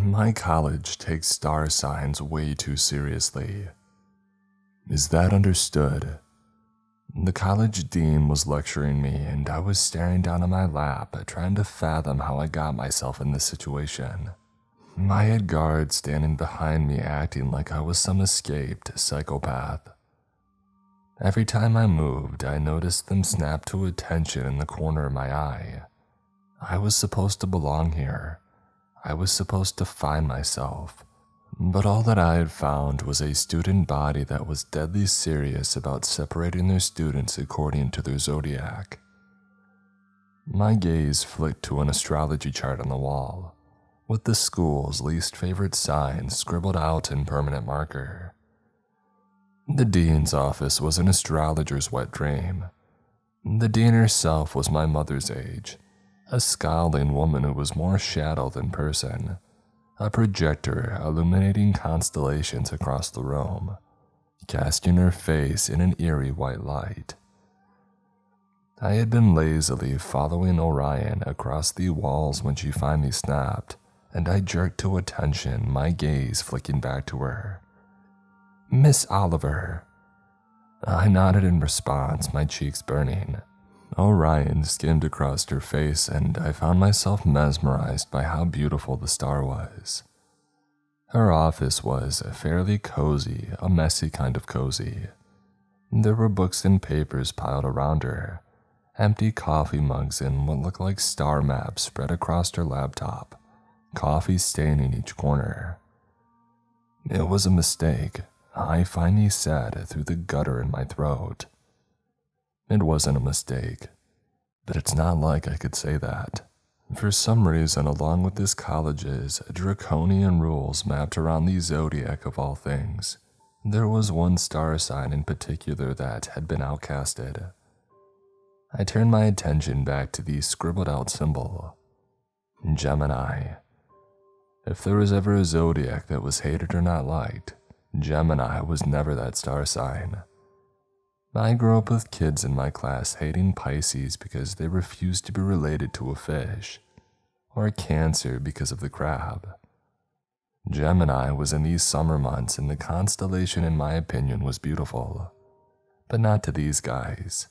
My college takes star signs way too seriously. Is that understood? The college dean was lecturing me, and I was staring down at my lap, trying to fathom how I got myself in this situation. I had guards standing behind me acting like I was some escaped psychopath. Every time I moved, I noticed them snap to attention in the corner of my eye. I was supposed to belong here. I was supposed to find myself. But all that I had found was a student body that was deadly serious about separating their students according to their zodiac. My gaze flicked to an astrology chart on the wall, with the school's least favorite sign scribbled out in permanent marker. The dean's office was an astrologer's wet dream. The dean herself was my mother's age, a scowling woman who was more shadow than person, a projector illuminating constellations across the room, casting her face in an eerie white light. I had been lazily following Orion across the walls when she finally snapped, and I jerked to attention, my gaze flicking back to her. "Miss Oliver." I nodded in response, my cheeks burning. Orion skimmed across her face, and I found myself mesmerized by how beautiful the star was. Her office was fairly cozy, a messy kind of cozy. There were books and papers piled around her, empty coffee mugs and what looked like star maps spread across her laptop, coffee staining each corner. It was a mistake, I finally said through the gutter in my throat. It wasn't a mistake, but it's not like I could say that. For some reason, along with this college's draconian rules mapped around the zodiac of all things, there was one star sign in particular that had been outcasted. I turned my attention back to the scribbled out symbol. Gemini. If there was ever a zodiac that was hated or not liked, Gemini was never that star sign. I grew up with kids in my class hating Pisces because they refused to be related to a fish, or Cancer because of the crab. Gemini was in these summer months, and the constellation in my opinion was beautiful, but not to these guys.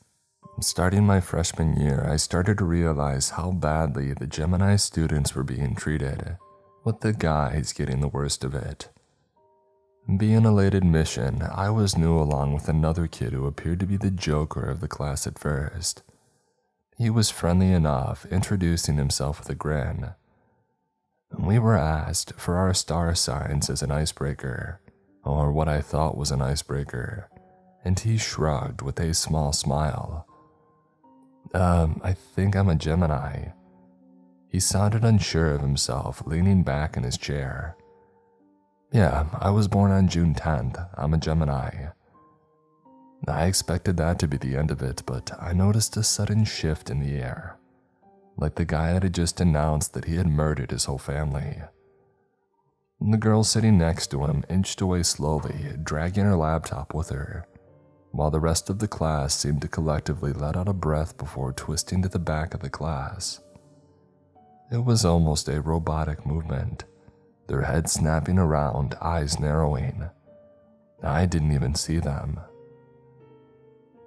Starting my freshman year, I started to realize how badly the Gemini students were being treated, with the guys getting the worst of it. Being a late admission, I was new along with another kid who appeared to be the joker of the class at first. He was friendly enough, introducing himself with a grin. We were asked for our star signs as an icebreaker, or what I thought was an icebreaker, and he shrugged with a small smile. I think I'm a Gemini." He sounded unsure of himself, leaning back in his chair. "Yeah, I was born on June 10th. I'm a Gemini." I expected that to be the end of it, but I noticed a sudden shift in the air, like the guy that had just announced that he had murdered his whole family. The girl sitting next to him inched away slowly, dragging her laptop with her, while the rest of the class seemed to collectively let out a breath before twisting to the back of the class. It was almost a robotic movement, their heads snapping around, eyes narrowing. I didn't even see them.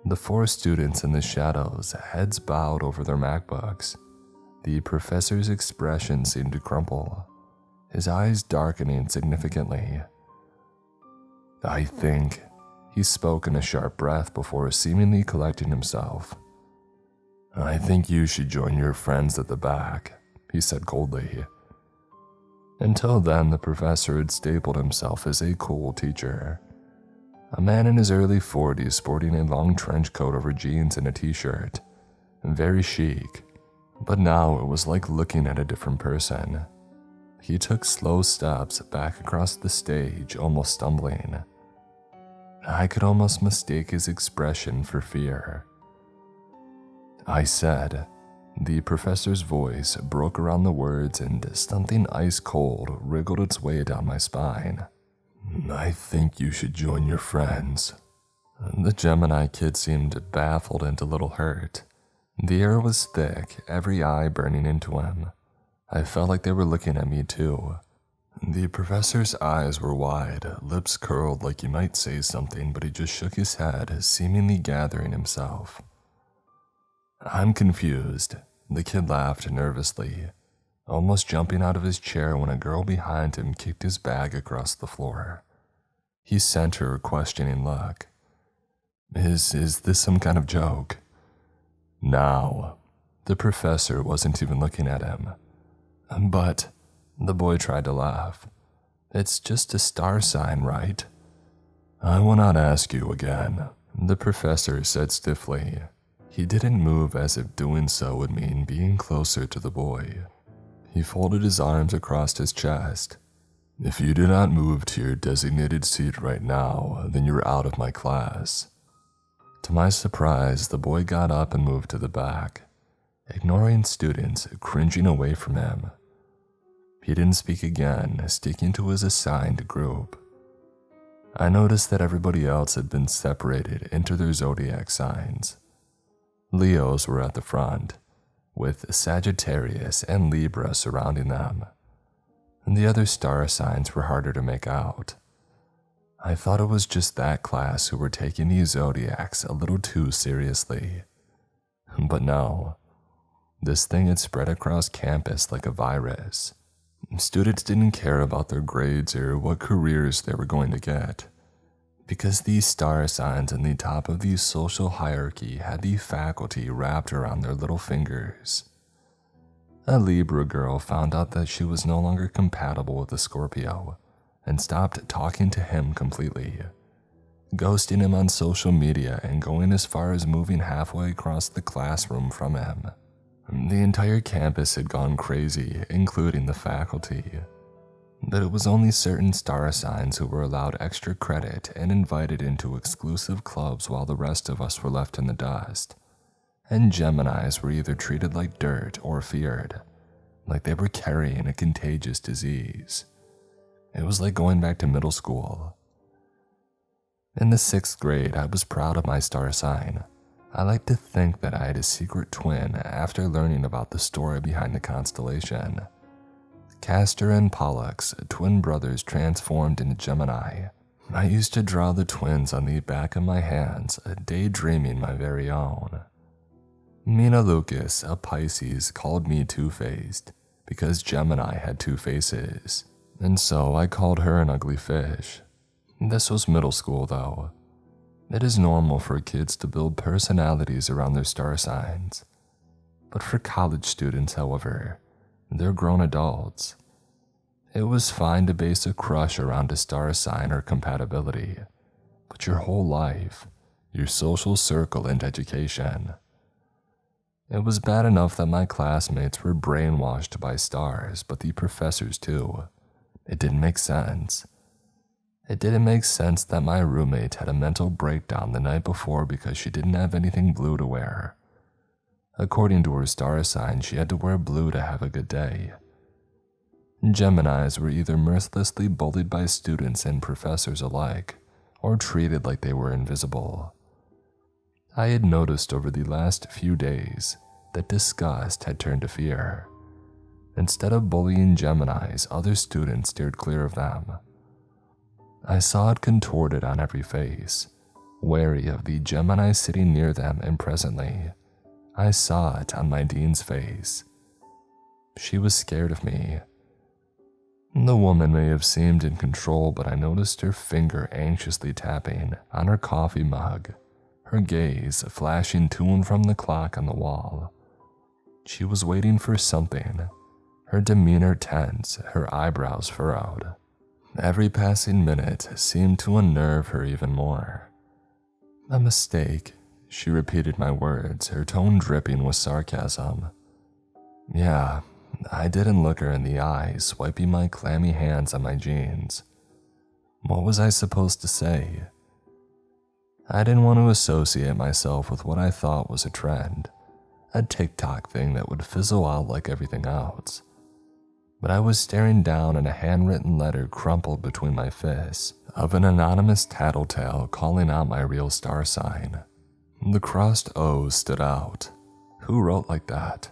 The four students in the shadows, heads bowed over their MacBooks. The professor's expression seemed to crumple, his eyes darkening significantly. "I think," he spoke in a sharp breath before seemingly collecting himself. "I think you should join your friends at the back," he said coldly. Until then, the professor had stapled himself as a cool teacher. A man in his early 40s sporting a long trench coat over jeans and a t-shirt. Very chic, but now it was like looking at a different person. He took slow steps back across the stage, almost stumbling. I could almost mistake his expression for fear. "I said," the professor's voice broke around the words and something ice cold wriggled its way down my spine. "I think you should join your friends." The Gemini kid seemed baffled and a little hurt. The air was thick, every eye burning into him. I felt like they were looking at me too. The professor's eyes were wide, lips curled like he might say something, but he just shook his head, seemingly gathering himself. I'm confused. The kid laughed nervously, almost jumping out of his chair when a girl behind him kicked his bag across the floor. He sent her a questioning look. Is this some kind of joke? Now, the professor wasn't even looking at him. But, the boy tried to laugh. It's just a star sign, right? I will not ask you again, the professor said stiffly. He didn't move as if doing so would mean being closer to the boy. He folded his arms across his chest. If you do not move to your designated seat right now, then you're out of my class. To my surprise, the boy got up and moved to the back, ignoring students cringing away from him. He didn't speak again, sticking to his assigned group. I noticed that everybody else had been separated into their zodiac signs. Leos were at the front, with Sagittarius and Libra surrounding them, and the other star signs were harder to make out. I thought it was just that class who were taking these zodiacs a little too seriously. But no, this thing had spread across campus like a virus. Students didn't care about their grades or what careers they were going to get, because these star signs in the top of the social hierarchy had the faculty wrapped around their little fingers. A Libra girl found out that she was no longer compatible with a Scorpio and stopped talking to him completely, ghosting him on social media and going as far as moving halfway across the classroom from him. The entire campus had gone crazy, including the faculty. But it was only certain star signs who were allowed extra credit and invited into exclusive clubs while the rest of us were left in the dust. And Geminis were either treated like dirt or feared, like they were carrying a contagious disease. It was like going back to middle school. In the 6th grade, I was proud of my star sign. I like to think that I had a secret twin after learning about the story behind the constellation. Castor and Pollux, twin brothers transformed into Gemini. I used to draw the twins on the back of my hands, daydreaming my very own. Mina Lucas, a Pisces, called me two-faced because Gemini had two faces, and so I called her an ugly fish. This was middle school, though. It is normal for kids to build personalities around their star signs. But for college students, however, they're grown adults. It was fine to base a crush around a star sign or compatibility, but your whole life, your social circle and education. It was bad enough that my classmates were brainwashed by stars, but the professors too. It didn't make sense. It didn't make sense that my roommate had a mental breakdown the night before because she didn't have anything blue to wear. According to her star sign, she had to wear blue to have a good day. Geminis were either mercilessly bullied by students and professors alike, or treated like they were invisible. I had noticed over the last few days that disgust had turned to fear. Instead of bullying Geminis, other students steered clear of them. I saw it contorted on every face, wary of the Gemini sitting near them, and presently, I saw it on my dean's face. She was scared of me. The woman may have seemed in control, but I noticed her finger anxiously tapping on her coffee mug, her gaze flashing to and from the clock on the wall. She was waiting for something, her demeanor tense, her eyebrows furrowed. Every passing minute seemed to unnerve her even more. A mistake, she repeated my words, her tone dripping with sarcasm. Yeah, I didn't look her in the eye, swiping my clammy hands on my jeans. What was I supposed to say? I didn't want to associate myself with what I thought was a trend, a TikTok thing that would fizzle out like everything else. But I was staring down at a handwritten letter crumpled between my fists of an anonymous tattletale calling out my real star sign. The crossed O's stood out. Who wrote like that?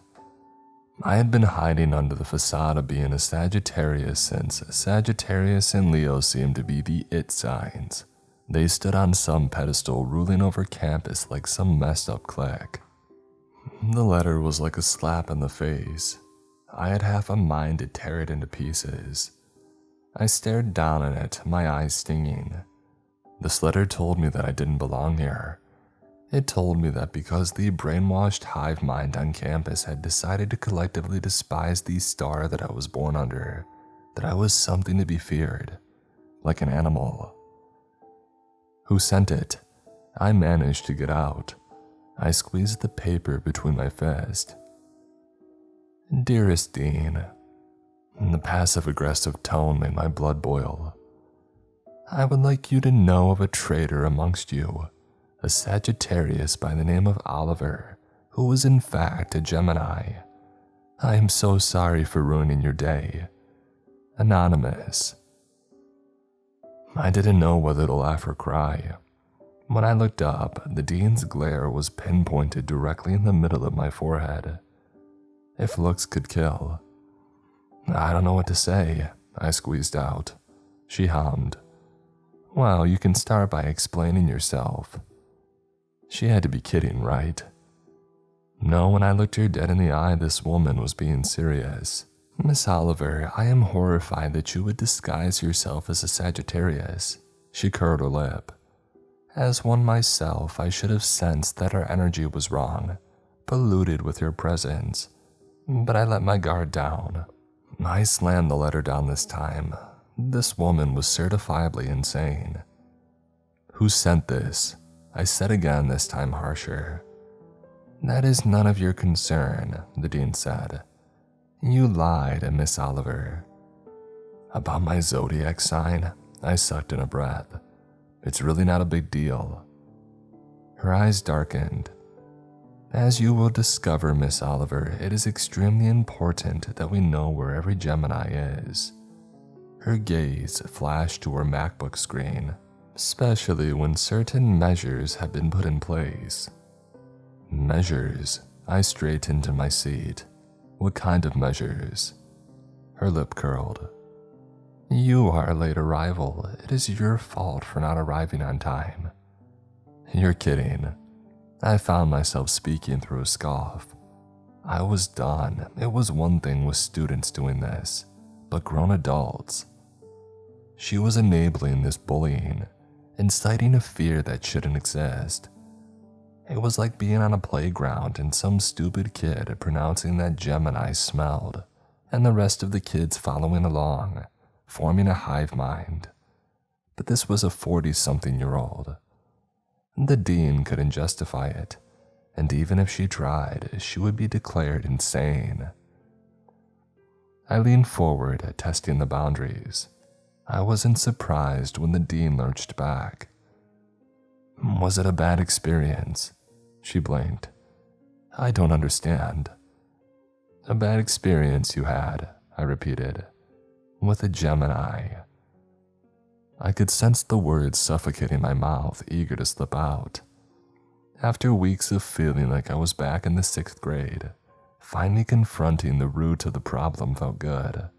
I had been hiding under the facade of being a Sagittarius since Sagittarius and Leo seemed to be the it signs. They stood on some pedestal ruling over campus like some messed up clique. The letter was like a slap in the face. I had half a mind to tear it into pieces. I stared down at it, my eyes stinging. This letter told me that I didn't belong here. It told me that because the brainwashed hive mind on campus had decided to collectively despise the star that I was born under, that I was something to be feared, like an animal. Who sent it? I managed to get out. I squeezed the paper between my fists. Dearest Dean, the passive-aggressive tone made my blood boil. I would like you to know of a traitor amongst you, a Sagittarius by the name of Oliver, who was in fact a Gemini. I am so sorry for ruining your day. Anonymous. I didn't know whether to laugh or cry. When I looked up, the Dean's glare was pinpointed directly in the middle of my forehead. If looks could kill. I don't know what to say, I squeezed out. She hummed. Well, you can start by explaining yourself. She had to be kidding, right? No, when I looked her dead in the eye, this woman was being serious. Miss Oliver, I am horrified that you would disguise yourself as a Sagittarius. She curled her lip. As one myself, I should have sensed that our energy was wrong, polluted with your presence. But I let my guard down. I slammed the letter down this time. This woman was certifiably insane. Who sent this? I said again, this time harsher. That is none of your concern, the Dean said. You lied, Miss Oliver. About my zodiac sign? I sucked in a breath. It's really not a big deal. Her eyes darkened. As you will discover, Miss Oliver, it is extremely important that we know where every Gemini is. Her gaze flashed to her MacBook screen, especially when certain measures have been put in place. Measures? I straightened to my seat. What kind of measures? Her lip curled. You are a late arrival. It is your fault for not arriving on time. You're kidding. I found myself speaking through a scoff. I was done. It was one thing with students doing this, but grown adults. She was enabling this bullying, inciting a fear that shouldn't exist. It was like being on a playground and some stupid kid pronouncing that Gemini smelled, and the rest of the kids following along, forming a hive mind. But this was a 40-something-year-old. The Dean couldn't justify it, and even if she tried, she would be declared insane. I leaned forward, testing the boundaries. I wasn't surprised when the Dean lurched back. Was it a bad experience? She blinked. I don't understand. A bad experience you had, I repeated, with a Gemini. I could sense the words suffocating my mouth, eager to slip out. After weeks of feeling like I was back in the 6th grade, finally confronting the root of the problem felt good.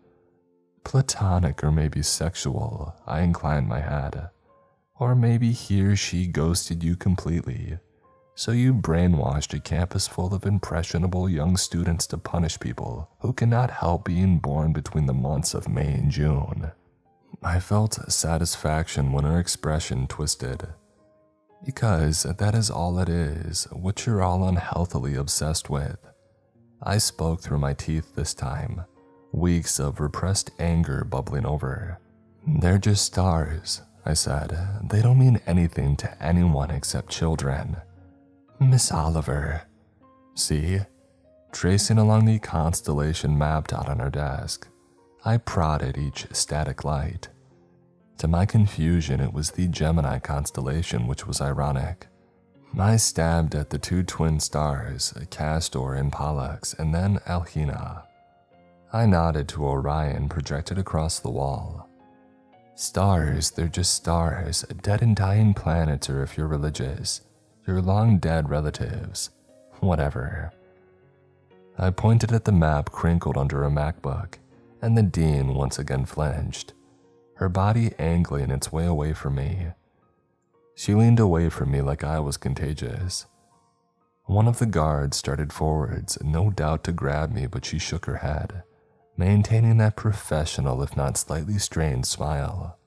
Platonic or maybe sexual, I inclined my head. Or maybe he or she ghosted you completely, so you brainwashed a campus full of impressionable young students to punish people who cannot help being born between the months of May and June. I felt satisfaction when her expression twisted. Because that is all it is, what you're all unhealthily obsessed with. I spoke through my teeth this time, weeks of repressed anger bubbling over. They're just stars, I said. They don't mean anything to anyone except children. Miss Oliver. See? Tracing along the constellation mapped out on her desk, I prodded each static light. To my confusion, it was the Gemini constellation, which was ironic. I stabbed at the 2 twin stars, Castor and Pollux, and then Alhina. I nodded to Orion projected across the wall. Stars, they're just stars, dead and dying planets, or if you're religious, your long dead relatives, whatever. I pointed at the map crinkled under a MacBook, and the dean once again flinched, her body angling its way away from me. She leaned away from me like I was contagious. One of the guards started forwards, no doubt to grab me, but she shook her head, maintaining that professional if not slightly strained smile.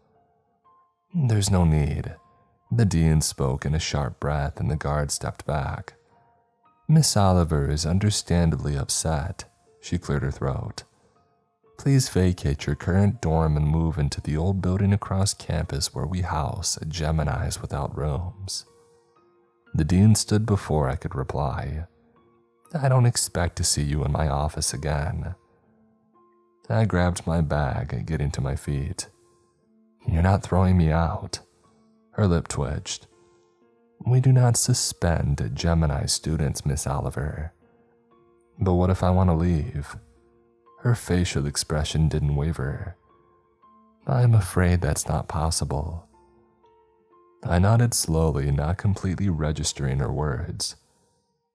"There's no need." The dean spoke in a sharp breath and the guard stepped back. "Miss Oliver is understandably upset," she cleared her throat. "Please vacate your current dorm and move into the old building across campus where we house Geminis without rooms." The dean stood before I could reply. "I don't expect to see you in my office again." I grabbed my bag, getting to my feet. "You're not throwing me out." Her lip twitched. "We do not suspend Gemini students, Miss Oliver." "But what if I want to leave?" Her facial expression didn't waver. "I'm afraid that's not possible." I nodded slowly, not completely registering her words.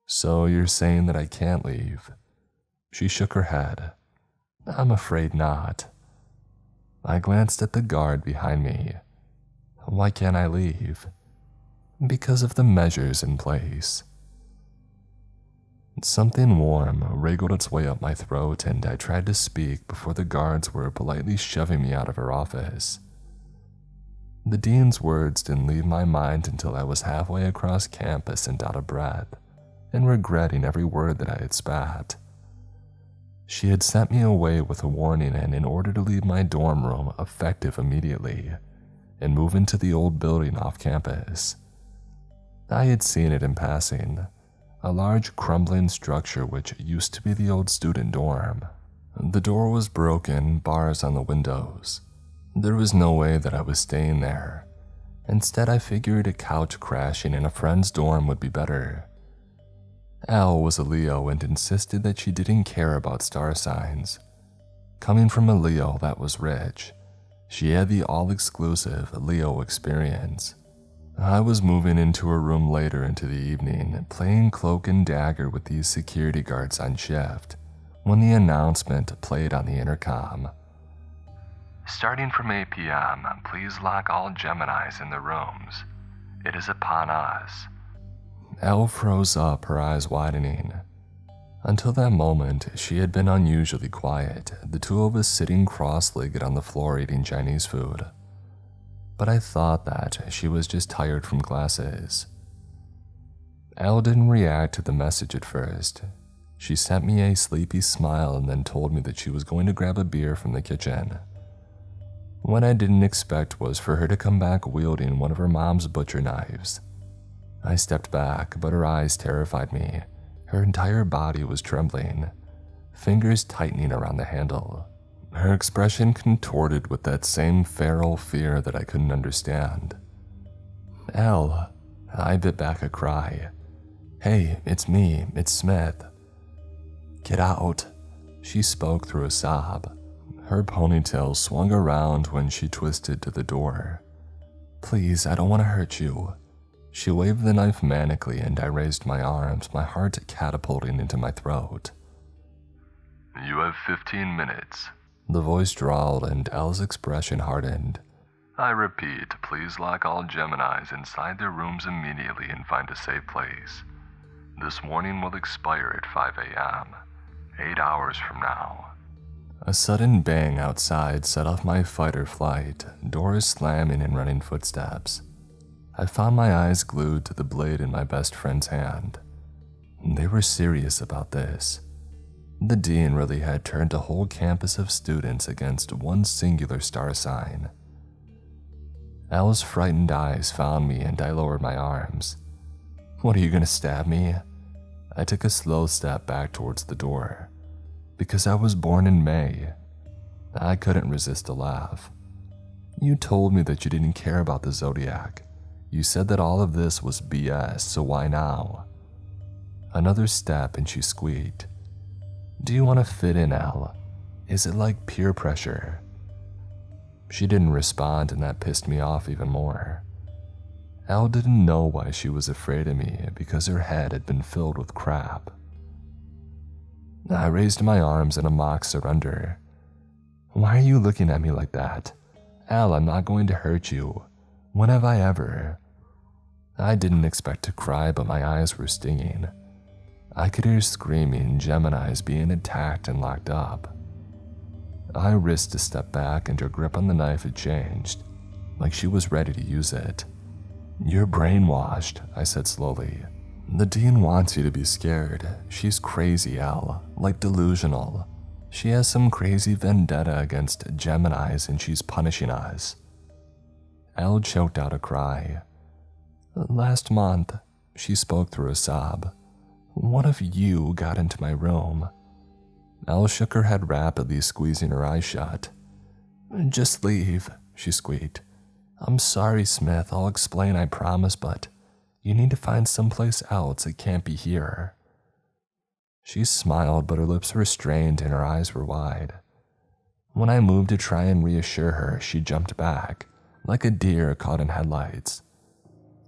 "So you're saying that I can't leave?" She shook her head. "I'm afraid not." I glanced at the guard behind me. "Why can't I leave?" "Because of the measures in place." Something warm wriggled its way up my throat, and I tried to speak before the guards were politely shoving me out of her office. The dean's words didn't leave my mind until I was halfway across campus and out of breath, and regretting every word that I had spat. She had sent me away with a warning and in order to leave my dorm room effective immediately and move into the old building off campus. I had seen it in passing, a large crumbling structure which used to be the old student dorm. The door was broken, bars on the windows. There was no way that I was staying there. Instead, I figured a couch crashing in a friend's dorm would be better. Elle was a Leo and insisted that she didn't care about star signs. Coming from a Leo that was rich, she had the all-exclusive Leo experience. I was moving into her room later into the evening, playing cloak and dagger with these security guards on shift, when the announcement played on the intercom. "Starting from 8 p.m., please lock all Geminis in their rooms. It is upon us." Elle froze up, her eyes widening. Until that moment, she had been unusually quiet, the two of us sitting cross-legged on the floor eating Chinese food. But I thought that she was just tired from classes. Elle didn't react to the message at first. She sent me a sleepy smile and then told me that she was going to grab a beer from the kitchen. What I didn't expect was for her to come back wielding one of her mom's butcher knives. I stepped back, but her eyes terrified me. Her entire body was trembling, fingers tightening around the handle. Her expression contorted with that same feral fear that I couldn't understand. "Elle," I bit back a cry. "Hey, it's me, it's Smith." "Get out," she spoke through a sob. Her ponytail swung around when she twisted to the door. "Please, I don't want to hurt you." She waved the knife manically and I raised my arms, my heart catapulting into my throat. "You have 15 minutes. The voice drawled and Elle's expression hardened. "I repeat, please lock all Geminis inside their rooms immediately and find a safe place. This warning will expire at 5 a.m., 8 hours from now." A sudden bang outside set off my fight or flight, doors slamming and running footsteps. I found my eyes glued to the blade in my best friend's hand. They were serious about this. The dean really had turned a whole campus of students against one singular star sign. Elle's frightened eyes found me and I lowered my arms. "What, are you gonna stab me?" I took a slow step back towards the door. Because I was born in May. I couldn't resist a laugh. "You told me that you didn't care about the zodiac. You said that all of this was BS, so why now?" Another step and she squeaked. "Do you want to fit in, Elle? Is it like peer pressure?" She didn't respond and that pissed me off even more. Elle didn't know why she was afraid of me because her head had been filled with crap. I raised my arms in a mock surrender. Why are you looking at me like that? Al, I'm not going to hurt you. When have I ever? I didn't expect to cry, but my eyes were stinging. I could hear screaming, Geminis being attacked and locked up. I risked a step back and her grip on the knife had changed, like she was ready to use it. You're brainwashed, I said slowly. The Dean wants you to be scared. She's crazy, Al, like delusional. She has some crazy vendetta against Geminis and she's punishing us. Al choked out a cry. Last month, she spoke through a sob. One of you got into my room. Elle shook her head rapidly, squeezing her eyes shut. Just leave, she squeaked. I'm sorry, Smith, I'll explain, I promise, but you need to find someplace else. It can't be here. She smiled, but her lips were strained and her eyes were wide. When I moved to try and reassure her, she jumped back, like a deer caught in headlights.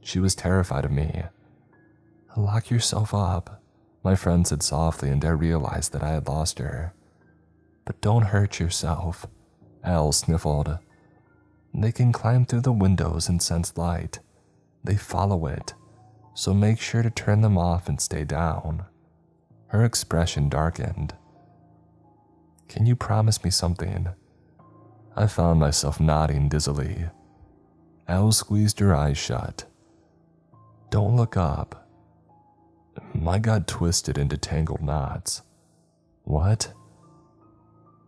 She was terrified of me. Lock yourself up, my friend said softly, and I realized that I had lost her. But don't hurt yourself, Elle sniffled. They can climb through the windows and sense light. They follow it, so make sure to turn them off and stay down. Her expression darkened. Can you promise me something? I found myself nodding dizzily. Elle squeezed her eyes shut. Don't look up. My gut twisted into tangled knots. What?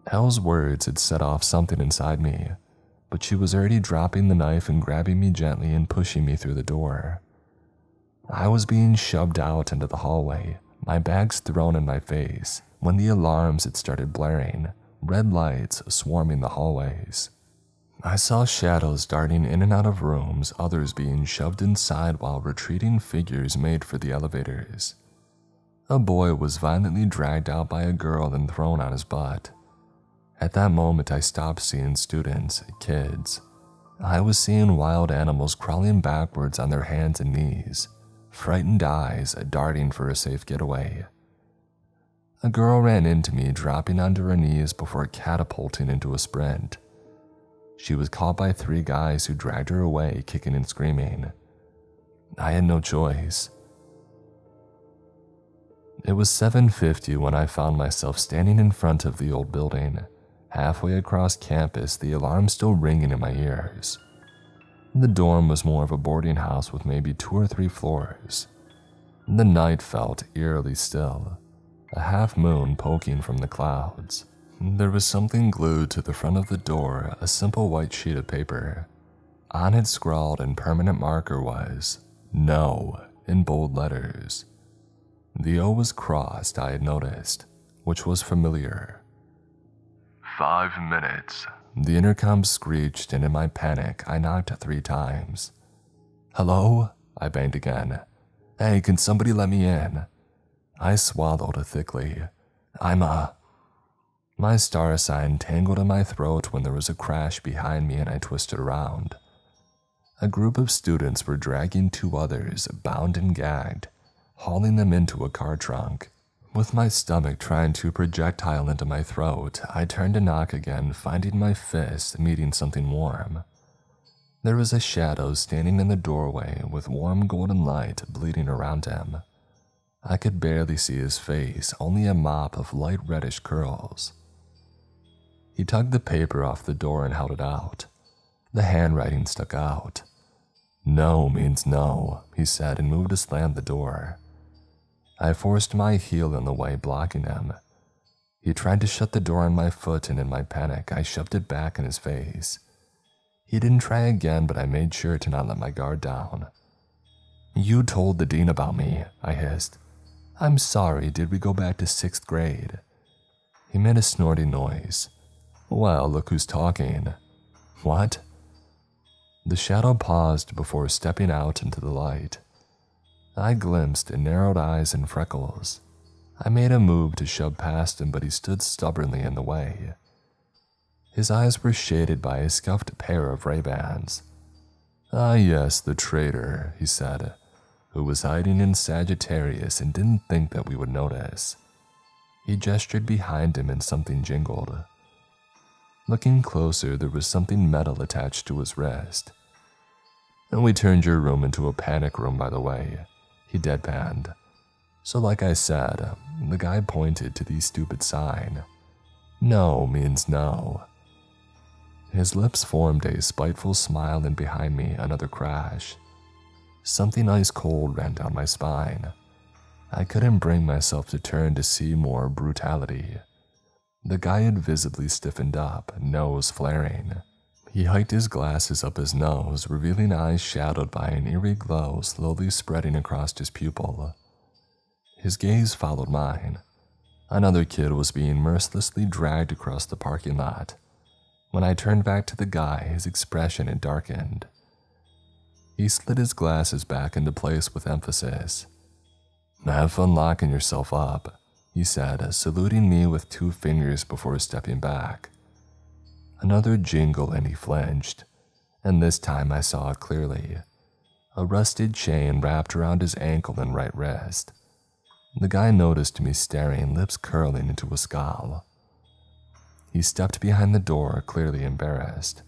Elle's words had set off something inside me, but she was already dropping the knife and grabbing me gently and pushing me through the door. I was being shoved out into the hallway, my bags thrown in my face, when the alarms had started blaring, red lights swarming the hallways. I saw shadows darting in and out of rooms, others being shoved inside while retreating figures made for the elevators. A boy was violently dragged out by a girl and thrown on his butt. At that moment, I stopped seeing students, kids. I was seeing wild animals crawling backwards on their hands and knees, frightened eyes darting for a safe getaway. A girl ran into me, dropping onto her knees before catapulting into a sprint. She was caught by 3 guys who dragged her away, kicking and screaming. I had no choice. It was 7:50 when I found myself standing in front of the old building, halfway across campus, the alarm still ringing in my ears. The dorm was more of a boarding house with maybe 2 or 3 floors. The night felt eerily still, a half moon poking from the clouds. There was something glued to the front of the door, a simple white sheet of paper. On it, scrawled in permanent marker, was "No" in bold letters. The O was crossed, I had noticed, which was familiar. 5 minutes. The intercom screeched, and in my panic, I knocked 3 times. Hello? I banged again. Hey, can somebody let me in? I swallowed thickly. My star sign tangled in my throat when there was a crash behind me and I twisted around. A group of students were dragging 2 others, bound and gagged, hauling them into a car trunk. With my stomach trying to projectile into my throat, I turned to knock again, finding my fist meeting something warm. There was a shadow standing in the doorway with warm golden light bleeding around him. I could barely see his face, only a mop of light reddish curls. He tugged the paper off the door and held it out. The handwriting stuck out. No means no, he said, and moved to slam the door. I forced my heel in the way, blocking him. He tried to shut the door on my foot, and in my panic, I shoved it back in his face. He didn't try again, but I made sure to not let my guard down. You told the dean about me, I hissed. I'm sorry, did we go back to 6th grade? He made a snorting noise. Well, look who's talking. What? The shadow paused before stepping out into the light. I glimpsed narrowed eyes and freckles. I made a move to shove past him, but he stood stubbornly in the way. His eyes were shaded by a scuffed pair of Ray-Bans. Ah yes, the traitor, he said, who was hiding in Sagittarius and didn't think that we would notice. He gestured behind him and something jingled. Looking closer, there was something metal attached to his wrist. "And we turned your room into a panic room, by the way," he deadpanned. "So like I said," the guy pointed to the stupid sign. "No means no." His lips formed a spiteful smile, and behind me another crash. Something ice cold ran down my spine. I couldn't bring myself to turn to see more brutality. The guy had visibly stiffened up, nose flaring. He hiked his glasses up his nose, revealing eyes shadowed by an eerie glow slowly spreading across his pupil. His gaze followed mine. Another kid was being mercilessly dragged across the parking lot. When I turned back to the guy, his expression had darkened. He slid his glasses back into place with emphasis. "Have fun locking yourself up," he said, saluting me with 2 fingers before stepping back. Another jingle and he flinched, and this time I saw it clearly. A rusted chain wrapped around his ankle and right wrist. The guy noticed me staring, lips curling into a scowl. He stepped behind the door, clearly embarrassed.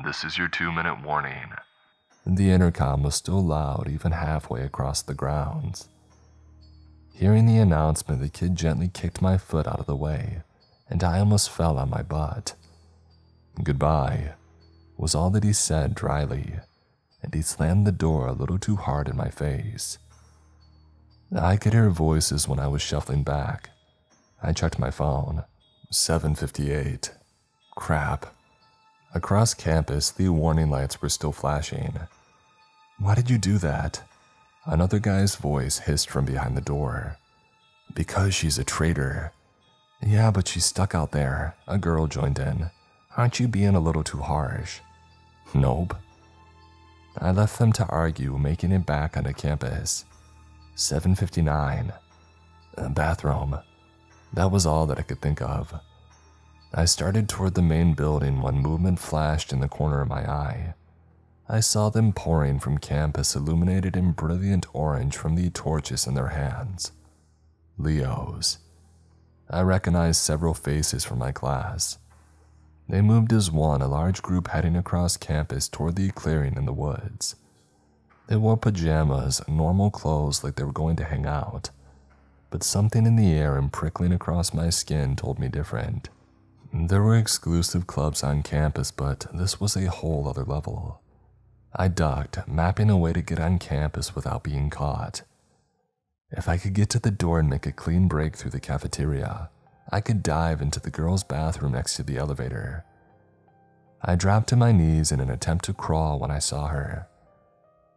"This is your 2-minute warning." The intercom was still loud, even halfway across the grounds. Hearing the announcement, the kid gently kicked my foot out of the way, and I almost fell on my butt. "Goodbye," was all that he said dryly, and he slammed the door a little too hard in my face. I could hear voices when I was shuffling back. I checked my phone. 7:58. Crap. Across campus, the warning lights were still flashing. "Why did you do that?" Another guy's voice hissed from behind the door. "Because she's a traitor." "Yeah, but she's stuck out there," a girl joined in. "Aren't you being a little too harsh?" "Nope." I left them to argue, making it back onto campus. 7:59. Bathroom. That was all that I could think of. I started toward the main building when movement flashed in the corner of my eye. I saw them pouring from campus, illuminated in brilliant orange from the torches in their hands. Leos. I recognized several faces from my class. They moved as one, a large group heading across campus toward the clearing in the woods. They wore pajamas, normal clothes like they were going to hang out, but something in the air and prickling across my skin told me different. There were exclusive clubs on campus, but this was a whole other level. I ducked, mapping a way to get on campus without being caught. If I could get to the door and make a clean break through the cafeteria, I could dive into the girls' bathroom next to the elevator. I dropped to my knees in an attempt to crawl when I saw her.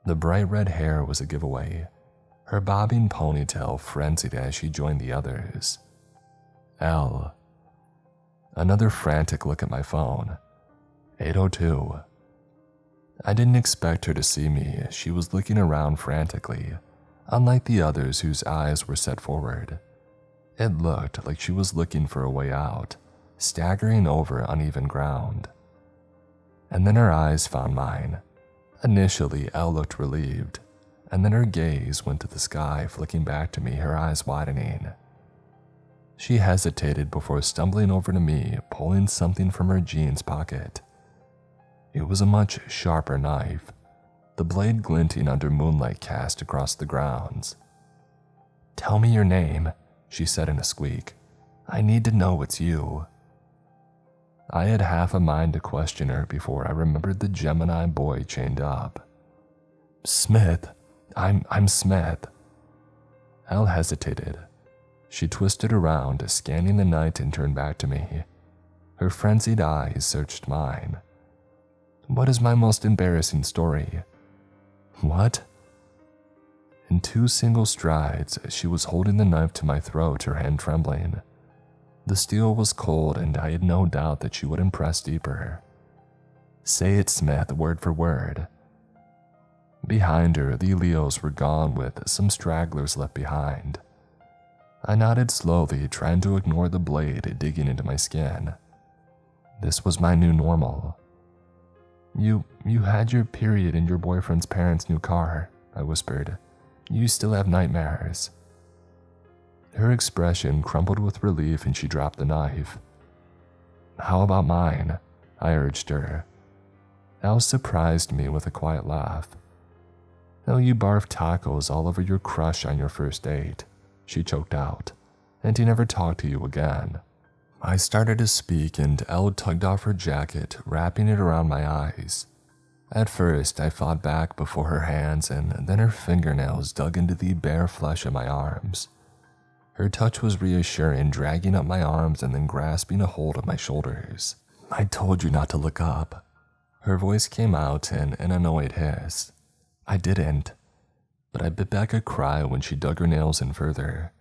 The bright red hair was a giveaway, her bobbing ponytail frenzied as she joined the others. L. Another frantic look at my phone. 8:02. I didn't expect her to see me. She was looking around frantically, unlike the others whose eyes were set forward. It looked like she was looking for a way out, staggering over uneven ground. And then her eyes found mine. Initially, Elle looked relieved, and then her gaze went to the sky, flicking back to me, her eyes widening. She hesitated before stumbling over to me, pulling something from her jeans pocket. It was a much sharper knife, the blade glinting under moonlight cast across the grounds. "Tell me your name," she said in a squeak. "I need to know it's you." I had half a mind to question her before I remembered the Gemini boy chained up. "Smith. I'm Smith." Elle hesitated. She twisted around, scanning the night, and turned back to me. Her frenzied eyes searched mine. "What is my most embarrassing story?" "What?" In 2 single strides, she was holding the knife to my throat, her hand trembling. The steel was cold, and I had no doubt that she would impress deeper. "Say it, Smith, word for word." Behind her, the Leos were gone, with some stragglers left behind. I nodded slowly, trying to ignore the blade digging into my skin. This was my new normal. You had your period in your boyfriend's parents' new car," I whispered. "You still have nightmares." Her expression crumbled with relief and she dropped the knife. "How about mine?" I urged her. Elle surprised me with a quiet laugh. "Oh, you barfed tacos all over your crush on your first date," she choked out, "and he never talked to you again." I started to speak and Elle tugged off her jacket, wrapping it around my eyes. At first, I fought back before her hands and then her fingernails dug into the bare flesh of my arms. Her touch was reassuring, dragging up my arms and then grasping a hold of my shoulders. "I told you not to look up." Her voice came out in an annoyed hiss. I didn't, but I bit back a cry when she dug her nails in further.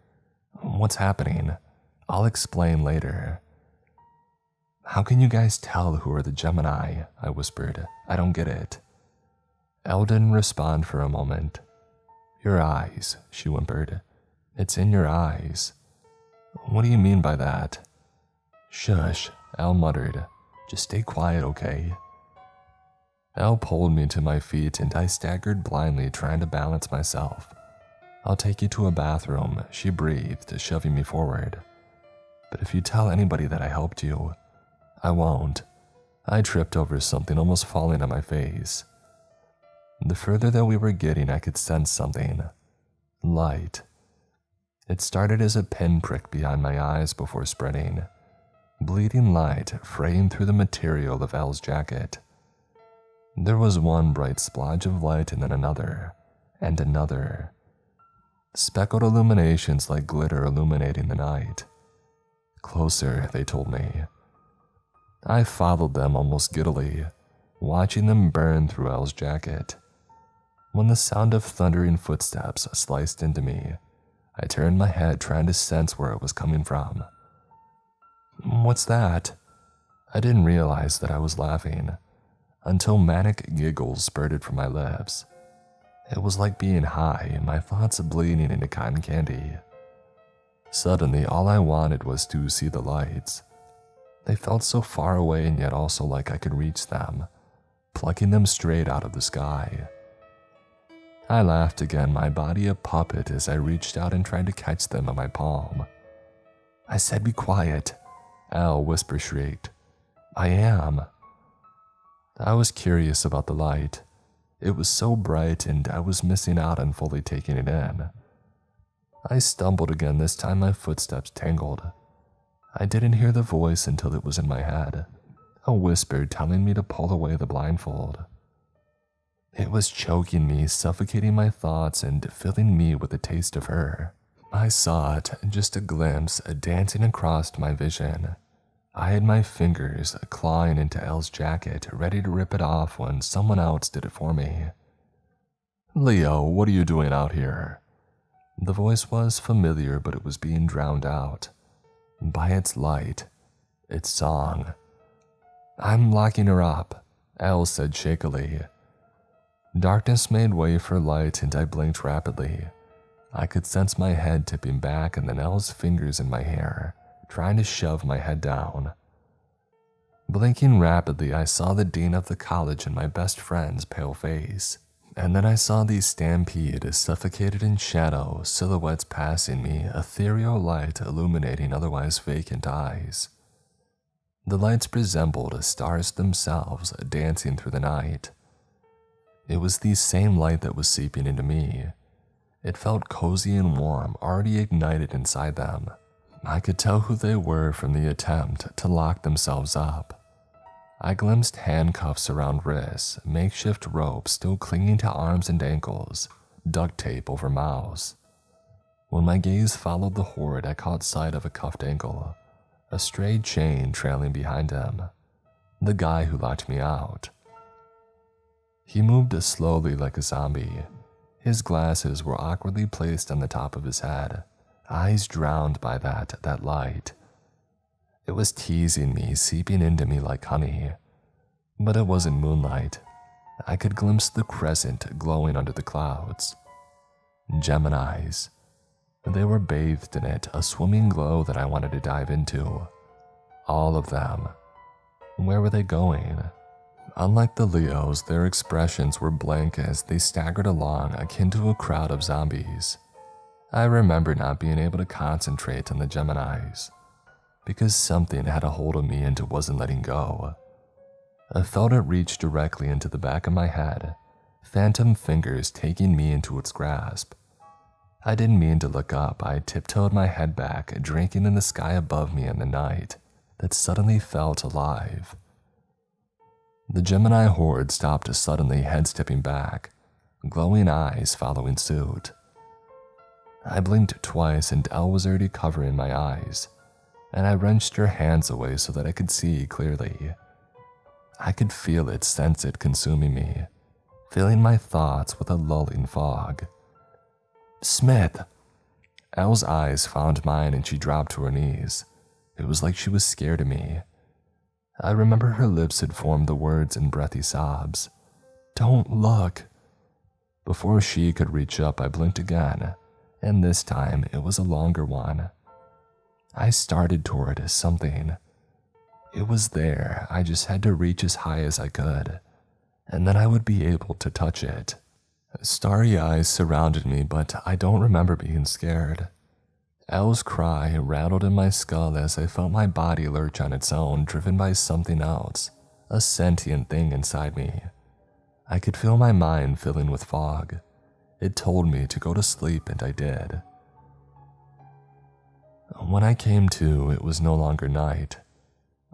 "What's happening? I'll explain later." "How can you guys tell who are the Gemini?" I whispered. "I don't get it." Elle didn't respond for a moment. "Your eyes," she whimpered. "It's in your eyes." "What do you mean by that?" "Shush," Elle muttered. "Just stay quiet, okay?" Elle pulled me to my feet and I staggered blindly, trying to balance myself. "I'll take you to a bathroom," she breathed, shoving me forward. "But if you tell anybody that I helped you..." "I won't." I tripped over something, almost falling on my face. The further that we were getting, I could sense something. Light. It started as a pinprick behind my eyes before spreading. Bleeding light fraying through the material of Elle's jacket. There was one bright splodge of light and then another, and another. Speckled illuminations like glitter illuminating the night. "Closer," they told me. I followed them almost giddily, watching them burn through Elle's jacket. When the sound of thundering footsteps sliced into me, I turned my head trying to sense where it was coming from. "What's that?" I didn't realize that I was laughing, until manic giggles spurted from my lips. It was like being high, my thoughts bleeding into cotton candy. Suddenly, all I wanted was to see the lights. They felt so far away and yet also like I could reach them, plucking them straight out of the sky. I laughed again, my body a puppet as I reached out and tried to catch them in my palm. "I said be quiet," Elle whisper shrieked. "I am." I was curious about the light. It was so bright and I was missing out on fully taking it in. I stumbled again, this time my footsteps tangled. I didn't hear the voice until it was in my head, a whisper telling me to pull away the blindfold. It was choking me, suffocating my thoughts and filling me with the taste of her. I saw it, just a glimpse, dancing across my vision. I had my fingers clawing into Elle's jacket, ready to rip it off when someone else did it for me. "Leo, what are you doing out here?" The voice was familiar, but it was being drowned out by its light, its song. "I'm locking her up," Elle said shakily. Darkness made way for light and I blinked rapidly. I could sense my head tipping back and then Elle's fingers in my hair, trying to shove my head down. Blinking rapidly, I saw the dean of the college and my best friend's pale face. And then I saw the stampede, suffocated in shadow, silhouettes passing me, ethereal light illuminating otherwise vacant eyes. The lights resembled stars themselves dancing through the night. It was the same light that was seeping into me. It felt cozy and warm, already ignited inside them. I could tell who they were from the attempt to lock themselves up. I glimpsed handcuffs around wrists, makeshift ropes still clinging to arms and ankles, duct tape over mouths. When my gaze followed the horde, I caught sight of a cuffed ankle, a strayed chain trailing behind him. The guy who locked me out. He moved slowly like a zombie. His glasses were awkwardly placed on the top of his head, eyes drowned by that light. It was teasing me, seeping into me like honey. But it wasn't moonlight. I could glimpse the crescent glowing under the clouds. Geminis. They were bathed in it, a swimming glow that I wanted to dive into. All of them. Where were they going? Unlike the Leos, their expressions were blank as they staggered along, akin to a crowd of zombies. I remember not being able to concentrate on the Geminis because something had a hold of me and it wasn't letting go. I felt it reach directly into the back of my head, phantom fingers taking me into its grasp. I didn't mean to look up. I tiptoed my head back, drinking in the sky above me in the night that suddenly felt alive. The Gemini horde stopped suddenly, heads tipping back, glowing eyes following suit. I blinked twice and Elle was already covering my eyes, and I wrenched her hands away so that I could see clearly. I could feel it, sense it consuming me, filling my thoughts with a lulling fog. Smith! Elle's eyes found mine and she dropped to her knees. It was like she was scared of me. I remember her lips had formed the words in breathy sobs. Don't look. Before she could reach up, I blinked again, and this time it was a longer one. I started toward something. It was there, I just had to reach as high as I could, and then I would be able to touch it. Starry eyes surrounded me, but I don't remember being scared. Elle's cry rattled in my skull as I felt my body lurch on its own, driven by something else, a sentient thing inside me. I could feel my mind filling with fog. It told me to go to sleep, and I did. When I came to, it was no longer night.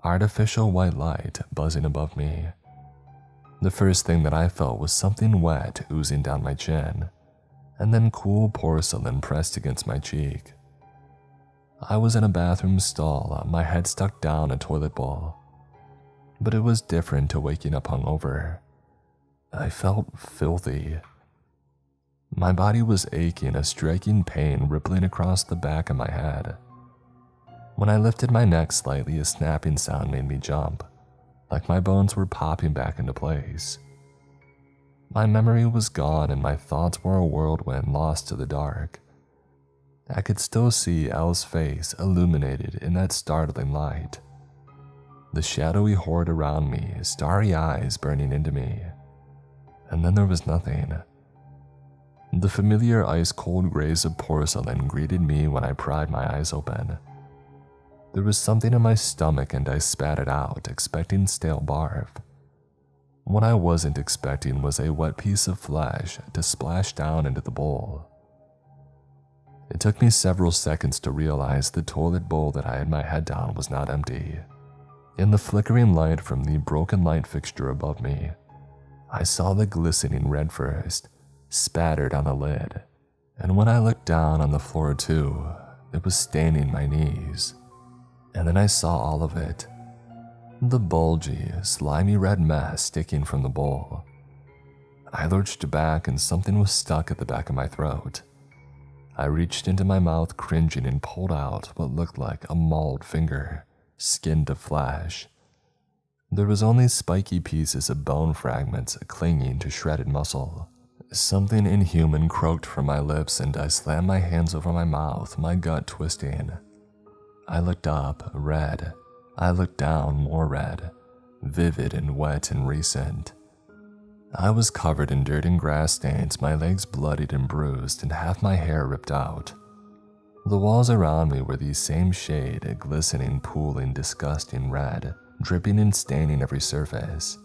Artificial white light buzzing above me. The first thing that I felt was something wet oozing down my chin, and then cool porcelain pressed against my cheek. I was in a bathroom stall, my head stuck down a toilet bowl. But it was different to waking up hungover. I felt filthy. My body was aching, a striking pain rippling across the back of my head. When I lifted my neck slightly, a snapping sound made me jump, like my bones were popping back into place. My memory was gone and my thoughts were a whirlwind lost to the dark. I could still see Elle's face illuminated in that startling light. The shadowy horde around me, starry eyes burning into me. And then there was nothing. The familiar ice-cold grays of porcelain greeted me when I pried my eyes open. There was something in my stomach and I spat it out, expecting stale barf. What I wasn't expecting was a wet piece of flesh to splash down into the bowl. It took me several seconds to realize the toilet bowl that I had my head down was not empty. In the flickering light from the broken light fixture above me, I saw the glistening red first, spattered on the lid, and when I looked down on the floor too, it was staining my knees. And then I saw all of it. The bulgy, slimy red mess sticking from the bowl. I lurched back and something was stuck at the back of my throat. I reached into my mouth cringing and pulled out what looked like a mauled finger, skinned to flesh. There was only spiky pieces of bone fragments clinging to shredded muscle. Something inhuman croaked from my lips and I slammed my hands over my mouth, my gut twisting. I looked up, red. I looked down, more red, vivid and wet and recent. I was covered in dirt and grass stains, my legs bloodied and bruised, and half my hair ripped out. The walls around me were the same shade, glistening, pooling, disgusting red, dripping and staining every surface.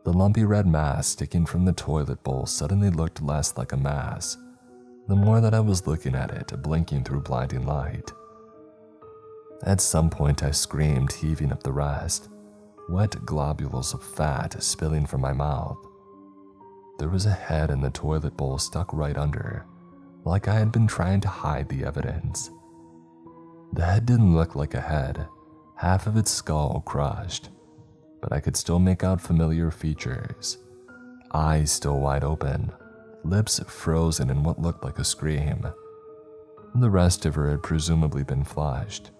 The lumpy red mass sticking from the toilet bowl suddenly looked less like a mass, the more that I was looking at it, blinking through blinding light. At some point I screamed, heaving up the rest, wet globules of fat spilling from my mouth. There was a head in the toilet bowl stuck right under, like I had been trying to hide the evidence. The head didn't look like a head, half of its skull crushed, but I could still make out familiar features. Eyes still wide open, lips frozen in what looked like a scream. The rest of her had presumably been flushed,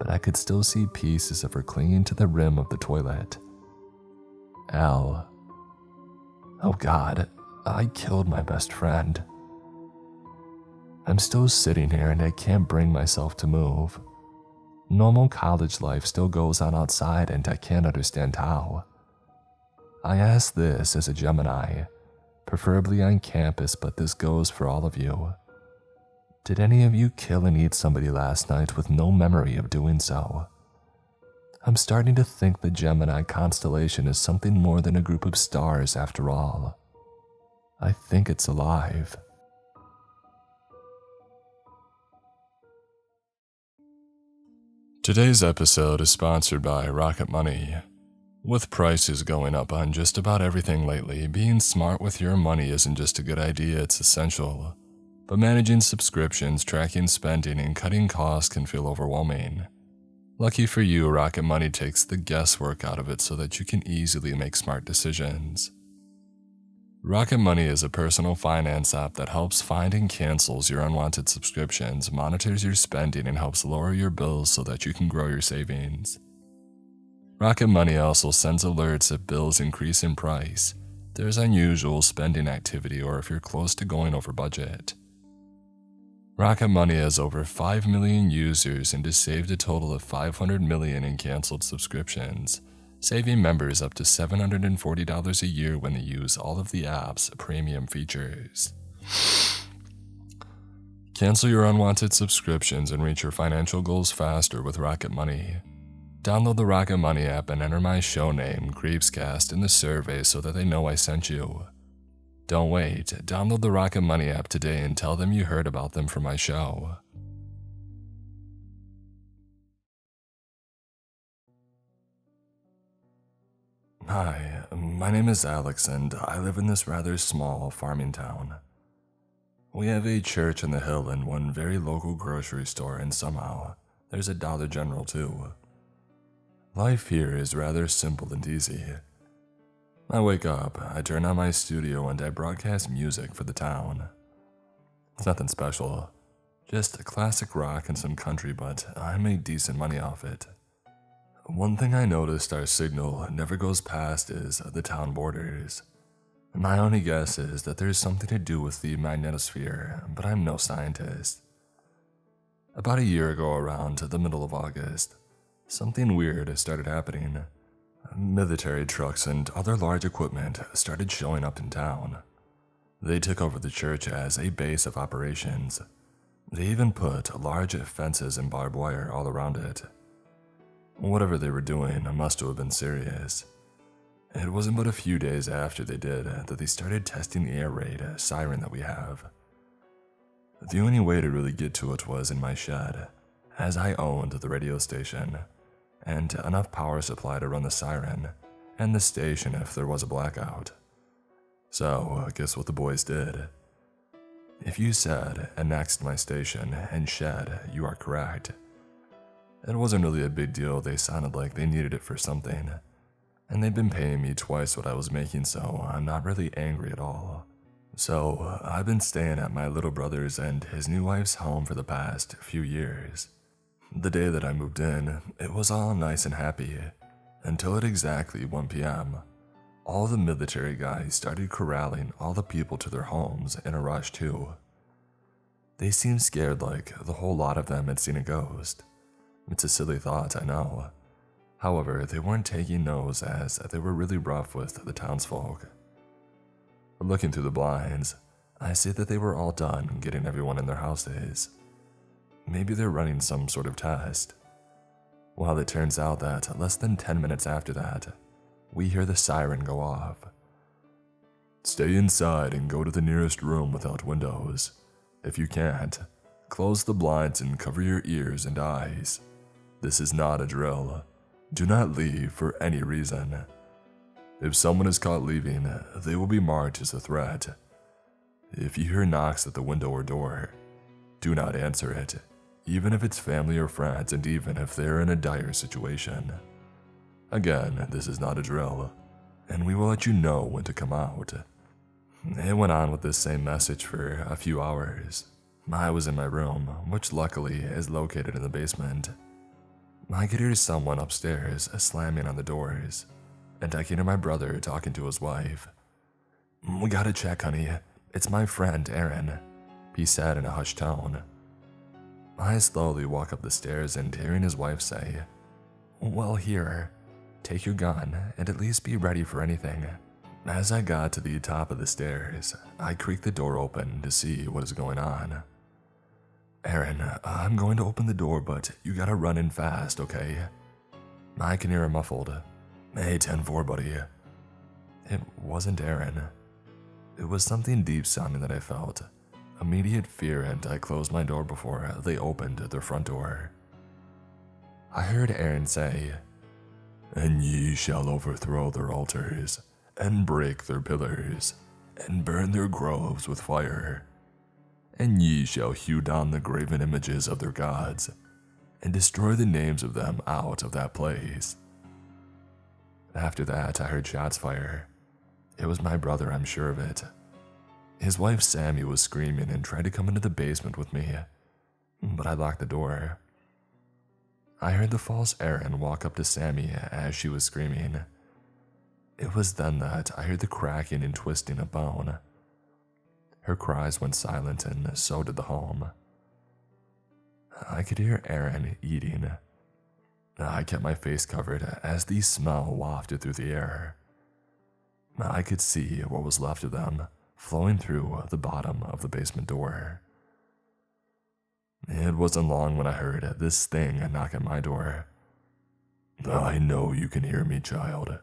but I could still see pieces of her clinging to the rim of the toilet. Elle. Oh God, I killed my best friend. I'm still sitting here and I can't bring myself to move. Normal college life still goes on outside and I can't understand how. I ask this as a Gemini, preferably on campus, but this goes for all of you. Did any of you kill and eat somebody last night with no memory of doing so? I'm starting to think the Gemini constellation is something more than a group of stars after all. I think it's alive. Today's episode is sponsored by Rocket Money. With prices going up on just about everything lately, being smart with your money isn't just a good idea, it's essential. But managing subscriptions, tracking spending, and cutting costs can feel overwhelming. Lucky for you, Rocket Money takes the guesswork out of it so that you can easily make smart decisions. Rocket Money is a personal finance app that helps find and cancels your unwanted subscriptions, monitors your spending, and helps lower your bills so that you can grow your savings. Rocket Money also sends alerts if bills increase in price, there's unusual spending activity, or if you're close to going over budget. Rocket Money has over 5 million users and has saved a total of $500 million in canceled subscriptions, saving members up to $740 a year when they use all of the app's premium features. Cancel your unwanted subscriptions and reach your financial goals faster with Rocket Money. Download the Rocket Money app and enter my show name, Creepscast, in the survey so that they know I sent you. Don't wait, download the Rocket Money app today and tell them you heard about them from my show. Hi, my name is Alex and I live in this rather small farming town. We have a church on the hill and one very local grocery store, and somehow there's a Dollar General too. Life here is rather simple and easy. I wake up, I turn on my studio, and I broadcast music for the town. It's nothing special, just classic rock and some country, but I make decent money off it. One thing I noticed our signal never goes past is the town borders. My only guess is that there's something to do with the magnetosphere, but I'm no scientist. About a year ago, around the middle of August, something weird started happening. Military trucks and other large equipment started showing up in town. They took over the church as a base of operations. They even put large fences and barbed wire all around it. Whatever they were doing must have been serious. It wasn't but a few days after they did that they started testing the air raid siren that we have. The only way to really get to it was in my shed, as I owned the radio station, and enough power supply to run the siren and the station if there was a blackout. So, guess what the boys did? If you said annexed my station and shed, you are correct. It wasn't really a big deal, they sounded like they needed it for something, and they'd been paying me twice what I was making, so I'm not really angry at all. So, I've been staying at my little brother's and his new wife's home for the past few years. The day that I moved in, it was all nice and happy, until at exactly 1 p.m., all the military guys started corralling all the people to their homes in a rush too. They seemed scared, like the whole lot of them had seen a ghost. It's a silly thought, I know. However, they weren't taking no's, as they were really rough with the townsfolk. Looking through the blinds, I see that they were all done getting everyone in their houses. Maybe they're running some sort of test. Well, it turns out that less than 10 minutes after that, we hear the siren go off. Stay inside and go to the nearest room without windows. If you can't, close the blinds and cover your ears and eyes. This is not a drill. Do not leave for any reason. If someone is caught leaving, they will be marked as a threat. If you hear knocks at the window or door, do not answer it, even if it's family or friends, and even if they're in a dire situation. Again, this is not a drill, and we will let you know when to come out. It went on with this same message for a few hours. I was in my room, which luckily is located in the basement. I could hear someone upstairs slamming on the doors, and I could hear my brother talking to his wife. "We gotta check, honey. It's my friend, Aaron," he said in a hushed tone. I slowly walk up the stairs and hearing his wife say, "Well, here, take your gun and at least be ready for anything." As I got to the top of the stairs, I creaked the door open to see what is going on. Aaron, I'm going to open the door, but you gotta run in fast, okay? I can hear her muffled. Hey, 10-4, buddy. It wasn't Aaron. It was something deep sounding that I felt. Immediate fear, and I closed my door before they opened their front door. I heard Aaron say, "And ye shall overthrow their altars, and break their pillars, and burn their groves with fire. And ye shall hew down the graven images of their gods, and destroy the names of them out of that place." After that, I heard shots fire. It was my brother, I'm sure of it. His wife Sammy was screaming and tried to come into the basement with me, but I locked the door. I heard the false Aaron walk up to Sammy as she was screaming. It was then that I heard the cracking and twisting of bone. Her cries went silent, and so did the home. I could hear Aaron eating. I kept my face covered as the smell wafted through the air. I could see what was left of them flowing through the bottom of the basement door. It wasn't long when I heard this thing knock at my door. "I know you can hear me, child.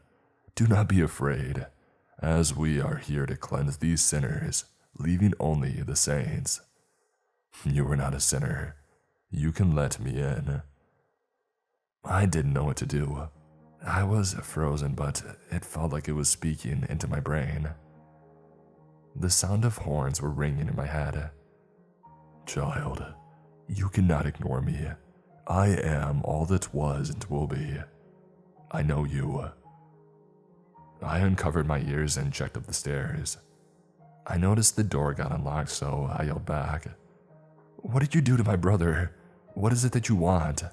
Do not be afraid, as we are here to cleanse these sinners, leaving only the saints. You are not a sinner. You can let me in." I didn't know what to do. I was frozen, but it felt like it was speaking into my brain. The sound of horns were ringing in my head. "Child, you cannot ignore me. I am all that was and will be. I know you." I uncovered my ears and checked up the stairs. I noticed the door got unlocked, so I yelled back, "What did you do to my brother? What is it that you want?"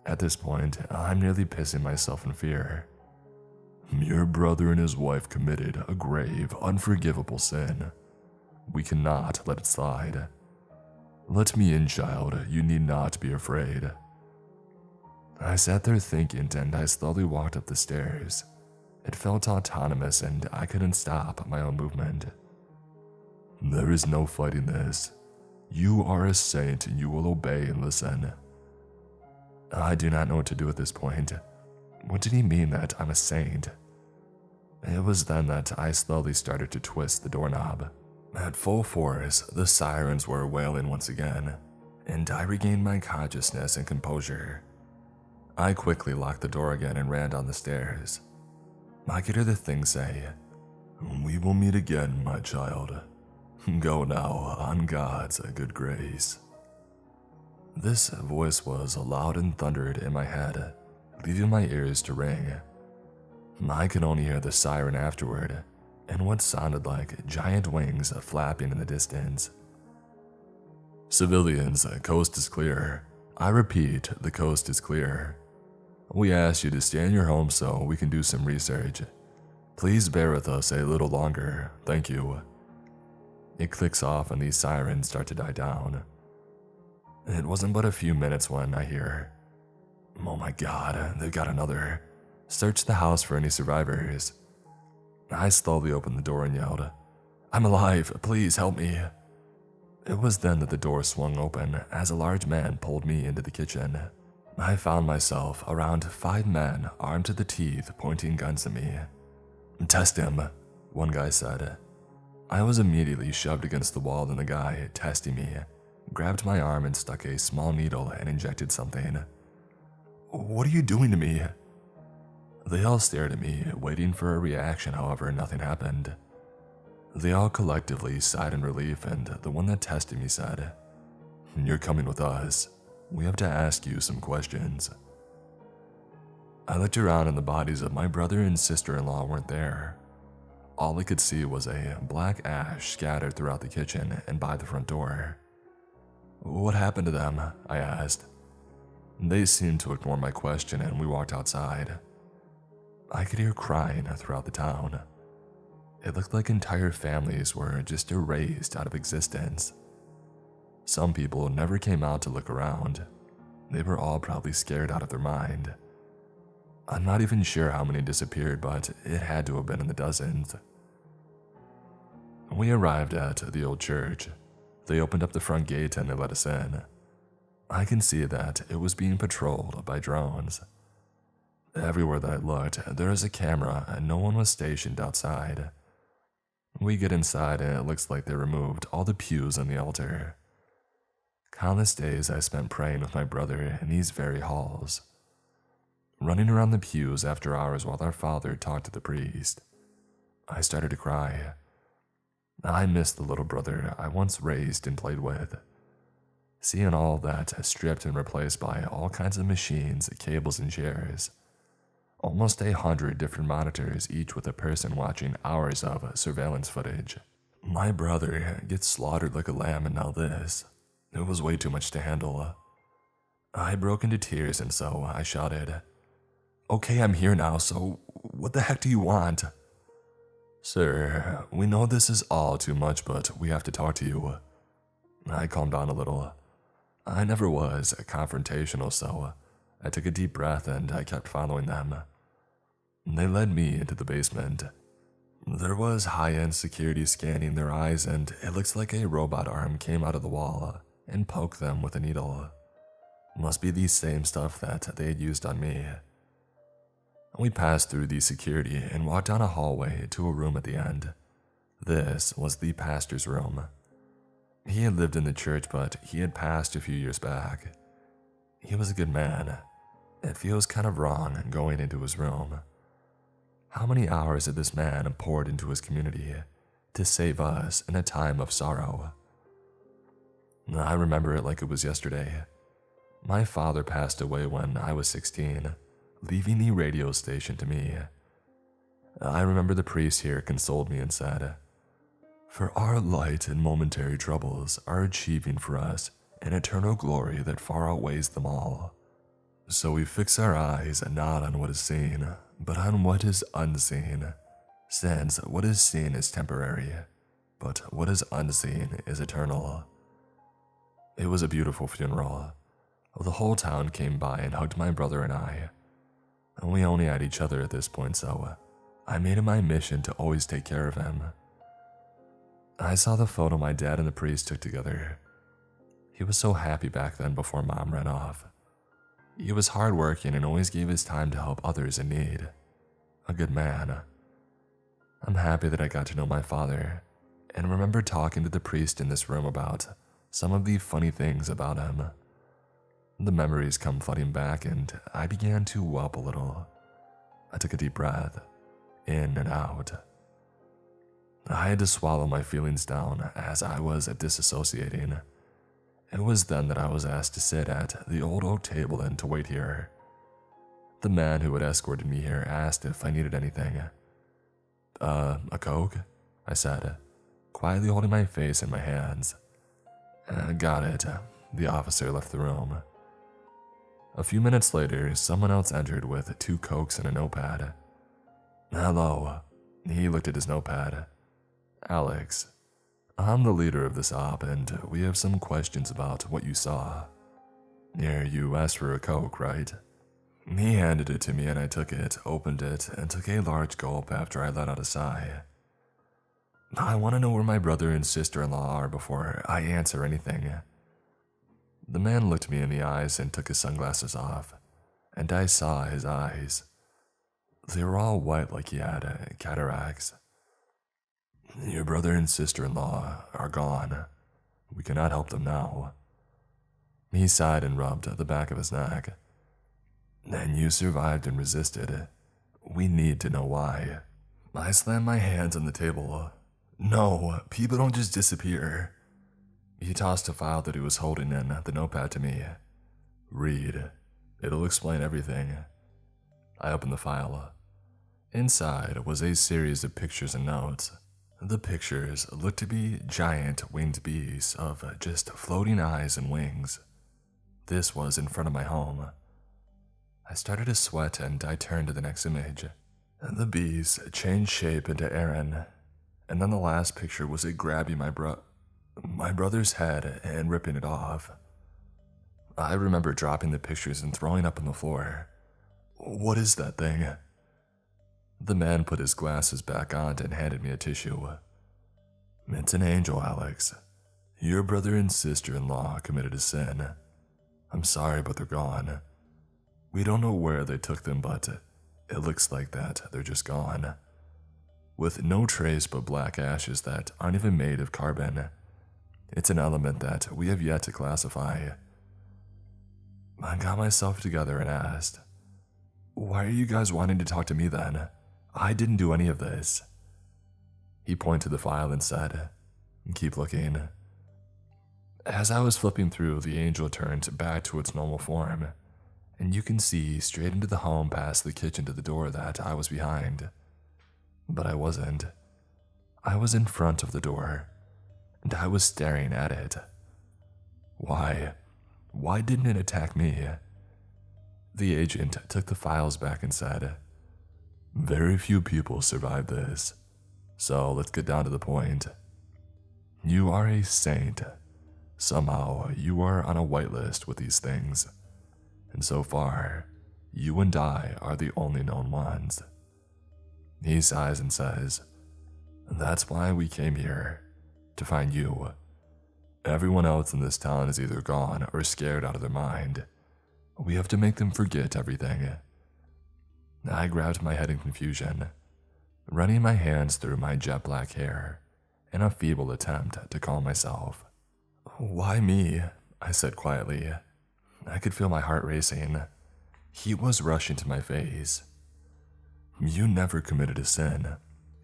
At this point, I'm nearly pissing myself in fear. "Your brother and his wife committed a grave, unforgivable sin. We cannot let it slide. Let me in, child. You need not be afraid." I sat there thinking, and I slowly walked up the stairs. It felt autonomous, and I couldn't stop my own movement. "There is no fighting this. You are a saint, and you will obey and listen." I do not know what to do at this point. What did he mean that I'm a saint? It was then that I slowly started to twist the doorknob. At full force, the sirens were wailing once again, and I regained my consciousness and composure. I quickly locked the door again and ran down the stairs. I could hear the thing say, "We will meet again, my child. Go now on God's good grace." This voice was loud and thundered in my head, leaving my ears to ring. I could only hear the siren afterward, and what sounded like giant wings flapping in the distance. "Civilians, the coast is clear. I repeat, the coast is clear. We ask you to stay in your home so we can do some research. Please bear with us a little longer, thank you." It clicks off and these sirens start to die down. It wasn't but a few minutes when I hear, "Oh my God, they've got another. Search the house for any survivors." I slowly opened the door and yelled, "I'm alive, please help me." It was then that the door swung open as a large man pulled me into the kitchen. I found myself around 5 men armed to the teeth pointing guns at me. "Test him," one guy said. I was immediately shoved against the wall, and the guy, testing me, grabbed my arm and stuck a small needle and injected something. "What are you doing to me?" They all stared at me, waiting for a reaction. However, nothing happened. They all collectively sighed in relief, and the one that tested me said, "You're coming with us. We have to ask you some questions." I looked around, and the bodies of my brother and sister-in-law weren't there. All I could see was a black ash scattered throughout the kitchen and by the front door. "What happened to them?" I asked. They seemed to ignore my question, and we walked outside. I could hear crying throughout the town. It looked like entire families were just erased out of existence. Some people never came out to look around. They were all probably scared out of their mind. I'm not even sure how many disappeared, but it had to have been in the dozens. We arrived at the old church. They opened up the front gate and they let us in. I can see that it was being patrolled by drones. Everywhere that I looked, there was a camera and no one was stationed outside. We get inside and it looks like they removed all the pews on the altar. Countless days I spent praying with my brother in these very halls, running around the pews after hours while our father talked to the priest. I started to cry. I missed the little brother I once raised and played with. Seeing all that stripped and replaced by all kinds of machines, cables, and chairs. Almost 100 different monitors, each with a person watching hours of surveillance footage. My brother gets slaughtered like a lamb, and now this. It was way too much to handle. I broke into tears, and so I shouted, "Okay, I'm here now, so what the heck do you want?" "Sir, we know this is all too much, but we have to talk to you." I calmed down a little. I never was confrontational, so I took a deep breath and I kept following them. They led me into the basement. There was high-end security scanning their eyes, and it looks like a robot arm came out of the wall and poked them with a needle. Must be the same stuff that they had used on me. We passed through the security and walked down a hallway to a room at the end. This was the pastor's room. He had lived in the church, but he had passed a few years back. He was a good man. It feels kind of wrong going into his room. How many hours had this man poured into his community to save us in a time of sorrow? I remember it like it was yesterday. My father passed away when I was 16, leaving the radio station to me. I remember the priest here consoled me and said, "For our light and momentary troubles are achieving for us an eternal glory that far outweighs them all. So we fix our eyes not on what is seen, but on what is unseen, since what is seen is temporary, but what is unseen is eternal." It was a beautiful funeral. The whole town came by and hugged my brother and I. We only had each other at this point, so I made it my mission to always take care of him. I saw the photo my dad and the priest took together. He was so happy back then before Mom ran off. He was hardworking and always gave his time to help others in need. A good man. I'm happy that I got to know my father and remember talking to the priest in this room about some of the funny things about him. The memories come flooding back and I began to whelp a little. I took a deep breath, in and out. I had to swallow my feelings down as I was disassociating. It was then that I was asked to sit at the old oak table and to wait here. The man who had escorted me here asked if I needed anything. A Coke?" I said, quietly holding my face in my hands. "Got it." The officer left the room. A few minutes later, someone else entered with 2 Cokes and a notepad. "Hello." He looked at his notepad. "Alex, I'm the leader of this op, and we have some questions about what you saw. Here, you asked for a Coke, right?" He handed it to me and I took it, opened it, and took a large gulp after I let out a sigh. "I want to know where my brother and sister-in-law are before I answer anything." The man looked me in the eyes and took his sunglasses off, and I saw his eyes. They were all white like he had cataracts. "Your brother and sister-in-law are gone. We cannot help them now." He sighed and rubbed the back of his neck. "And you survived and resisted. We need to know why." I slammed my hands on the table. "No, people don't just disappear." He tossed a file that he was holding in the notepad to me. "Read. It'll explain everything." I opened the file. Inside was a series of pictures and notes. The pictures looked to be giant winged beasts of just floating eyes and wings. This was in front of my home. I started to sweat and I turned to the next image. The beasts changed shape into Aaron, and then the last picture was it grabbing my brother's head and ripping it off. I remember dropping the pictures and throwing up on the floor. "What is that thing?" The man put his glasses back on and handed me a tissue. "It's an angel, Alex. Your brother and sister-in-law committed a sin. I'm sorry, but they're gone. We don't know where they took them, but it looks like that they're just gone. With no trace but black ashes that aren't even made of carbon. It's an element that we have yet to classify. I got myself together and asked, "Why are you guys wanting to talk to me then? I didn't do any of this." He pointed to the file and said, "Keep looking." As I was flipping through, the angel turned back to its normal form, and you can see straight into the home past the kitchen to the door that I was behind. But I wasn't. I was in front of the door, and I was staring at it. Why? Why didn't it attack me? The agent took the files back and said, "Very few people survive this, so let's get down to the point. You are a saint. Somehow, you are on a whitelist with these things, and so far, you and I are the only known ones." He sighs and says, "That's why we came here, to find you. Everyone else in this town is either gone or scared out of their mind. We have to make them forget everything." I grabbed my head in confusion, running my hands through my jet black hair in a feeble attempt to calm myself. "Why me?" I said quietly. I could feel my heart racing. Heat was rushing to my face. "You never committed a sin,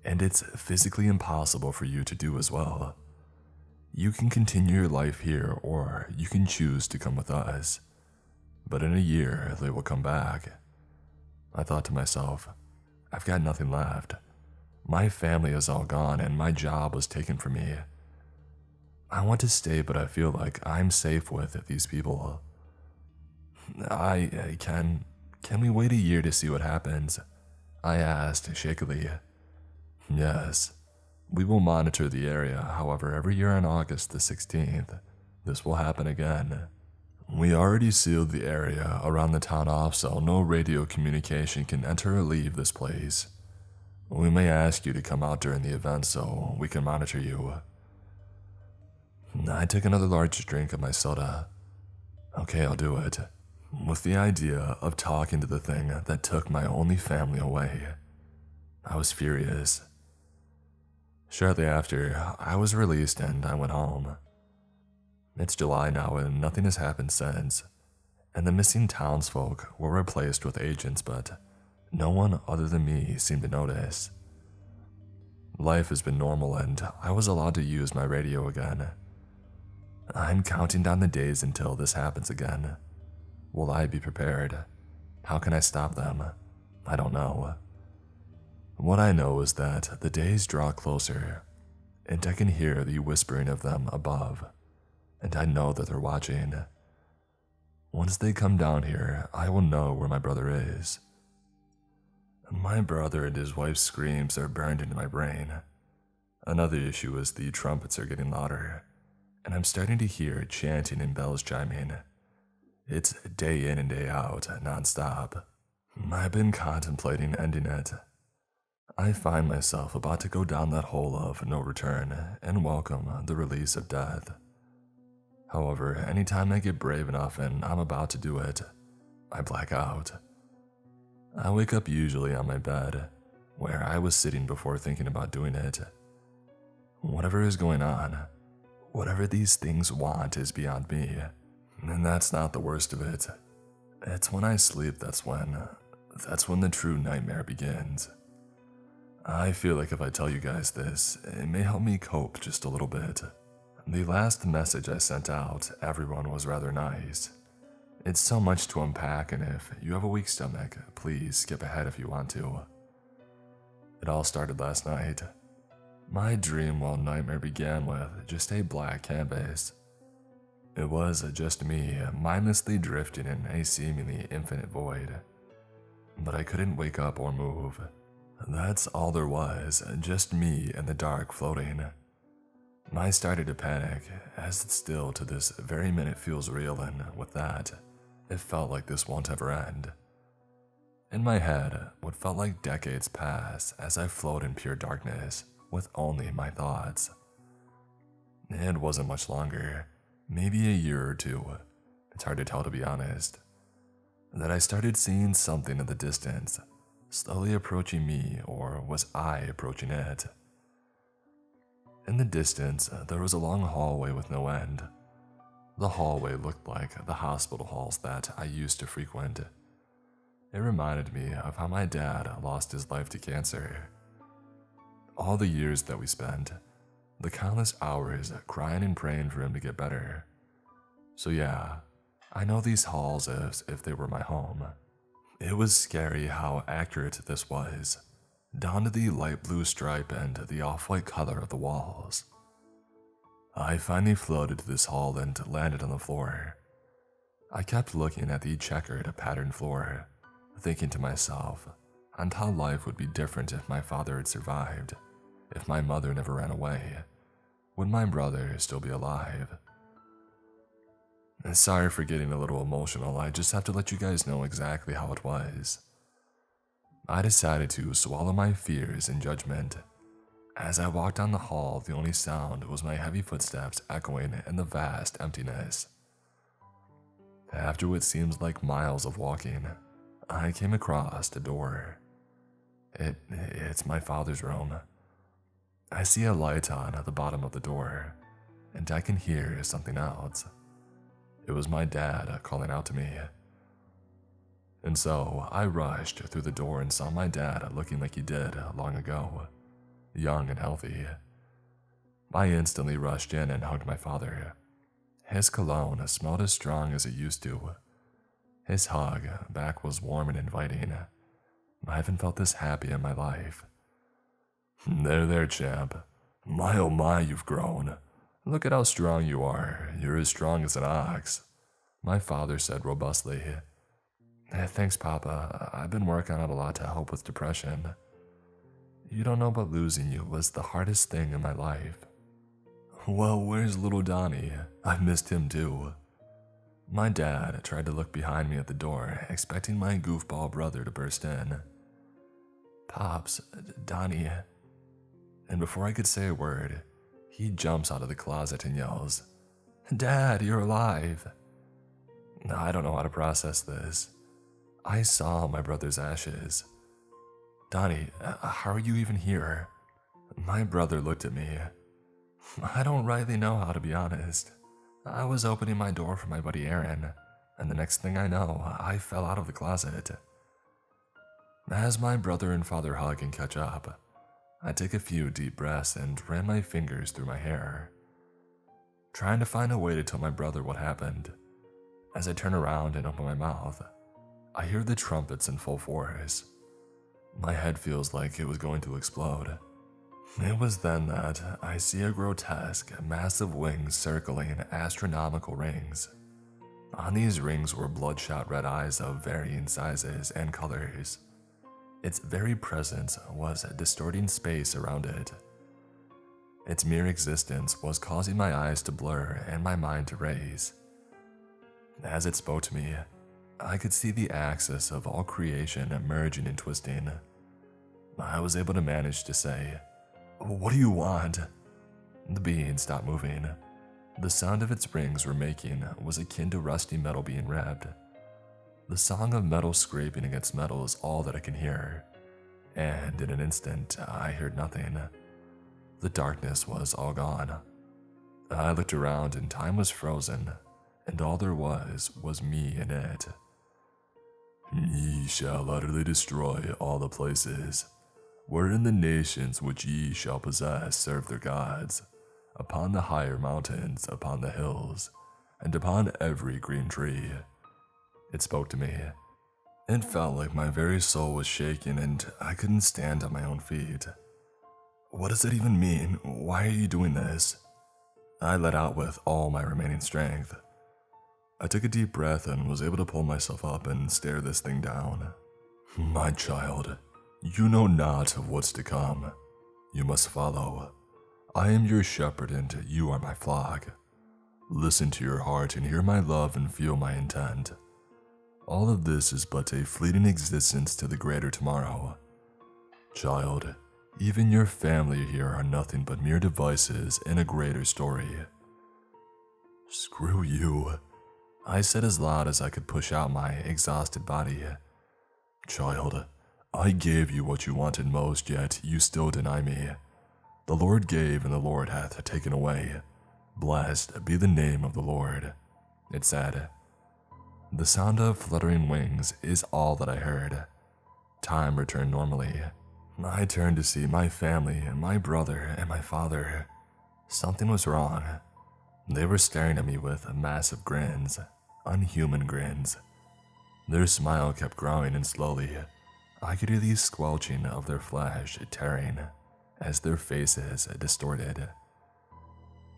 and it's physically impossible for you to do as well. You can continue your life here, or you can choose to come with us. But in a year, they will come back." I thought to myself, I've got nothing left. My family is all gone, and my job was taken from me. I want to stay, but I feel like I'm safe with these people. Can we wait a year to see what happens?" I asked shakily. "Yes. We will monitor the area, however, every year on August the 16th, this will happen again. We already sealed the area around the town off so no radio communication can enter or leave this place. We may ask you to come out during the event so we can monitor you." I took another large drink of my soda. Okay, I'll do it. With the idea of talking to the thing that took my only family away. I was furious. Shortly after, I was released and I went home. It's July now and nothing has happened since, and the missing townsfolk were replaced with agents, but no one other than me seemed to notice. Life has been normal and I was allowed to use my radio again. I'm counting down the days until this happens again. Will I be prepared? How can I stop them? I don't know. What I know is that the days draw closer, and I can hear the whispering of them above, and I know that they're watching. Once they come down here, I will know where my brother is. My brother and his wife's screams are burned into my brain. Another issue is the trumpets are getting louder, and I'm starting to hear chanting and bells chiming. It's day in and day out, non-stop. I've been contemplating ending it. I find myself about to go down that hole of no return and welcome the release of death. However, anytime I get brave enough and I'm about to do it, I black out. I wake up usually on my bed, where I was sitting before thinking about doing it. Whatever is going on, whatever these things want is beyond me, and that's not the worst of it. It's when I sleep that's when the true nightmare begins. I feel like if I tell you guys this, it may help me cope just a little bit. The last message I sent out, everyone was rather nice. It's so much to unpack, and if you have a weak stomach, please skip ahead if you want to. It all started last night. My dream well nightmare began with just a black canvas. It was just me, mindlessly drifting in a seemingly infinite void. But I couldn't wake up or move. That's all there was, just me in the dark floating. I started to panic, as it still to this very minute feels real, and with that, it felt like this won't ever end. In my head, what felt like decades pass as I float in pure darkness with only my thoughts. It wasn't much longer, maybe a year or two, it's hard to tell to be honest, that I started seeing something in the distance, slowly approaching me, or was I approaching it? In the distance, there was a long hallway with no end. The hallway looked like the hospital halls that I used to frequent. It reminded me of how my dad lost his life to cancer. All the years that we spent, the countless hours crying and praying for him to get better. So yeah, I know these halls as if they were my home. It was scary how accurate this was, down to the light blue stripe and the off-white color of the walls. I finally floated to this hall and landed on the floor. I kept looking at the checkered patterned floor, thinking to myself on how life would be different if my father had survived, if my mother never ran away. Would my brother still be alive? Sorry for getting a little emotional, I just have to let you guys know exactly how it was. I decided to swallow my fears and judgment. As I walked down the hall, the only sound was my heavy footsteps echoing in the vast emptiness. After what seems like miles of walking, I came across a door. It's my father's room. I see a light on at the bottom of the door, and I can hear something else. It was my dad calling out to me. And so I rushed through the door and saw my dad looking like he did long ago, young and healthy. I instantly rushed in and hugged my father. His cologne smelled as strong as it used to. His hug back was warm and inviting. I haven't felt this happy in my life. There, champ. My oh my, you've grown. Look at how strong you are. You're as strong as an ox, my father said robustly. Thanks, Papa. I've been working on a lot to help with depression. You don't know, but losing you was the hardest thing in my life. Well, where's little Donnie? I missed him too. My dad tried to look behind me at the door, expecting my goofball brother to burst in. Pops, Donnie. And before I could say a word, he jumps out of the closet and yells, Dad, you're alive. I don't know how to process this. I saw my brother's ashes. Donnie, how are you even here? My brother looked at me. I don't rightly know how to be honest. I was opening my door for my buddy Aaron, and the next thing I know, I fell out of the closet. As my brother and father hug and catch up, I take a few deep breaths and ran my fingers through my hair, trying to find a way to tell my brother what happened. As I turn around and open my mouth, I hear the trumpets in full force. My head feels like it was going to explode. It was then that I see a grotesque, massive wings circling astronomical rings. On these rings were bloodshot red eyes of varying sizes and colors. Its very presence was distorting space around it. Its mere existence was causing my eyes to blur and my mind to race. As it spoke to me, I could see the axis of all creation merging and twisting. I was able to manage to say, What do you want? The being stopped moving. The sound of its rings were making was akin to rusty metal being ripped. The song of metal scraping against metal is all that I can hear, and in an instant I heard nothing. The darkness was all gone. I looked around and time was frozen, and all there was me and it. Ye shall utterly destroy all the places wherein the nations which ye shall possess serve their gods, upon the higher mountains, upon the hills, and upon every green tree. It spoke to me. It felt like my very soul was shaking and I couldn't stand on my own feet. What does it even mean? Why are you doing this? I let out with all my remaining strength. I took a deep breath and was able to pull myself up and stare this thing down. My child, you know not of what's to come. You must follow. I am your shepherd and you are my flock. Listen to your heart and hear my love and feel my intent. All of this is but a fleeting existence to the greater tomorrow. Child, Even your family here are nothing but mere devices in a greater story. Screw you, I said as loud as I could push out my exhausted body. Child, I gave you what you wanted most, yet you still deny me. The Lord gave and the Lord hath taken away. Blessed be the name of the Lord, it said. The sound of fluttering wings is all that I heard. Time returned normally. I turned to see my family, my brother, and my father. Something was wrong. They were staring at me with massive grins, unhuman grins. Their smile kept growing, and slowly, I could hear the squelching of their flesh tearing as their faces distorted.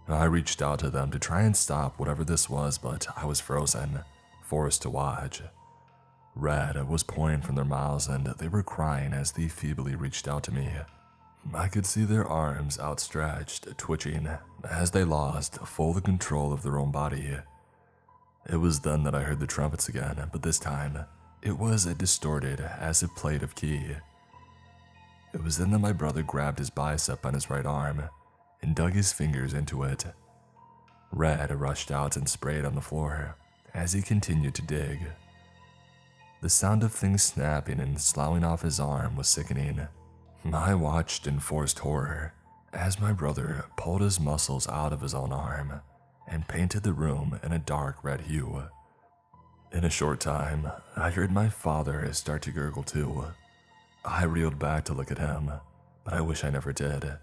I reached out to them to try and stop whatever this was, but I was frozen, forced to watch. Red was pouring from their mouths, and they were crying as they feebly reached out to me. I could see their arms outstretched, twitching, as they lost full control of their own body. It was then that I heard the trumpets again, but this time, it was distorted as it played of key. It was then that my brother grabbed his bicep on his right arm and dug his fingers into it. Red rushed out and sprayed on the floor as he continued to dig. The sound of things snapping and sloughing off his arm was sickening. I watched in forced horror as my brother pulled his muscles out of his own arm and painted the room in a dark red hue. In a short time, I heard my father start to gurgle too. I reeled back to look at him, but I wish I never did.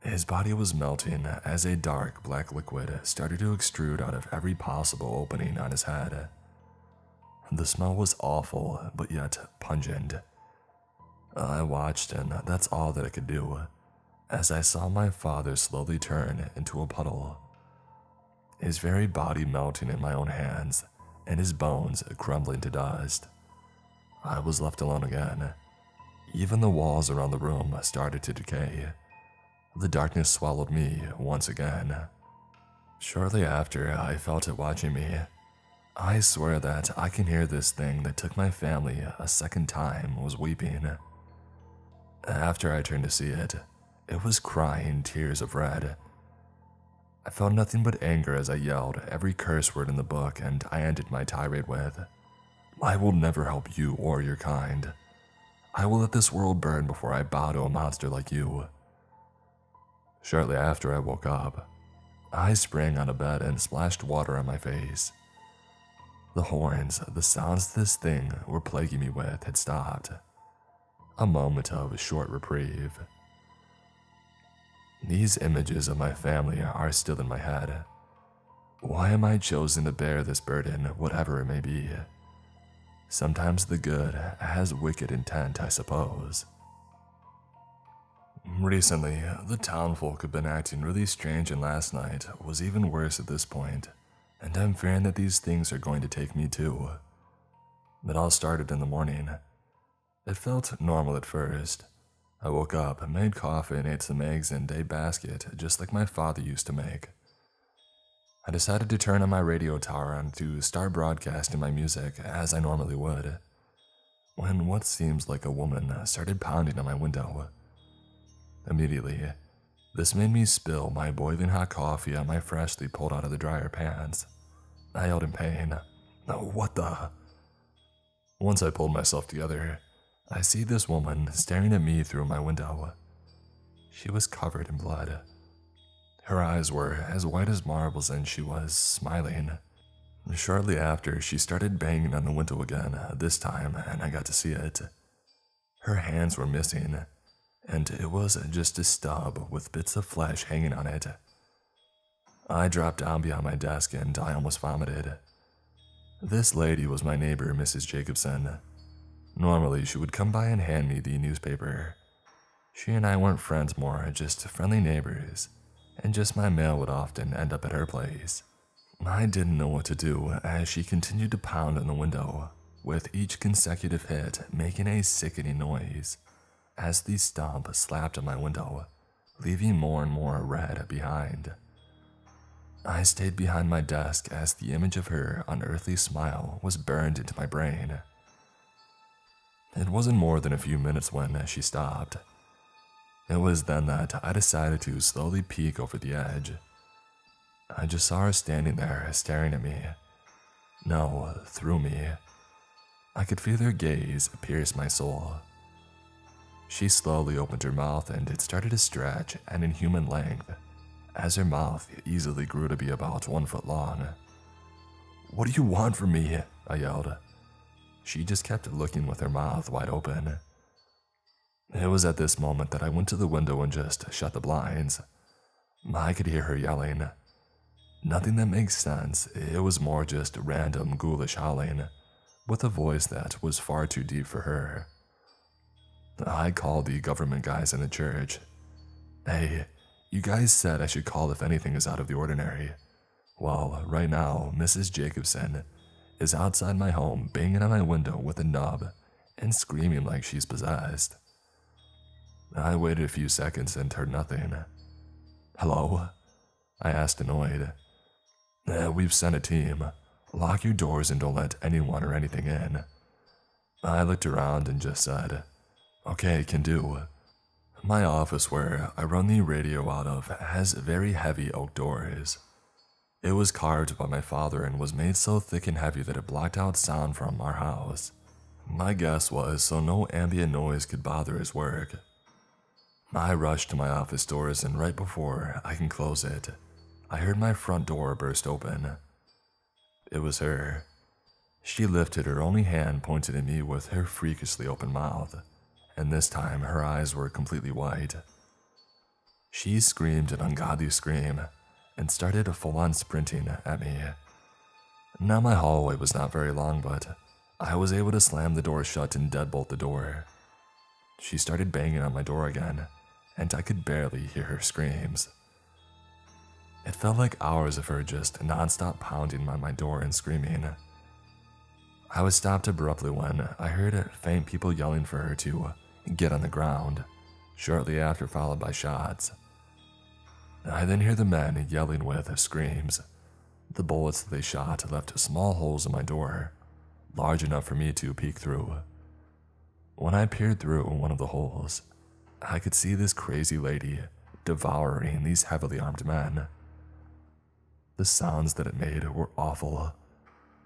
His body was melting as a dark black liquid started to extrude out of every possible opening on his head. The smell was awful, but yet pungent. I watched, and that's all that I could do, as I saw my father slowly turn into a puddle. His very body melting in my own hands, and his bones crumbling to dust. I was left alone again. Even the walls around the room started to decay. The darkness swallowed me once again. Shortly after, I felt it watching me. I swear that I can hear this thing that took my family a second time was weeping. After I turned to see it, it was crying tears of red. I felt nothing but anger as I yelled every curse word in the book, and I ended my tirade with, "I will never help you or your kind. I will let this world burn before I bow to a monster like you." Shortly after I woke up, I sprang out of bed and splashed water on my face. The horns, the sounds this thing were plaguing me with had stopped. A moment of short reprieve. These images of my family are still in my head. Why am I chosen to bear this burden, whatever it may be? Sometimes the good has wicked intent, I suppose. Recently, the townfolk have been acting really strange, and last night was even worse at this point, and I'm fearing that these things are going to take me too. It all started in the morning. It felt normal at first. I woke up, made coffee, and ate some eggs in a basket, just like my father used to make. I decided to turn on my radio tower on to start broadcasting my music as I normally would, when what seems like a woman started pounding on my window. Immediately, this made me spill my boiling hot coffee on my freshly pulled out of the dryer pants. I yelled in pain. "Oh, what the?" Once I pulled myself together, I see this woman staring at me through my window. She was covered in blood. Her eyes were as white as marbles, and she was smiling. Shortly after, she started banging on the window again, this time, and I got to see it. Her hands were missing, and it was just a stub with bits of flesh hanging on it. I dropped down behind my desk and I almost vomited. This lady was my neighbor, Mrs. Jacobson. Normally, she would come by and hand me the newspaper. She and I weren't friends more, just friendly neighbors, and just my mail would often end up at her place. I didn't know what to do as she continued to pound on the window, with each consecutive hit making a sickening noise as the stomp slapped on my window, leaving more and more red behind. I stayed behind my desk as the image of her unearthly smile was burned into my brain. It wasn't more than a few minutes when she stopped. It was then that I decided to slowly peek over the edge. I just saw her standing there, staring at me. No, through me. I could feel her gaze pierce my soul. She slowly opened her mouth and it started to stretch at inhuman length, as her mouth easily grew to be about 1 foot long. "What do you want from me?" I yelled. She just kept looking with her mouth wide open. It was at this moment that I went to the window and just shut the blinds. I could hear her yelling. Nothing that makes sense, it was more just random ghoulish howling, with a voice that was far too deep for her. I called the government guys in the church. "Hey, you guys said I should call if anything is out of the ordinary. Well, right now, Mrs. Jacobson is outside my home banging on my window with a nub and screaming like she's possessed." I waited a few seconds and heard nothing. "Hello?" I asked, annoyed. "We've sent a team. Lock your doors and don't let anyone or anything in." I looked around and just said, "Okay, can do." My office where I run the radio out of has very heavy oak doors. It was carved by my father and was made so thick and heavy that it blocked out sound from our house. My guess was so no ambient noise could bother his work. I rushed to my office doors and right before I can close it, I heard my front door burst open. It was her. She lifted her only hand pointed at me with her freakishly open mouth, and this time her eyes were completely white. She screamed an ungodly scream and started full-on sprinting at me. Now my hallway was not very long, but I was able to slam the door shut and deadbolt the door. She started banging on my door again, and I could barely hear her screams. It felt like hours of her just non-stop pounding on my door and screaming. I was stopped abruptly when I heard faint people yelling for her to get on the ground, shortly after followed by shots. I then hear the men yelling with screams. The bullets that they shot left small holes in my door, large enough for me to peek through. When I peered through one of the holes, I could see this crazy lady devouring these heavily armed men. The sounds that it made were awful.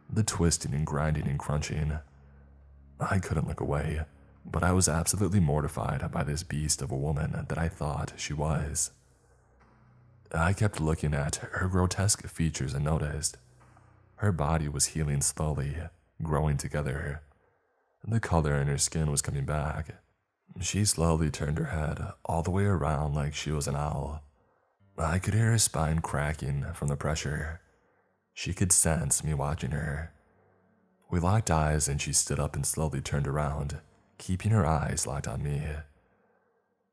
The twisting and grinding and crunching. I couldn't look away, but I was absolutely mortified by this beast of a woman that I thought she was. I kept looking at her grotesque features and noticed her body was healing slowly, growing together. The color in her skin was coming back. She slowly turned her head all the way around like she was an owl. I could hear her spine cracking from the pressure. She could sense me watching her. We locked eyes and she stood up and slowly turned around, keeping her eyes locked on me.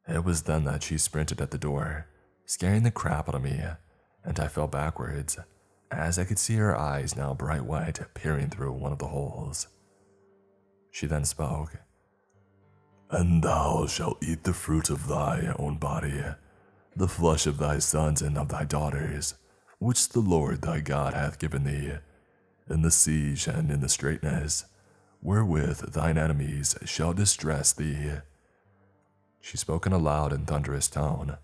It was then that she sprinted at the door, scaring the crap out of me, and I fell backwards, as I could see her eyes now bright white peering through one of the holes. She then spoke. "And thou shalt eat the fruit of thy own body, the flesh of thy sons and of thy daughters, which the Lord thy God hath given thee, in the siege and in the straitness, wherewith thine enemies shall distress thee." She spoke in a loud and thunderous tone.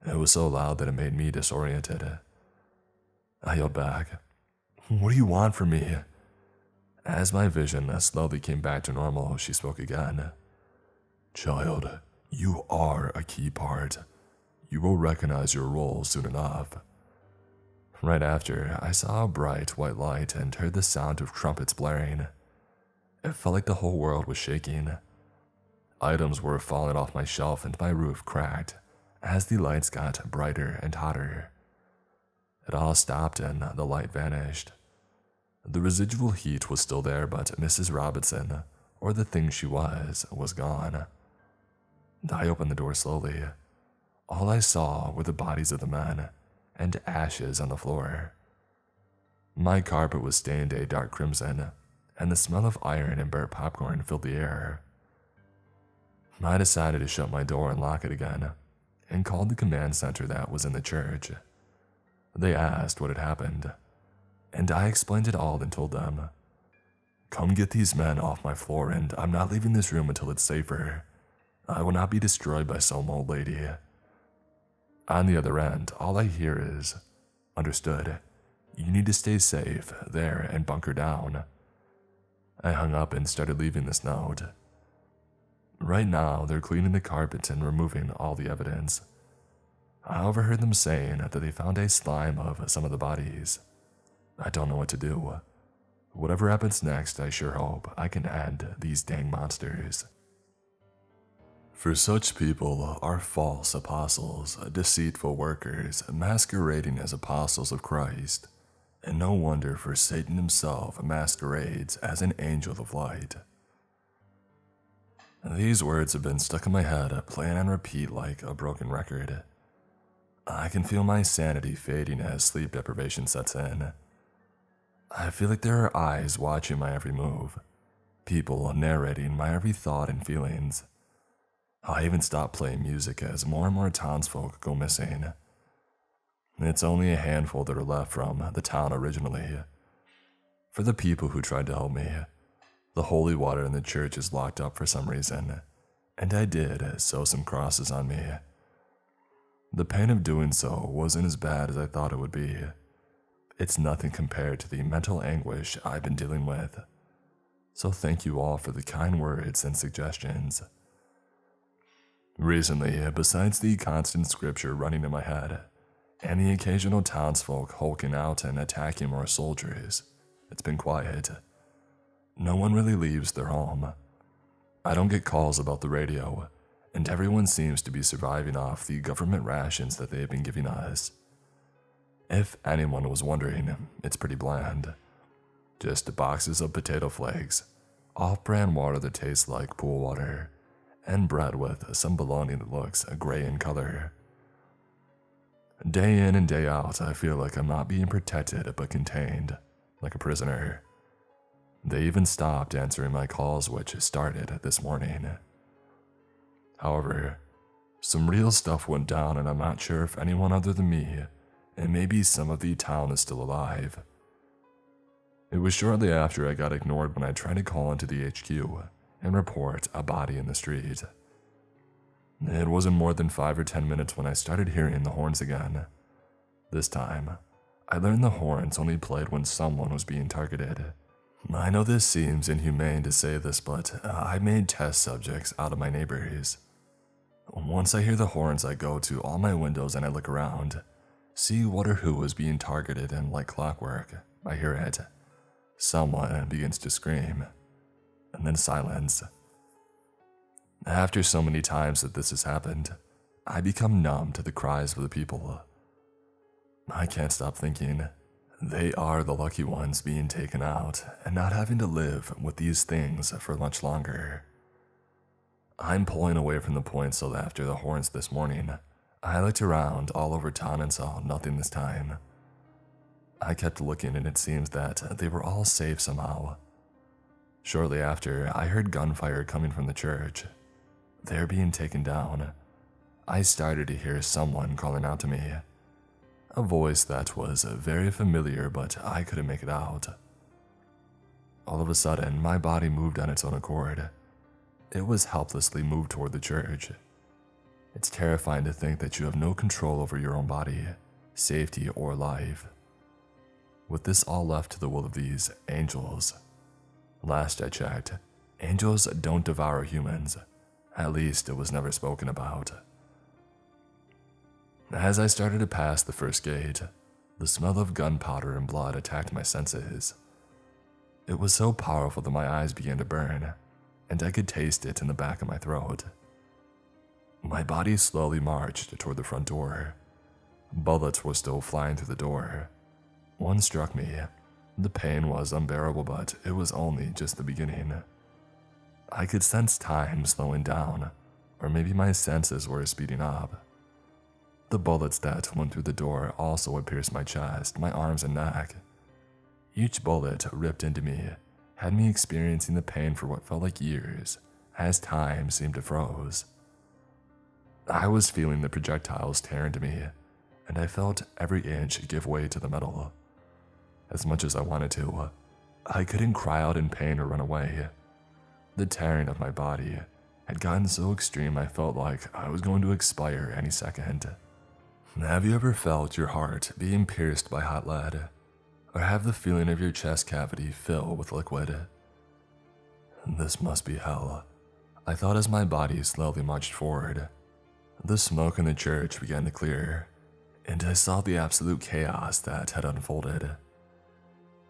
It was so loud that it made me disoriented. I yelled back, "What do you want from me?" As my vision slowly came back to normal, she spoke again. "Child, you are a key part. You will recognize your role soon enough." Right after, I saw a bright white light and heard the sound of trumpets blaring. It felt like the whole world was shaking. Items were falling off my shelf and my roof cracked as the lights got brighter and hotter. It all stopped and the light vanished. The residual heat was still there, but Mrs. Robinson, or the thing she was gone. I opened the door slowly. All I saw were the bodies of the men and ashes on the floor. My carpet was stained a dark crimson, and the smell of iron and burnt popcorn filled the air. I decided to shut my door and lock it again, and called the command center that was in the church. They asked what had happened, and I explained it all and told them, "Come get these men off my floor, and I'm not leaving this room until it's safer. I will not be destroyed by some old lady. On the other end, all I hear is, "Understood. You need to stay safe there and bunker down." I hung up and started leaving this note. Right now, they're cleaning the carpets and removing all the evidence. I overheard them saying that they found a slime of some of the bodies. I don't know what to do. Whatever happens next, I sure hope I can end these dang monsters. For such people are false apostles, deceitful workers, masquerading as apostles of Christ, and no wonder for Satan himself masquerades as an angel of light. These words have been stuck in my head, playing on repeat like a broken record. I can feel my sanity fading as sleep deprivation sets in. I feel like there are eyes watching my every move, people narrating my every thought and feelings. I even stopped playing music as more and more townsfolk go missing. It's only a handful that are left from the town originally. For the people who tried to help me, the holy water in the church is locked up for some reason, and I did sew some crosses on me. The pain of doing so wasn't as bad as I thought it would be. It's nothing compared to the mental anguish I've been dealing with. So thank you all for the kind words and suggestions. Recently, besides the constant scripture running in my head, and the occasional townsfolk hulking out and attacking more soldiers, it's been quiet. No one really leaves their home. I don't get calls about the radio, and everyone seems to be surviving off the government rations that they have been giving us. If anyone was wondering, it's pretty bland. Just boxes of potato flakes, off-brand water that tastes like pool water, and bread with some bologna that looks gray in color. Day in and day out, I feel like I'm not being protected but contained, like a prisoner. They even stopped answering my calls, which started this morning. However, some real stuff went down, and I'm not sure if anyone other than me, and maybe some of the town, is still alive. It was shortly after I got ignored when I tried to call into the HQ and report a body in the street. It wasn't more than 5 or 10 minutes when I started hearing the horns again. This time, I learned the horns only played when someone was being targeted. I know this seems inhumane to say this, but I made test subjects out of my neighbors. Once I hear the horns, I go to all my windows and I look around, see what or who is being targeted, and like clockwork, I hear it. Someone begins to scream, and then silence. After so many times that this has happened, I become numb to the cries of the people. I can't stop thinking, they are the lucky ones being taken out and not having to live with these things for much longer. I'm pulling away from the point so that after the horns this morning, I looked around all over town and saw nothing this time. I kept looking, and it seems that they were all safe somehow. Shortly after, I heard gunfire coming from the church. They're being taken down. I started to hear someone calling out to me. A voice that was very familiar, but I couldn't make it out. All of a sudden, my body moved on its own accord. It was helplessly moved toward the church. It's terrifying to think that you have no control over your own body, safety, or life. With this all left to the will of these angels. Last I checked, angels don't devour humans. At least it was never spoken about. As I started to pass the first gate, the smell of gunpowder and blood attacked my senses. It was so powerful that my eyes began to burn, and I could taste it in the back of my throat. My body slowly marched toward the front door. Bullets were still flying through the door. One struck me. The pain was unbearable, but it was only just the beginning. I could sense time slowing down, or maybe my senses were speeding up. The bullets that went through the door also would pierce my chest, my arms, and neck. Each bullet ripped into me had me experiencing the pain for what felt like years, as time seemed to froze. I was feeling the projectiles tear into me, and I felt every inch give way to the metal. As much as I wanted to, I couldn't cry out in pain or run away. The tearing of my body, had gotten so extreme I felt like I was going to expire any second. Have you ever felt your heart being pierced by hot lead? Or have the feeling of your chest cavity fill with liquid? This must be hell, I thought as my body slowly marched forward. The smoke in the church began to clear, and I saw the absolute chaos that had unfolded.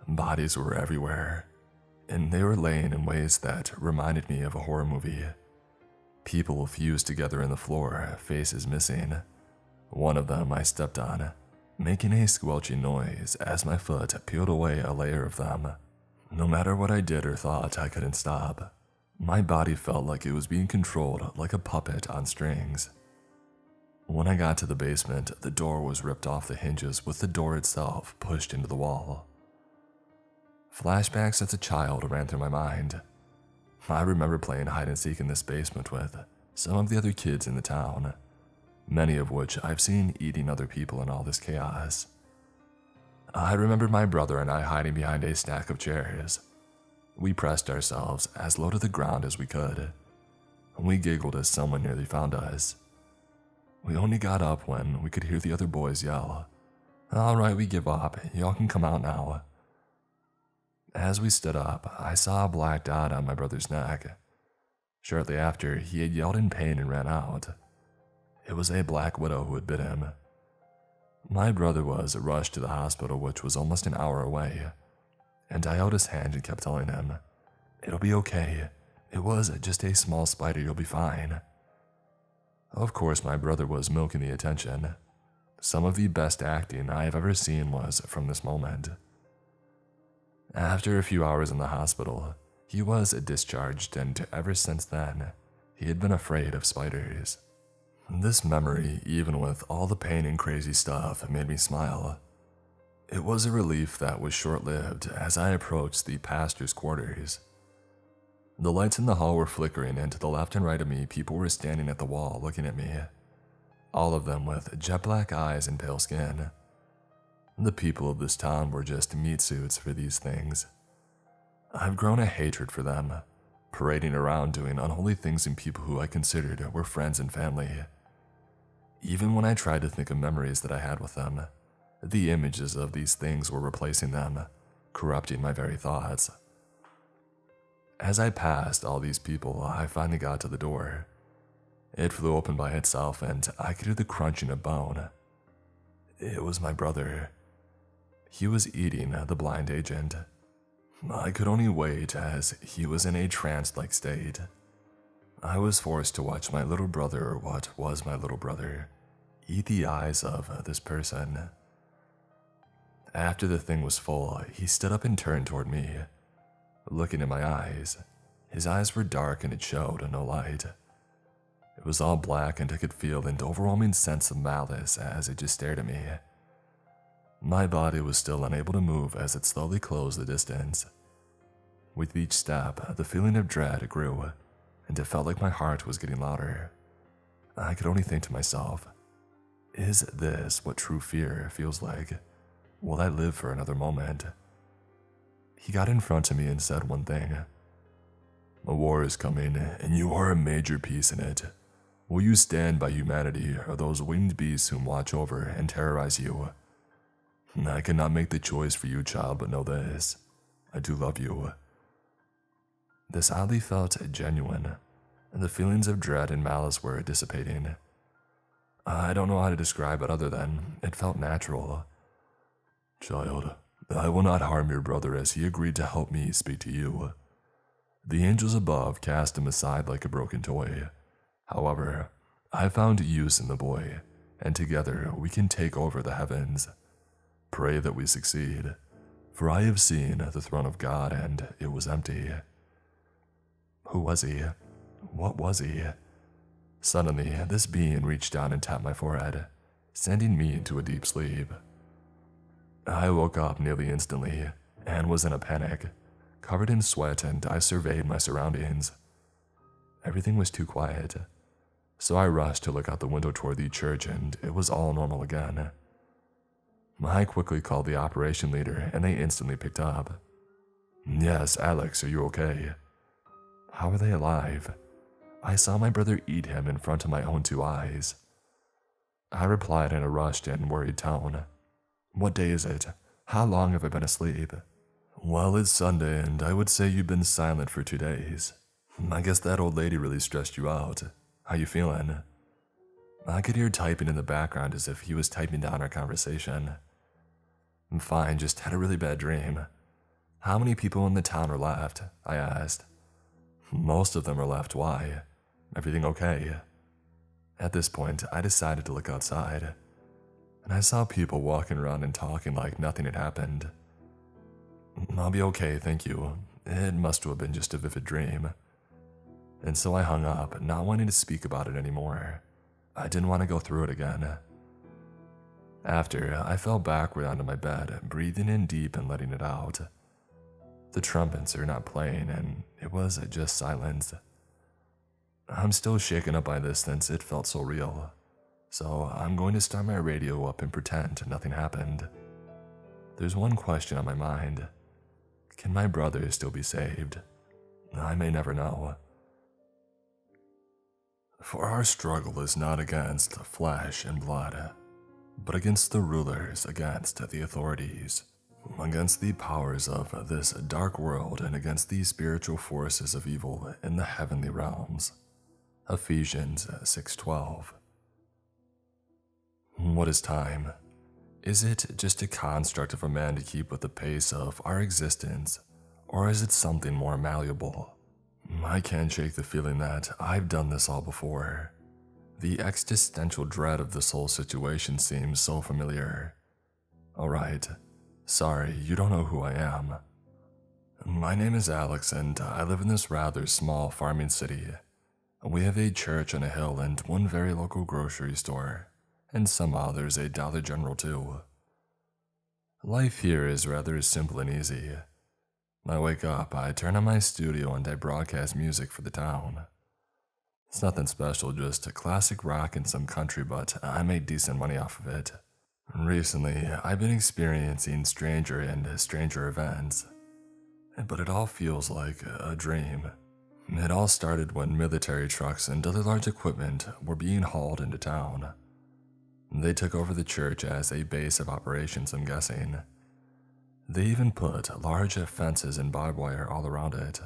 Bodies were everywhere, and they were laying in ways that reminded me of a horror movie. People fused together in the floor, faces missing. One of them I stepped on, making a squelching noise as my foot peeled away a layer of them. No matter what I did or thought, I couldn't stop. My body felt like it was being controlled like a puppet on strings. When I got to the basement, the door was ripped off the hinges with the door itself pushed into the wall. Flashbacks as a child ran through my mind. I remember playing hide and seek in this basement with some of the other kids in the town, many of which I've seen eating other people in all this chaos. I remember my brother and I hiding behind a stack of chairs. We pressed ourselves as low to the ground as we could. We giggled as someone nearly found us. We only got up when we could hear the other boys yell, "All right, we give up. Y'all can come out now." As we stood up, I saw a black dot on my brother's neck. Shortly after, he had yelled in pain and ran out. It was a black widow who had bit him. My brother was rushed to the hospital, which was almost an hour away, and I held his hand and kept telling him, "It'll be okay. It was just a small spider, you'll be fine." Of course, my brother was milking the attention. Some of the best acting I have ever seen was from this moment. After a few hours in the hospital, he was discharged, and ever since then, he had been afraid of spiders. This memory, even with all the pain and crazy stuff, made me smile. It was a relief that was short-lived as I approached the pastor's quarters. The lights in the hall were flickering, and to the left and right of me, people were standing at the wall looking at me, all of them with jet-black eyes and pale skin. The people of this town were just meat suits for these things. I've grown a hatred for them, parading around doing unholy things in people who I considered were friends and family. Even when I tried to think of memories that I had with them, the images of these things were replacing them, corrupting my very thoughts. As I passed all these people, I finally got to the door. It flew open by itself, and I could hear the crunching of bone. It was my brother. He was eating the blind agent. I could only wait as he was in a trance-like state. I was forced to watch my little brother, or what was my little brother, eat the eyes of this person. After the thing was full, he stood up and turned toward me. Looking in my eyes, his eyes were dark and it showed no light. It was all black, and I could feel an overwhelming sense of malice as it just stared at me. My body was still unable to move as it slowly closed the distance. With each step, the feeling of dread grew, and it felt like my heart was getting louder. I could only think to myself, is this what true fear feels like? Will I live for another moment? He got in front of me and said one thing. "A war is coming, and you are a major piece in it. Will you stand by humanity or those winged beasts whom watch over and terrorize you? I cannot make the choice for you, child, but know this. I do love you." This oddly felt genuine, and the feelings of dread and malice were dissipating. I don't know how to describe it other than it felt natural. "Child, I will not harm your brother as he agreed to help me speak to you. The angels above cast him aside like a broken toy. However, I found use in the boy, and together we can take over the heavens. Pray that we succeed, for I have seen the throne of God and it was empty." Who was he? What was he? Suddenly, this being reached down and tapped my forehead, sending me into a deep sleep. I woke up nearly instantly and was in a panic, covered in sweat, and I surveyed my surroundings. Everything was too quiet, so I rushed to look out the window toward the church, and it was all normal again. I quickly called the operation leader, and they instantly picked up. "Yes, Alex, are you okay?" "How are they alive?" I saw my brother eat him in front of my own 2 eyes. I replied in a rushed and worried tone. "What day is it? How long have I been asleep?" "Well, it's Sunday, and I would say you've been silent for 2 days. I guess that old lady really stressed you out. How you feeling?" I could hear typing in the background as if he was typing down our conversation. "I'm fine, just had a really bad dream." "How many people in the town are left?" I asked. "Most of them are left. Why? Everything okay?" At this point, I decided to look outside, and I saw people walking around and talking like nothing had happened. "I'll be okay, thank you. It must have been just a vivid dream." And so I hung up, not wanting to speak about it anymore. I didn't want to go through it again. After, I fell backward onto my bed, breathing in deep and letting it out. The trumpets are not playing, and it was just silence. I'm still shaken up by this since it felt so real, so I'm going to start my radio up and pretend nothing happened. There's one question on my mind. Can my brother still be saved? I may never know. For our struggle is not against flesh and blood, but against the rulers, against the authorities, against the powers of this dark world, and against the spiritual forces of evil in the heavenly realms. Ephesians 6:12. What is time? Is it just a construct of a man to keep with the pace of our existence, or is it something more malleable? I can't shake the feeling that I've done this all before. The existential dread of this whole situation seems so familiar. Alright, sorry, you don't know who I am. My name is Alex, and I live in this rather small farming city. We have a church on a hill and one very local grocery store, and somehow there's a Dollar General too. Life here is rather simple and easy. I wake up, I turn on my studio, and I broadcast music for the town. It's nothing special, just a classic rock and some country, but I make decent money off of it. Recently, I've been experiencing stranger and stranger events, but it all feels like a dream. It all started when military trucks and other large equipment were being hauled into town. They took over the church as a base of operations, I'm guessing. They even put large fences and barbed wire all around it.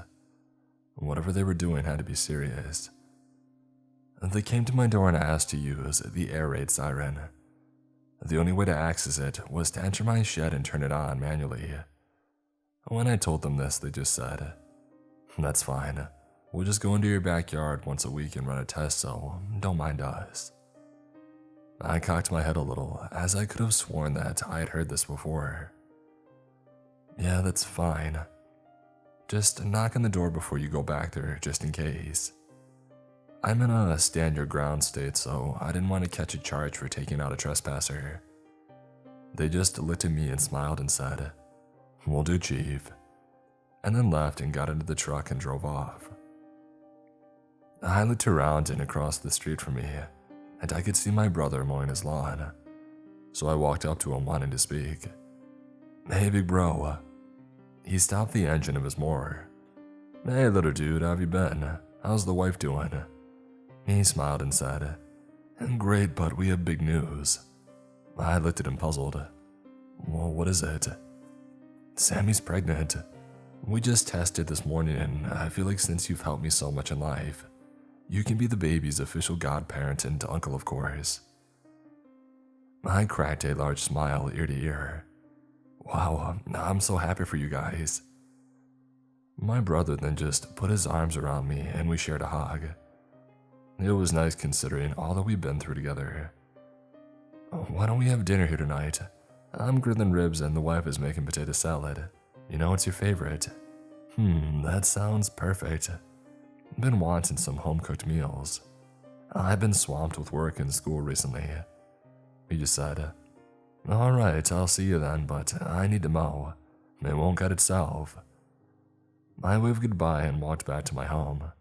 Whatever they were doing had to be serious. They came to my door and asked to use the air raid siren. The only way to access it was to enter my shed and turn it on manually. When I told them this, they just said, "That's fine. We'll just go into your backyard once a week and run a test, so don't mind us." I cocked my head a little, as I could have sworn that I had heard this before. "Yeah, that's fine. Just knock on the door before you go back there, just in case." I'm in a stand-your-ground state, so I didn't want to catch a charge for taking out a trespasser. They just looked at me and smiled and said, "Will do, Chief," and then left and got into the truck and drove off. I looked around and across the street from me, and I could see my brother mowing his lawn, so I walked up to him wanting to speak. "Hey, big bro." He stopped the engine of his mower. "Hey, little dude, how have you been? How's the wife doing?" He smiled and said, "Great, but we have big news." I looked at him puzzled. "Well, what is it?" "Sammy's pregnant. We just tested this morning, and I feel like since you've helped me so much in life, you can be the baby's official godparent and uncle, of course." I cracked a large smile ear to ear. "Wow, I'm so happy for you guys." My brother then just put his arms around me and we shared a hug. It was nice considering all that we've been through together. "Why don't we have dinner here tonight? I'm grilling ribs and the wife is making potato salad. You know it's your favorite." That sounds perfect. Been wanting some home-cooked meals. I've been swamped with work and school recently. He just said, "Alright, I'll see you then, but I need to mow. It won't cut itself." I waved goodbye and walked back to my home,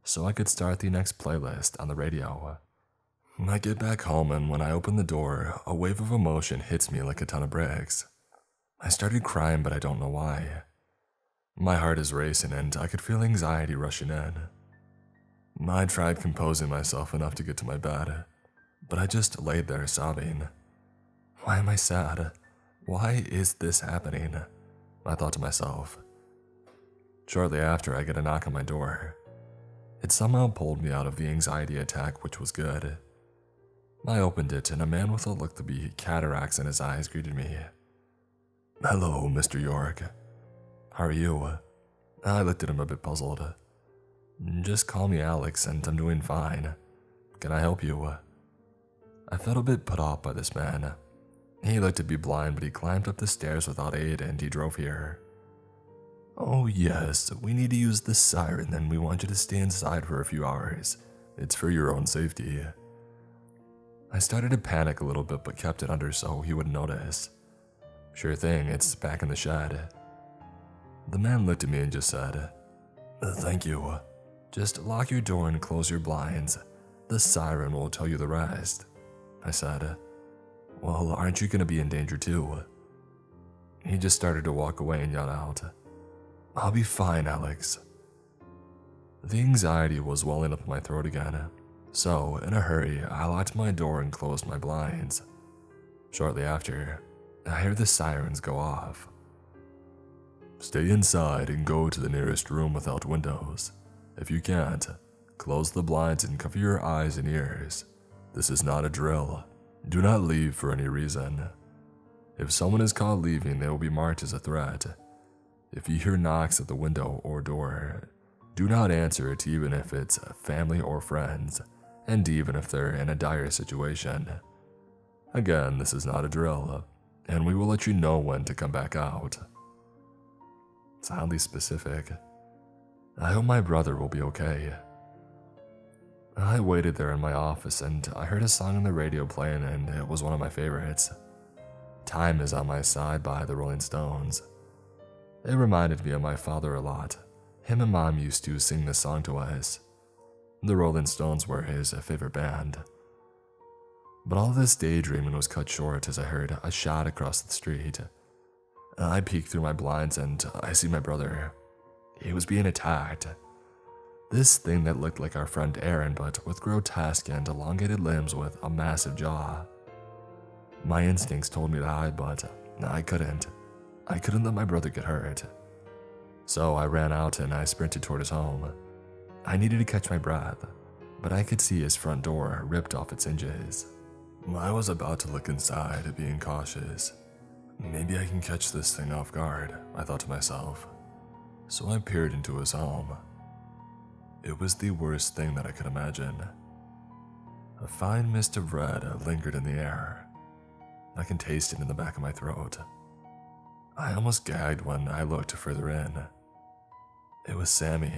so I could start the next playlist on the radio. I get back home, and when I open the door, a wave of emotion hits me like a ton of bricks. I started crying, but I don't know why. My heart is racing, and I could feel anxiety rushing in. I tried composing myself enough to get to my bed, but I just laid there sobbing. Why am I sad? Why is this happening? I thought to myself. Shortly after, I get a knock on my door. It somehow pulled me out of the anxiety attack, which was good. I opened it, and a man with what looked to be cataracts in his eyes greeted me. Hello, Mr. York. How are you? I looked at him a bit puzzled. Just call me Alex, and I'm doing fine. Can I help you? I felt a bit put off by this man. He looked to be blind, but he climbed up the stairs without aid, and he drove here. Oh yes, we need to use the siren, and we want you to stay inside for a few hours. It's for your own safety. I started to panic a little bit, but kept it under so he wouldn't notice. Sure thing, it's back in the shed. The man looked at me and just said, Thank you. Just lock your door and close your blinds. The siren will tell you the rest. I said, Well, aren't you going to be in danger too? He just started to walk away and yelled out, I'll be fine, Alex. The anxiety was welling up in my throat again, so in a hurry, I locked my door and closed my blinds. Shortly after, I heard the sirens go off. Stay inside and go to the nearest room without windows. If you can't, close the blinds and cover your eyes and ears. This is not a drill. Do not leave for any reason. If someone is caught leaving, they will be marked as a threat. If you hear knocks at the window or door, do not answer it even if it's family or friends, and even if they're in a dire situation. Again, this is not a drill, and we will let you know when to come back out. It's oddly specific. I hope my brother will be okay. I waited there in my office and I heard a song on the radio playing, and it was one of my favorites. Time Is on My Side by the Rolling Stones. It reminded me of my father a lot. Him and Mom used to sing this song to us. The Rolling Stones were his favorite band. But all this daydreaming was cut short as I heard a shot across the street. I peeked through my blinds and I see my brother. He was being attacked. This thing that looked like our friend Aaron, but with grotesque and elongated limbs with a massive jaw. My instincts told me to hide, but I couldn't. I couldn't let my brother get hurt. So I ran out and I sprinted toward his home. I needed to catch my breath, but I could see his front door ripped off its hinges. I was about to look inside, being cautious. Maybe I can catch this thing off guard, I thought to myself. So I peered into his home. It was the worst thing that I could imagine. A fine mist of red lingered in the air. I can taste it in the back of my throat. I almost gagged when I looked further in. It was Sammy.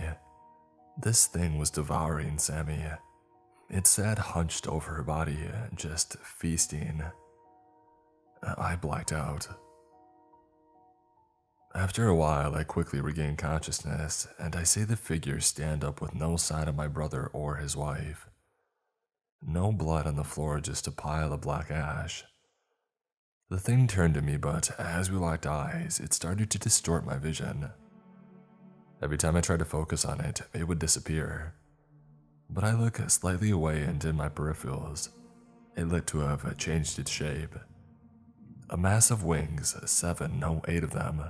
This thing was devouring Sammy. It sat hunched over her body, just feasting. I blacked out. After a while, I quickly regained consciousness, and I see the figure stand up with no sign of my brother or his wife. No blood on the floor, just a pile of black ash. The thing turned to me, but as we locked eyes, it started to distort my vision. Every time I tried to focus on it, it would disappear. But I look slightly away and in my peripherals, it looked to have changed its shape. A mass of wings, 7, no 8 of them,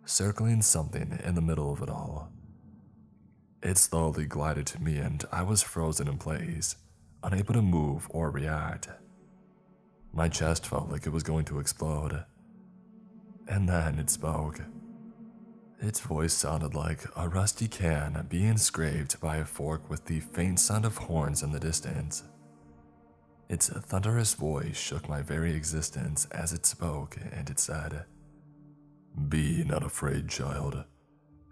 circling something in the middle of it all. It slowly glided to me and I was frozen in place, unable to move or react. My chest felt like it was going to explode. And then it spoke. Its voice sounded like a rusty can being scraped by a fork with the faint sound of horns in the distance. Its thunderous voice shook my very existence as it spoke, and it said, "Be not afraid, child.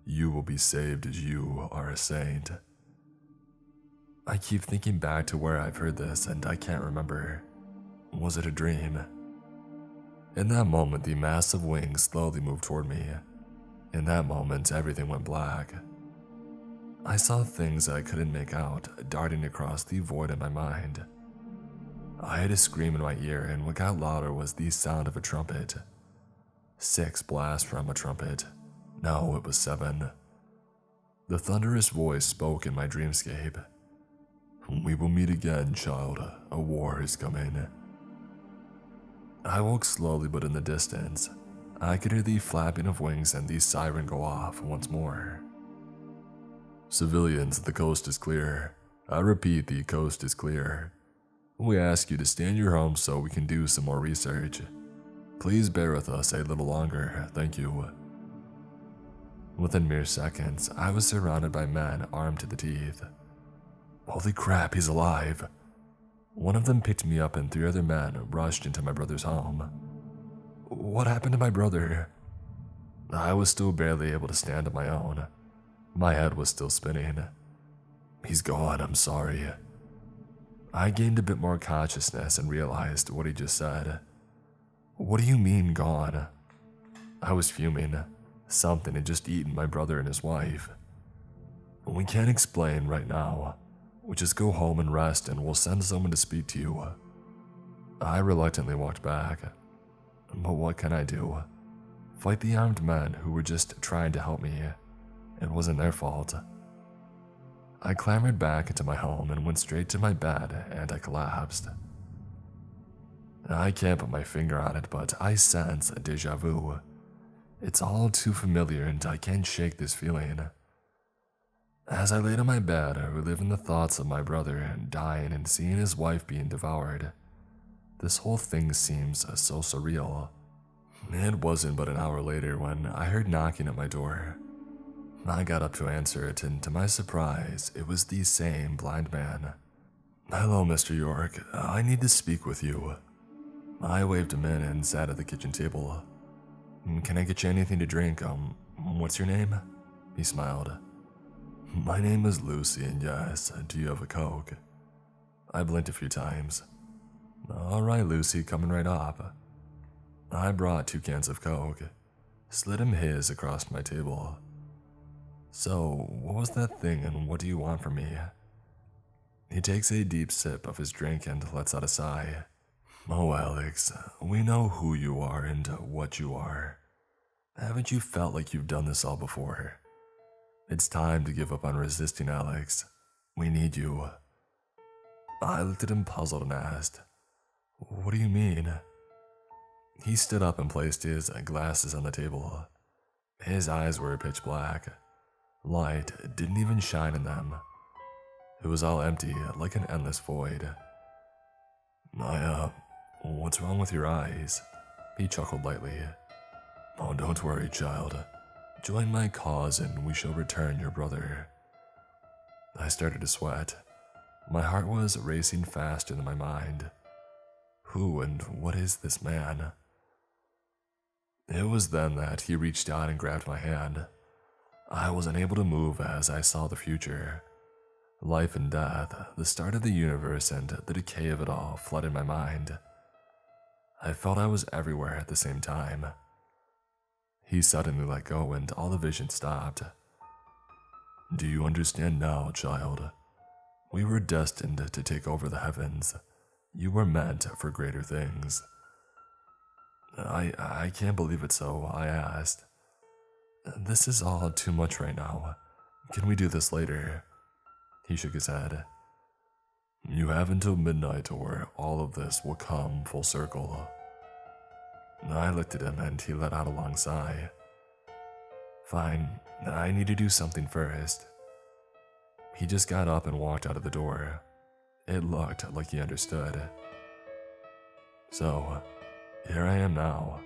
You will be saved as you are a saint." I keep thinking back to where I've heard this and I can't remember. Was it a dream? In that moment, the mass of wings slowly moved toward me. In that moment, everything went black. I saw things I couldn't make out darting across the void in my mind. I had a scream in my ear, and what got louder was the sound of a trumpet. 6 blasts from a trumpet. No, it was 7. The thunderous voice spoke in my dreamscape. We will meet again, child. A war is coming. I woke slowly, but in the distance, I could hear the flapping of wings and the siren go off once more. Civilians, the coast is clear. I repeat, the coast is clear. We ask you to stay in your home so we can do some more research. Please bear with us a little longer, thank you. Within mere seconds, I was surrounded by men armed to the teeth. Holy crap, he's alive. One of them picked me up and 3 other men rushed into my brother's home. What happened to my brother? I was still barely able to stand on my own. My head was still spinning. He's gone, I'm sorry. I gained a bit more consciousness and realized what he just said. What do you mean, gone? I was fuming. Something had just eaten my brother and his wife. We can't explain right now. We just go home and rest and we'll send someone to speak to you. I reluctantly walked back. But what can I do? Fight the armed men who were just trying to help me. It wasn't their fault. I clambered back into my home and went straight to my bed and I collapsed. I can't put my finger on it, but I sense a deja vu. It's all too familiar and I can't shake this feeling. As I laid on my bed, reliving the thoughts of my brother dying and seeing his wife being devoured, this whole thing seems so surreal. It wasn't but an hour later when I heard knocking at my door. I got up to answer it, and to my surprise, it was the same blind man. Hello, Mr. York. I need to speak with you. I waved him in and sat at the kitchen table. Can I get you anything to drink? What's your name? He smiled. My name is Lucy, and yes, do you have a Coke? I blinked a few times. Alright, Lucy, coming right up. I brought 2 cans of Coke, slid him his across my table. So, what was that thing and what do you want from me? He takes a deep sip of his drink and lets out a sigh. Oh, Alex, we know who you are and what you are. Haven't you felt like you've done this all before? It's time to give up on resisting, Alex. We need you. I looked at him puzzled and asked, What do you mean? He stood up and placed his glasses on the table. His eyes were pitch black. Light didn't even shine in them. It was all empty, like an endless void. What's wrong with your eyes? He chuckled lightly. Oh, don't worry, child. Join my cause and we shall return your brother. I started to sweat. My heart was racing faster than my mind. Who and what is this man? It was then that he reached out and grabbed my hand. I was unable to move as I saw the future. Life and death, the start of the universe, and the decay of it all flooded my mind. I felt I was everywhere at the same time. He suddenly let go and all the vision stopped. Do you understand now, child? We were destined to take over the heavens. You were meant for greater things. I can't believe it, so I asked. This is all too much right now. Can we do this later? He shook his head. You have until midnight or all of this will come full circle. I looked at him and he let out a long sigh. Fine, I need to do something first. He just got up and walked out of the door. It looked like he understood. So, here I am now.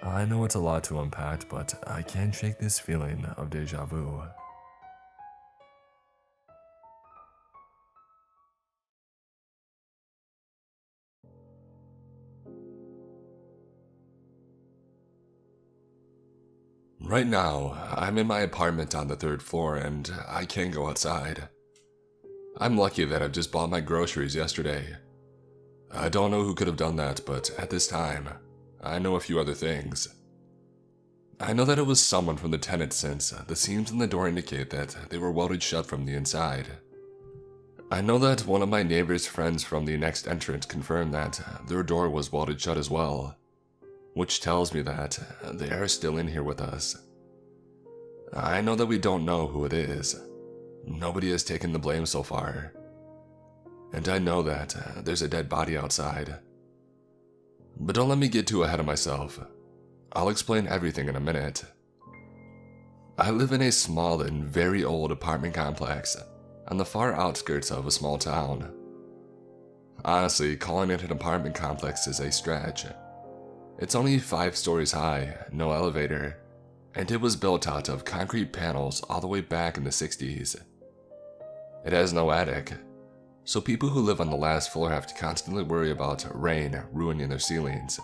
I know it's a lot to unpack, but I can't shake this feeling of deja vu. Right now, I'm in my apartment on the 3rd floor and I can't go outside. I'm lucky that I've just bought my groceries yesterday. I don't know who could have done that, but at this time, I know a few other things. I know that it was someone from the tenant since the seams in the door indicate that they were welded shut from the inside. I know that one of my neighbor's friends from the next entrance confirmed that their door was welded shut as well, which tells me that they are still in here with us. I know that we don't know who it is. Nobody has taken the blame so far. and I know that there's a dead body outside. But don't let me get too ahead of myself. I'll explain everything in a minute. I live in a small and very old apartment complex on the far outskirts of a small town. Honestly, calling it an apartment complex is a stretch. It's only 5 stories high, no elevator, and it was built out of concrete panels all the way back in the 60s. It has no attic, so people who live on the last floor have to constantly worry about rain ruining their ceilings.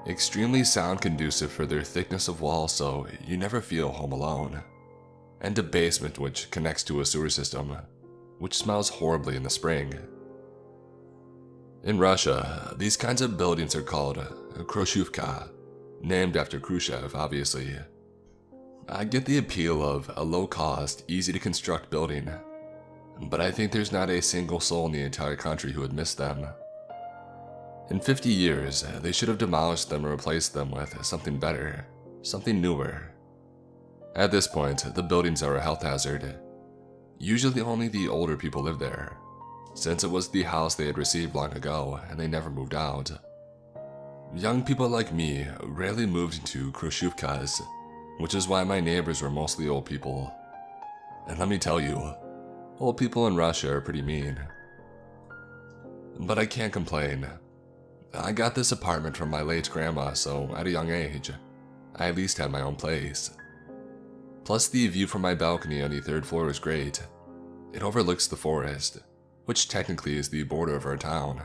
Extremely sound conducive for their thickness of walls, so you never feel home alone. And a basement which connects to a sewer system, which smells horribly in the spring. In Russia, these kinds of buildings are called Khrushchevka, named after Khrushchev, obviously. I get the appeal of a low-cost, easy-to-construct building, but I think there's not a single soul in the entire country who would miss them. In 50 years, they should have demolished them or replaced them with something better, something newer. At this point, the buildings are a health hazard. Usually only the older people live there, since it was the house they had received long ago and they never moved out. Young people like me rarely moved into Khrushchevkas, which is why my neighbors were mostly old people. And let me tell you, old people in Russia are pretty mean. But I can't complain. I got this apartment from my late grandma, so at a young age, I at least had my own place. Plus the view from my balcony on the 3rd floor is great. It overlooks the forest, which technically is the border of our town,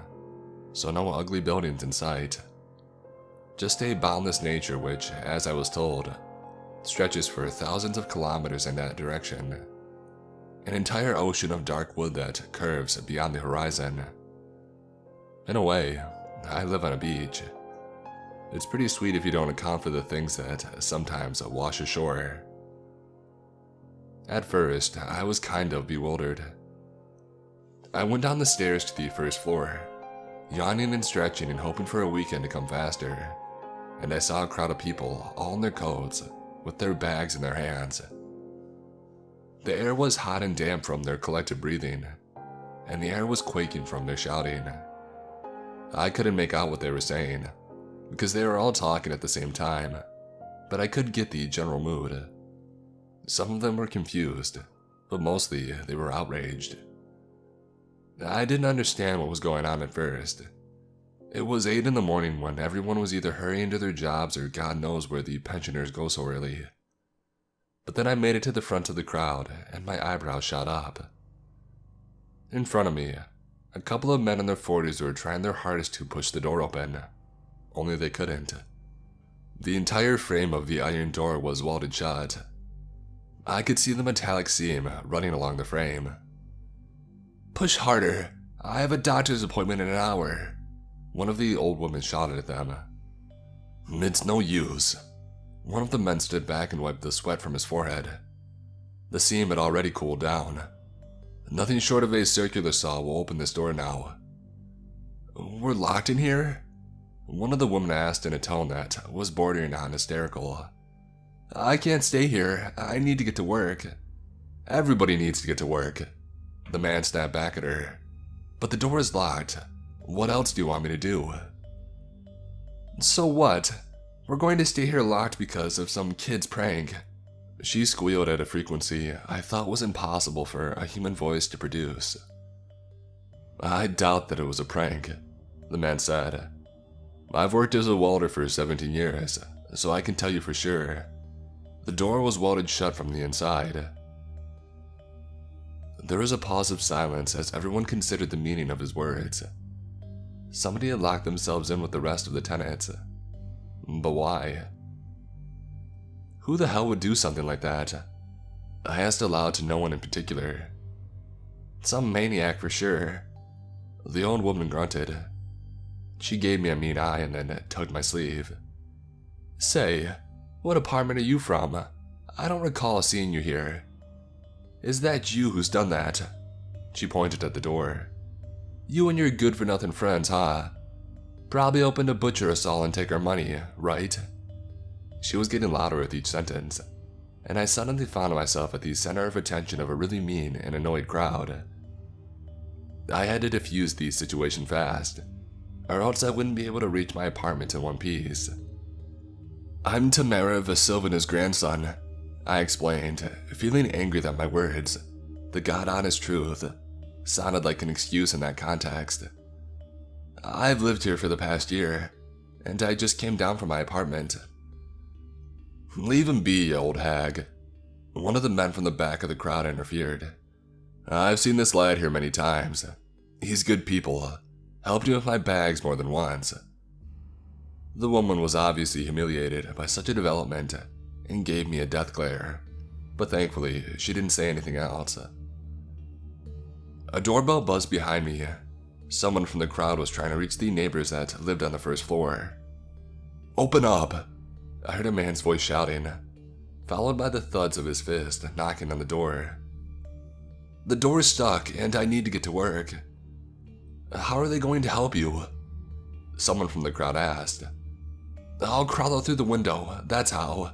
so no ugly buildings in sight. Just a boundless nature which, as I was told, stretches for thousands of kilometers in that direction. An entire ocean of dark wood that curves beyond the horizon. In a way, I live on a beach. It's pretty sweet if you don't account for the things that sometimes wash ashore. At first, I was kind of bewildered. I went down the stairs to the 1st floor, yawning and stretching and hoping for a weekend to come faster, and I saw a crowd of people, all in their coats, with their bags in their hands. The air was hot and damp from their collective breathing, and the air was quaking from their shouting. I couldn't make out what they were saying, because they were all talking at the same time, but I could get the general mood. Some of them were confused, but mostly they were outraged. I didn't understand what was going on at first. It was 8 in the morning when everyone was either hurrying to their jobs or God knows where the pensioners go so early. But then I made it to the front of the crowd and my eyebrows shot up. In front of me, a couple of men in their 40s were trying their hardest to push the door open, only they couldn't. The entire frame of the iron door was welded shut. I could see the metallic seam running along the frame. "Push harder, I have a doctor's appointment in an hour," one of the old women shouted at them. "It's no use." One of the men stood back and wiped the sweat from his forehead. The seam had already cooled down. "Nothing short of a circular saw will open this door now." "We're locked in here?" one of the women asked in a tone that was bordering on hysterical. "I can't stay here, I need to get to work." "Everybody needs to get to work," the man snapped back at her. "But the door is locked. What else do you want me to do?" "So what? We're going to stay here locked because of some kid's prank." She squealed at a frequency I thought was impossible for a human voice to produce. "I doubt that it was a prank," the man said. "I've worked as a welder for 17 years, so I can tell you for sure. The door was welded shut from the inside." There was a pause of silence as everyone considered the meaning of his words. Somebody had locked themselves in with the rest of the tenants. But why? Who the hell would do something like that? I asked aloud to no one in particular. "Some maniac for sure," the old woman grunted. She gave me a mean eye and then tugged my sleeve. "Say, what apartment are you from? I don't recall seeing you here. Is that you who's done that?" She pointed at the door. "You and your good-for-nothing friends, huh? Probably opened to butcher us all and take our money, right?" She was getting louder with each sentence, and I suddenly found myself at the center of attention of a really mean and annoyed crowd. I had to defuse the situation fast, or else I wouldn't be able to reach my apartment in one piece. "I'm Tamara Vasilvina's grandson," I explained, feeling angry that my words, the god-honest truth, sounded like an excuse in that context. "I've lived here for the past year, and I just came down from my apartment." "Leave him be, you old hag," one of the men from the back of the crowd interfered. "I've seen this lad here many times. He's good people, helped me with my bags more than once." The woman was obviously humiliated by such a development and gave me a death glare, but thankfully she didn't say anything else. A doorbell buzzed behind me. Someone from the crowd was trying to reach the neighbors that lived on the first floor. "Open up!" I heard a man's voice shouting, followed by the thuds of his fist knocking on the door. "The door's stuck and I need to get to work." "How are they going to help you?" someone from the crowd asked. "I'll crawl out through the window, that's how,"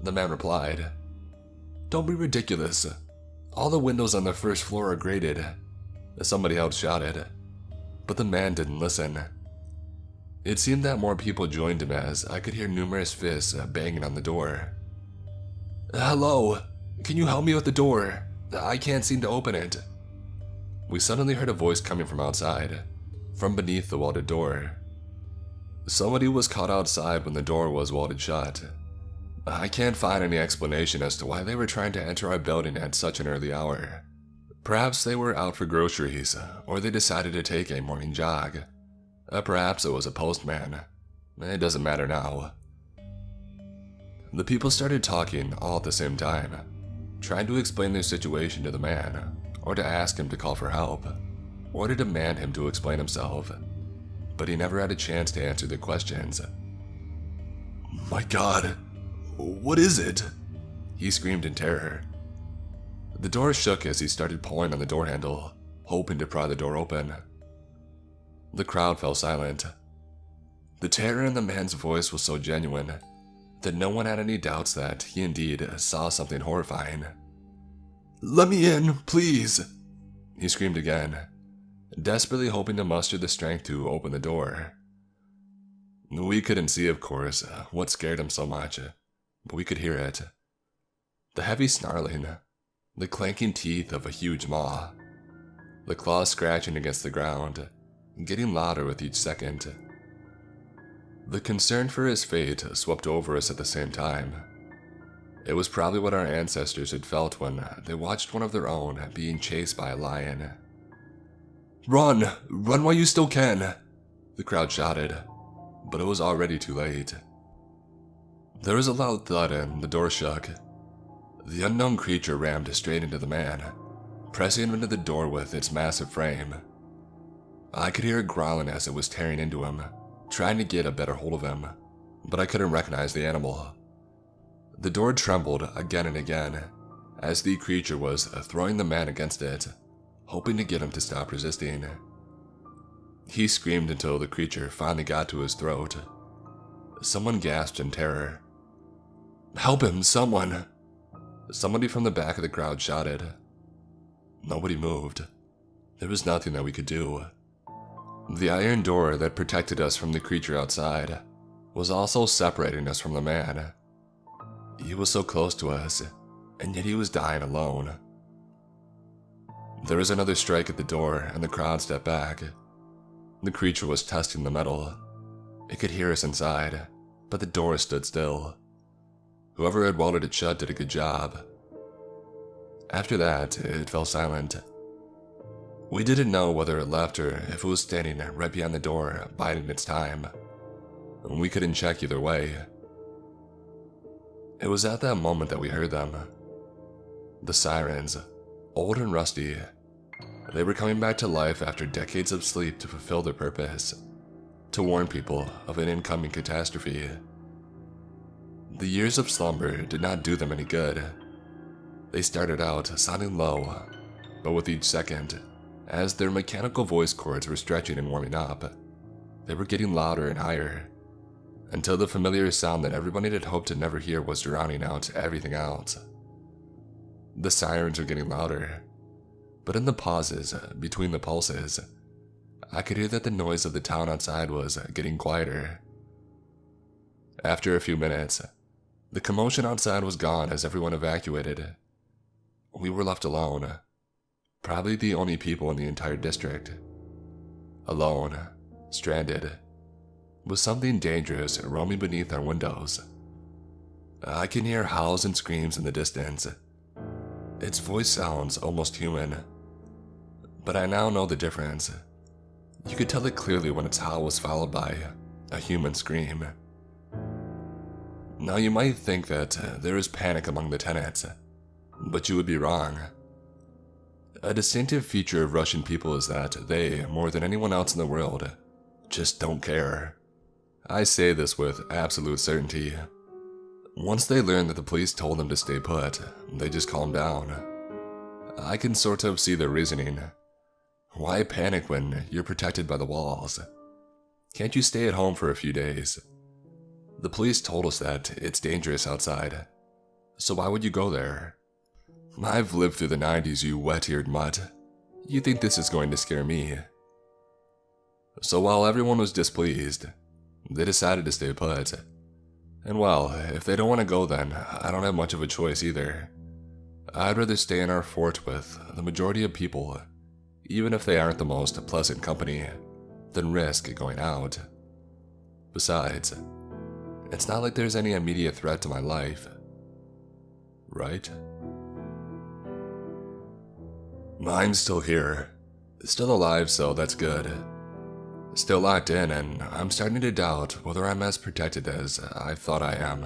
the man replied. "Don't be ridiculous. All the windows on the first floor are grated," somebody else shouted. But the man didn't listen. It seemed that more people joined him as I could hear numerous fists banging on the door. "Hello, can you help me with the door? I can't seem to open it." We suddenly heard a voice coming from outside, from beneath the welded door. Somebody was caught outside when the door was welded shut. I can't find any explanation as to why they were trying to enter our building at such an early hour. Perhaps they were out for groceries, or they decided to take a morning jog. Perhaps it was a postman. It doesn't matter now. The people started talking all at the same time, trying to explain their situation to the man, or to ask him to call for help, or to demand him to explain himself. But he never had a chance to answer their questions. "My God, what is it?" he screamed in terror. The door shook as he started pulling on the door handle, hoping to pry the door open. The crowd fell silent. The terror in the man's voice was so genuine that no one had any doubts that he indeed saw something horrifying. "Let me in, please," he screamed again, desperately hoping to muster the strength to open the door. We couldn't see, of course, what scared him so much, but we could hear it. The heavy snarling, the clanking teeth of a huge maw, the claws scratching against the ground, getting louder with each second. The concern for his fate swept over us at the same time. It was probably what our ancestors had felt when they watched one of their own being chased by a lion. "Run! Run while you still can!" the crowd shouted, but it was already too late. There was a loud thud and the door shook. The unknown creature rammed straight into the man, pressing him into the door with its massive frame. I could hear it growling as it was tearing into him, trying to get a better hold of him, but I couldn't recognize the animal. The door trembled again and again, as the creature was throwing the man against it, hoping to get him to stop resisting. He screamed until the creature finally got to his throat. Someone gasped in terror. "Help him, someone!" Somebody from the back of the crowd shouted. Nobody moved. There was nothing that we could do. The iron door that protected us from the creature outside was also separating us from the man. He was so close to us, and yet he was dying alone. There was another strike at the door, and the crowd stepped back. The creature was testing the metal. It could hear us inside, but the door stood still. Whoever had welded it shut did a good job. After that, it fell silent. We didn't know whether it left or if it was standing right behind the door, biding its time. We couldn't check either way. It was at that moment that we heard them. The sirens, old and rusty. They were coming back to life after decades of sleep to fulfill their purpose, to warn people of an incoming catastrophe. The years of slumber did not do them any good. They started out sounding low, but with each second, as their mechanical voice cords were stretching and warming up, they were getting louder and higher, until the familiar sound that everybody had hoped to never hear was drowning out everything else. The sirens were getting louder. but in the pauses between the pulses, I could hear that the noise of the town outside was getting quieter. After a few minutes, the commotion outside was gone as everyone evacuated. We were left alone, probably the only people in the entire district. Alone, stranded, with something dangerous roaming beneath our windows. I can hear howls and screams in the distance. Its voice sounds almost human, but I now know the difference. You could tell it clearly when its howl was followed by a human scream. Now you might think that there is panic among the tenants, but you would be wrong. A distinctive feature of Russian people is that they, more than anyone else in the world, just don't care. I say this with absolute certainty. Once they learn that the police told them to stay put, they just calm down. I can sort of see their reasoning. Why panic when you're protected by the walls? Can't you stay at home for a few days? The police told us that it's dangerous outside, so why would you go there? I've lived through the 90s, you wet-eared mutt. You think this is going to scare me? So while everyone was displeased, they decided to stay put. And well, if they don't want to go then, I don't have much of a choice either. I'd rather stay in our fort with the majority of people, even if they aren't the most pleasant company, than risk going out. Besides, it's not like there's any immediate threat to my life. Right? I'm still here. Still alive, so that's good. Still locked in, and I'm starting to doubt whether I'm as protected as I thought I am.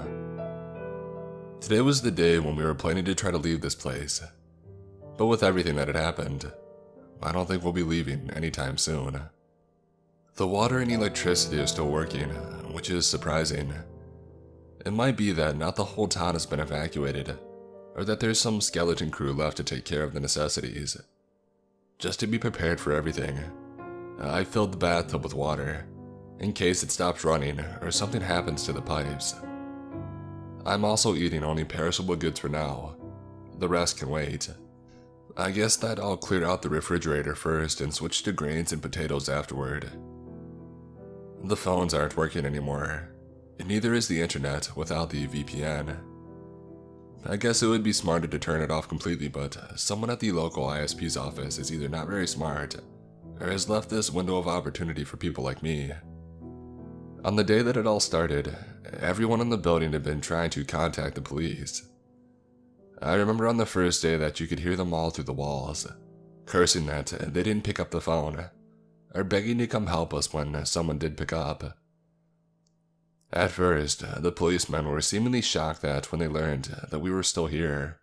Today was the day when we were planning to try to leave this place. But with everything that had happened, I don't think we'll be leaving anytime soon. The water and electricity are still working, which is surprising. It might be that not the whole town has been evacuated, or that there's some skeleton crew left to take care of the necessities. Just to be prepared for everything, I filled the bathtub with water, in case it stops running or something happens to the pipes. I'm also eating only perishable goods for now. The rest can wait. I guess that I'll clear out the refrigerator first and switch to grains and potatoes afterward. The phones aren't working anymore, and neither is the internet without the VPN. I guess it would be smarter to turn it off completely, but someone at the local ISP's office is either not very smart, or has left this window of opportunity for people like me. On the day that it all started, everyone in the building had been trying to contact the police. I remember on the first day that you could hear them all through the walls, cursing that they didn't pick up the phone, or begging to come help us when someone did pick up. At first, the policemen were seemingly shocked that when they learned that we were still here,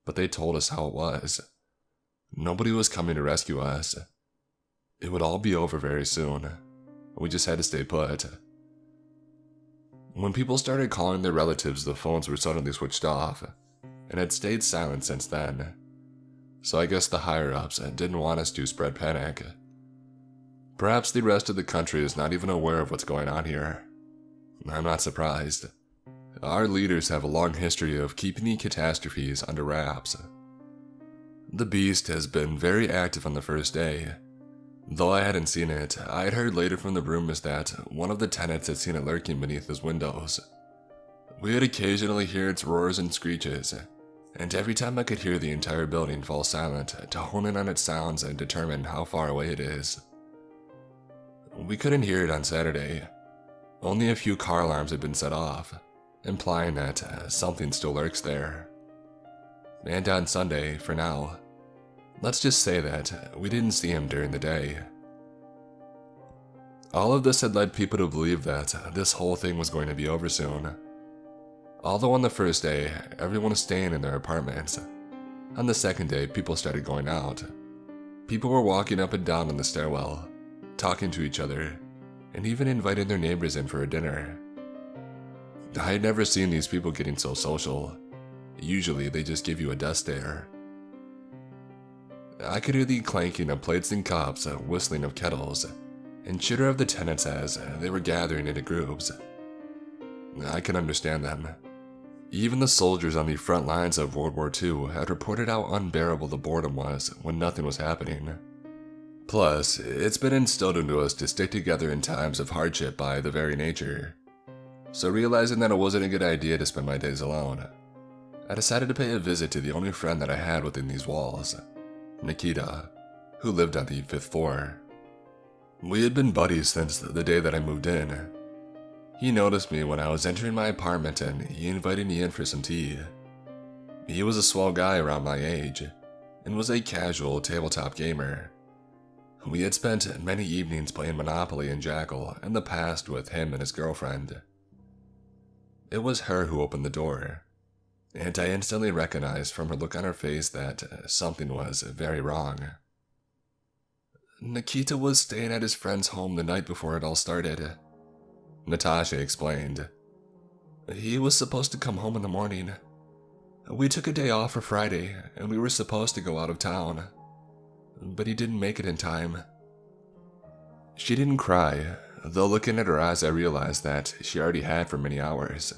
but they told us how it was. Nobody was coming to rescue us. It would all be over very soon. We just had to stay put. When people started calling their relatives, the phones were suddenly switched off, and had stayed silent since then. So I guess the higher-ups didn't want us to spread panic. Perhaps the rest of the country is not even aware of what's going on here. I'm not surprised. Our leaders have a long history of keeping the catastrophes under wraps. The Beast has been very active on the first day. Though I hadn't seen it, I had heard later from the rumors that one of the tenants had seen it lurking beneath his windows. We would occasionally hear its roars and screeches, and every time I could hear the entire building fall silent to hone in on its sounds and determine how far away it is. We couldn't hear it on Saturday. Only a few car alarms had been set off, implying that something still lurks there. And on Sunday, for now, let's just say that we didn't see him during the day. All of this had led people to believe that this whole thing was going to be over soon. Although on the first day, everyone was staying in their apartments, on the second day, people started going out. People were walking up and down on the stairwell, talking to each other, and even invited their neighbors in for a dinner. I had never seen these people getting so social. Usually they just give you a death stare. I could hear the clanking of plates and cups, whistling of kettles, and chitter of the tenants as they were gathering into groups. I could understand them. Even the soldiers on the front lines of World War II had reported how unbearable the boredom was when nothing was happening. Plus, it's been instilled into us to stick together in times of hardship by the very nature. So realizing that it wasn't a good idea to spend my days alone, I decided to pay a visit to the only friend that I had within these walls, Nikita, who lived on the 5th floor. We had been buddies since the day that I moved in. He noticed me when I was entering my apartment and he invited me in for some tea. He was a swell guy around my age and was a casual tabletop gamer. We had spent many evenings playing Monopoly and Jackal in the past with him and his girlfriend. It was her who opened the door, and I instantly recognized from her look on her face that something was very wrong. Nikita was staying at his friend's home the night before it all started, Natasha explained. He was supposed to come home in the morning. We took a day off for Friday, and we were supposed to go out of town, but he didn't make it in time. She didn't cry, though looking at her eyes I realized that she already had for many hours.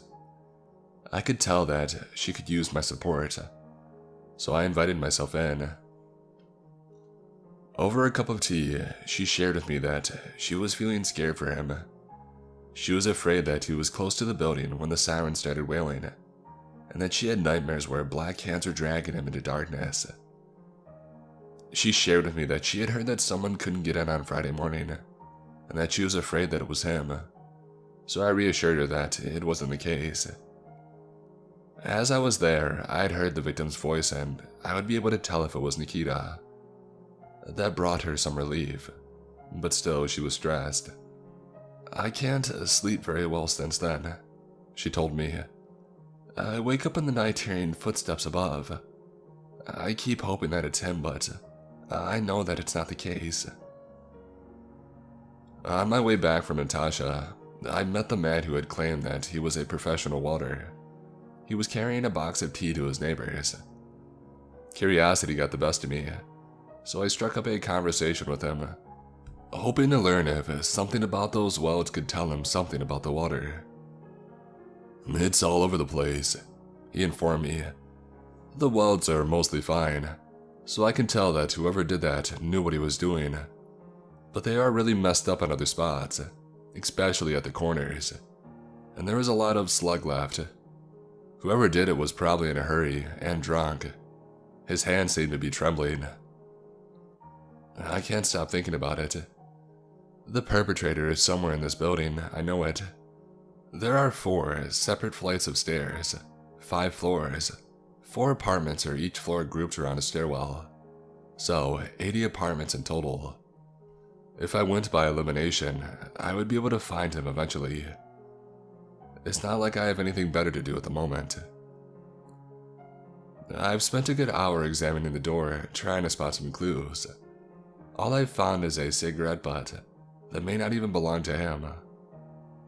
I could tell that she could use my support, so I invited myself in. Over a cup of tea, she shared with me that she was feeling scared for him. She was afraid that he was close to the building when the siren started wailing, and that she had nightmares where black hands were dragging him into darkness. She shared with me that she had heard that someone couldn't get in on Friday morning, and that she was afraid that it was him, so I reassured her that it wasn't the case. As I was there, I had heard the victim's voice and I would be able to tell if it was Nikita. That brought her some relief, but still she was stressed. I can't sleep very well since then, she told me. I wake up in the night hearing footsteps above. I keep hoping that it's him, but I know that it's not the case. On my way back from Natasha, I met the man who had claimed that he was a professional welder. He was carrying a box of tea to his neighbors. Curiosity got the best of me, so I struck up a conversation with him, hoping to learn if something about those welds could tell him something about the water. It's all over the place, he informed me. The welds are mostly fine, so I can tell that whoever did that knew what he was doing. But they are really messed up in other spots, especially at the corners, and there is a lot of slug left. Whoever did it was probably in a hurry and drunk. His hands seemed to be trembling. I can't stop thinking about it. The perpetrator is somewhere in this building, I know it. There are 4 separate flights of stairs, 5 floors. 4 apartments are each floor grouped around a stairwell, so 80 apartments in total. If I went by elimination, I would be able to find him eventually. It's not like I have anything better to do at the moment. I've spent a good hour examining the door, trying to spot some clues. All I've found is a cigarette butt that may not even belong to him.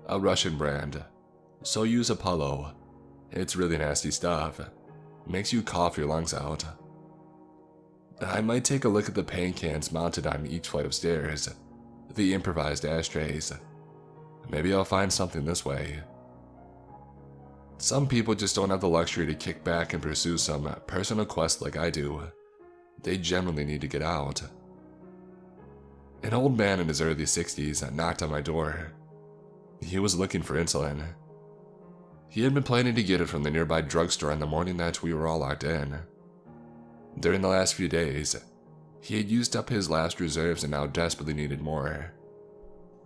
A Russian brand, Soyuz Apollo. It's really nasty stuff. Makes you cough your lungs out. I might take a look at the paint cans mounted on each flight of stairs, the improvised ashtrays. Maybe I'll find something this way. Some people just don't have the luxury to kick back and pursue some personal quest like I do. They generally need to get out. An old man in his early 60s knocked on my door. He was looking for insulin. He had been planning to get it from the nearby drugstore on the morning that we were all locked in. During the last few days, he had used up his last reserves and now desperately needed more.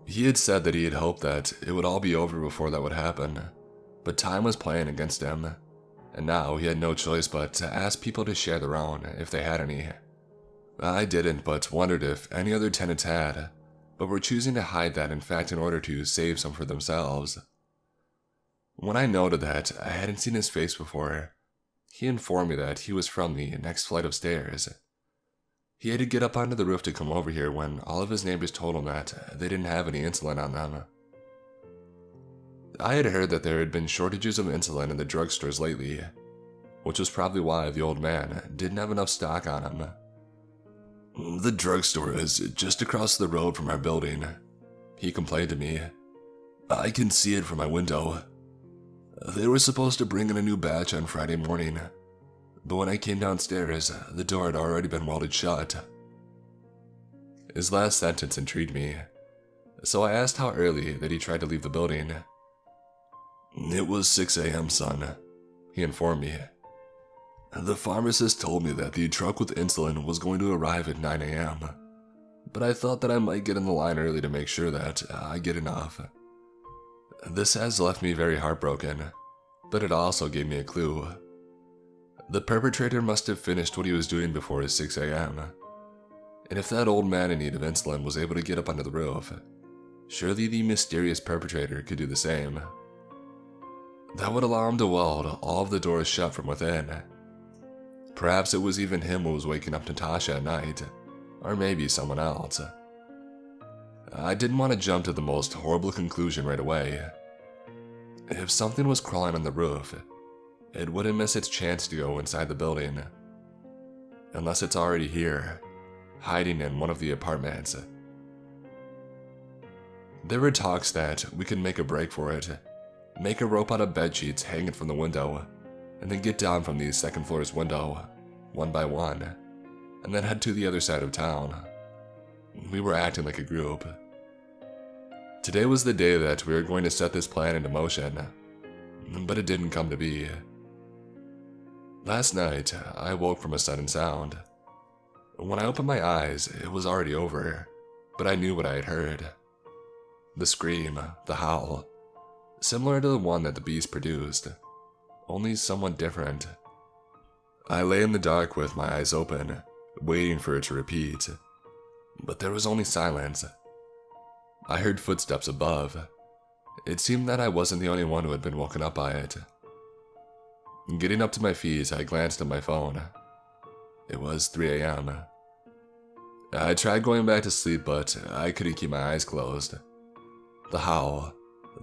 He had said that he had hoped that it would all be over before that would happen, but time was playing against him, and now he had no choice but to ask people to share their own if they had any. I didn't, but wondered if any other tenants had, but were choosing to hide that in fact in order to save some for themselves. When I noted that I hadn't seen his face before, he informed me that he was from the next flight of stairs. He had to get up onto the roof to come over here when all of his neighbors told him that they didn't have any insulin on them. I had heard that there had been shortages of insulin in the drugstores lately, which was probably why the old man didn't have enough stock on him. The drugstore is just across the road from our building, he complained to me. I can see it from my window. They were supposed to bring in a new batch on Friday morning, but when I came downstairs, the door had already been welded shut. His last sentence intrigued me, so I asked how early that he tried to leave the building. It was 6 a.m., son, he informed me. The pharmacist told me that the truck with insulin was going to arrive at 9 a.m., but I thought that I might get in the line early to make sure that I get enough. This has left me very heartbroken, but it also gave me a clue. The perpetrator must have finished what he was doing before his 6 a.m., and if that old man in need of insulin was able to get up onto the roof, surely the mysterious perpetrator could do the same. That would allow him to weld all of the doors shut from within. Perhaps it was even him who was waking up Natasha at night, or maybe someone else. I didn't want to jump to the most horrible conclusion right away. If something was crawling on the roof, it wouldn't miss its chance to go inside the building. Unless it's already here, hiding in one of the apartments. There were talks that we could make a break for it, make a rope out of bed sheets hanging from the window, and then get down from the second floor's window, one by one, and then head to the other side of town. We were acting like a group. Today was the day that we were going to set this plan into motion, but it didn't come to be. Last night, I woke from a sudden sound. When I opened my eyes, it was already over, but I knew what I had heard. The scream, the howl, similar to the one that the beast produced, only somewhat different. I lay in the dark with my eyes open, waiting for it to repeat, but there was only silence. I heard footsteps above. It seemed that I wasn't the only one who had been woken up by it. Getting up to my feet, I glanced at my phone. It was 3 a.m. I tried going back to sleep, but I couldn't keep my eyes closed. The howl,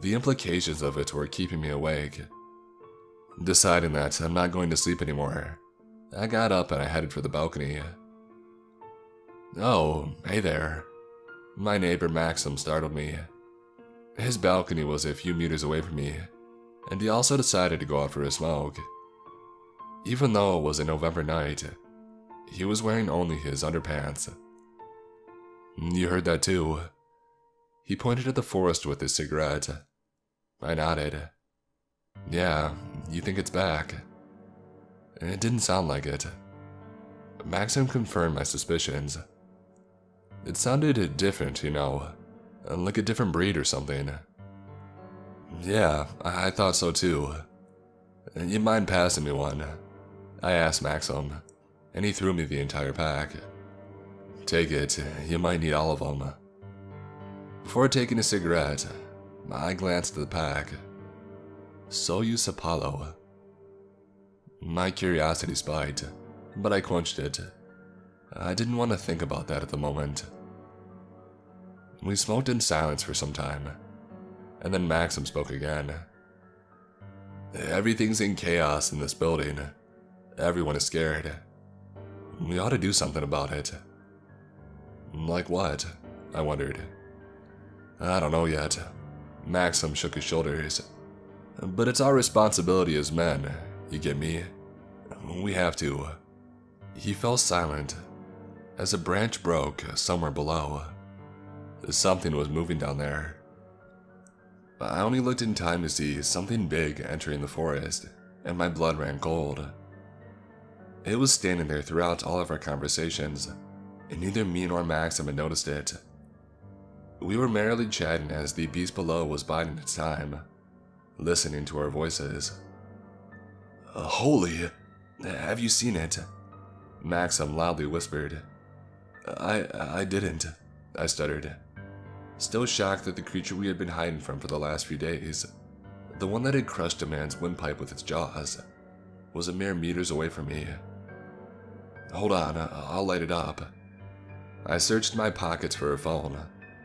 the implications of it were keeping me awake. Deciding that I'm not going to sleep anymore, I got up and I headed for the balcony. Oh, hey there. My neighbor Maxim startled me. His balcony was a few meters away from me, and he also decided to go out for a smoke. Even though it was a November night, he was wearing only his underpants. You heard that too. He pointed at the forest with his cigarette. I nodded. Yeah, you think it's back? It didn't sound like it. Maxim confirmed my suspicions. It sounded different, you know, like a different breed or something. Yeah, I thought so too. You mind passing me one? I asked Maxim, and he threw me the entire pack. Take it, you might need all of them. Before taking a cigarette, I glanced at the pack. Soyuz Apollo. My curiosity spiked, but I quenched it. I didn't want to think about that at the moment. We smoked in silence for some time, and then Maxim spoke again. Everything's in chaos in this building. Everyone is scared. We ought to do something about it. Like what? I wondered. I don't know yet. Maxim shook his shoulders. But it's our responsibility as men, you get me? We have to. He fell silent as a branch broke somewhere below. Something was moving down there. I only looked in time to see something big entering the forest, and my blood ran cold. It was standing there throughout all of our conversations, and neither me nor Maxim had noticed it. We were merrily chatting as the beast below was biding its time, listening to our voices. Holy, have you seen it? Maxim loudly whispered. I didn't, I stuttered, still shocked that the creature we had been hiding from for the last few days, the one that had crushed a man's windpipe with its jaws, was a mere meters away from me. Hold on, I'll light it up. I searched my pockets for a phone,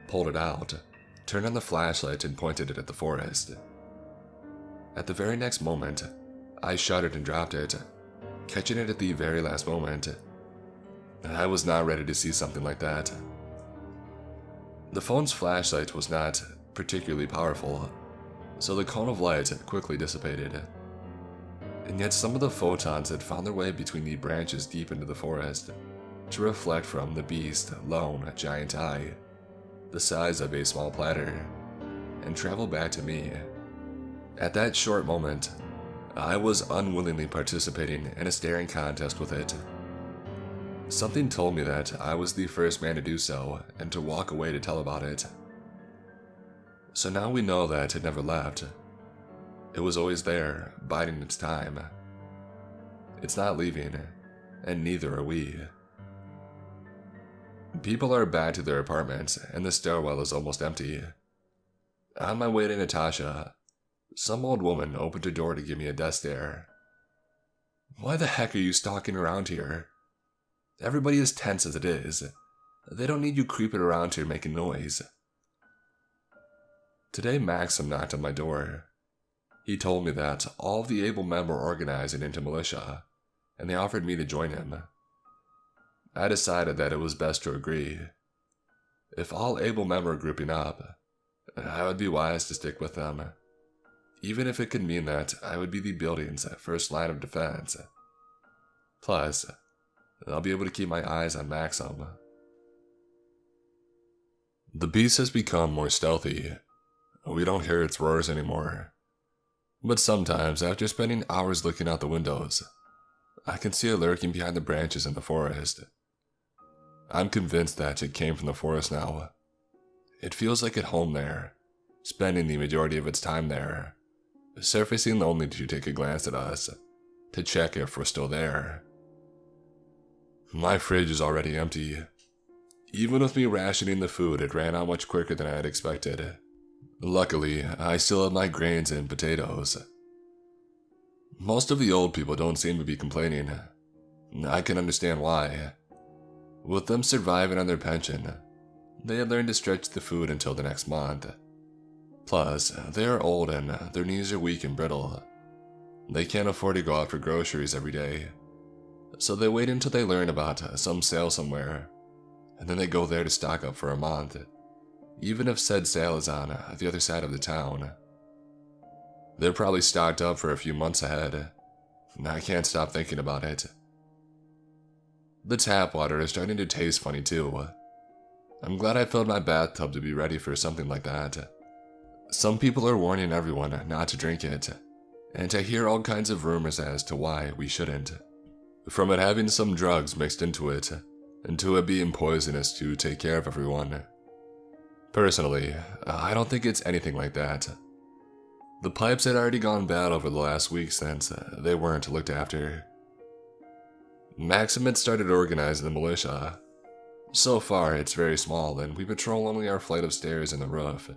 pulled it out, turned on the flashlight and pointed it at the forest. At the very next moment, I shuddered and dropped it, catching it at the very last moment. I was not ready to see something like that. The phone's flashlight was not particularly powerful, so the cone of light quickly dissipated. And yet some of the photons had found their way between the branches deep into the forest to reflect from the beast's lone giant eye, the size of a small platter, and travel back to me. At that short moment, I was unwillingly participating in a staring contest with it. Something told me that I was the first man to do so and to walk away to tell about it. So now we know that it never left. It was always there, biding its time. It's not leaving, and neither are we. People are back to their apartments, and the stairwell is almost empty. On my way to Natasha, some old woman opened her door to give me a death stare. "Why the heck are you stalking around here? Everybody is tense as it is. They don't need you creeping around here making noise." Today Maxim knocked on my door. He told me that all of the able men were organizing into militia, and they offered me to join him. I decided that it was best to agree. If all able men were grouping up, I would be wise to stick with them, even if it could mean that I would be the building's first line of defense. Plus, I'll be able to keep my eyes on Maxim. The beast has become more stealthy. We don't hear its roars anymore. But sometimes, after spending hours looking out the windows, I can see it lurking behind the branches in the forest. I'm convinced that it came from the forest now. It feels like at home there, spending the majority of its time there, surfacing only to take a glance at us, to check if we're still there. My fridge is already empty. Even with me rationing the food, it ran out much quicker than I had expected. Luckily, I still have my grains and potatoes. Most of the old people don't seem to be complaining. I can understand why. With them surviving on their pension, they had learned to stretch the food until the next month. Plus, they are old and their knees are weak and brittle. They can't afford to go out for groceries every day, so they wait until they learn about some sale somewhere, and then they go there to stock up for a month, even if said sale is on the other side of the town. They're probably stocked up for a few months ahead. I can't stop thinking about it. The tap water is starting to taste funny too. I'm glad I filled my bathtub to be ready for something like that. Some people are warning everyone not to drink it, and to hear all kinds of rumors as to why we shouldn't. From it having some drugs mixed into it, and to it being poisonous to take care of everyone. Personally, I don't think it's anything like that. The pipes had already gone bad over the last week since they weren't looked after. Maxim had started organizing the militia. So far, it's very small, and we patrol only our flight of stairs and the roof.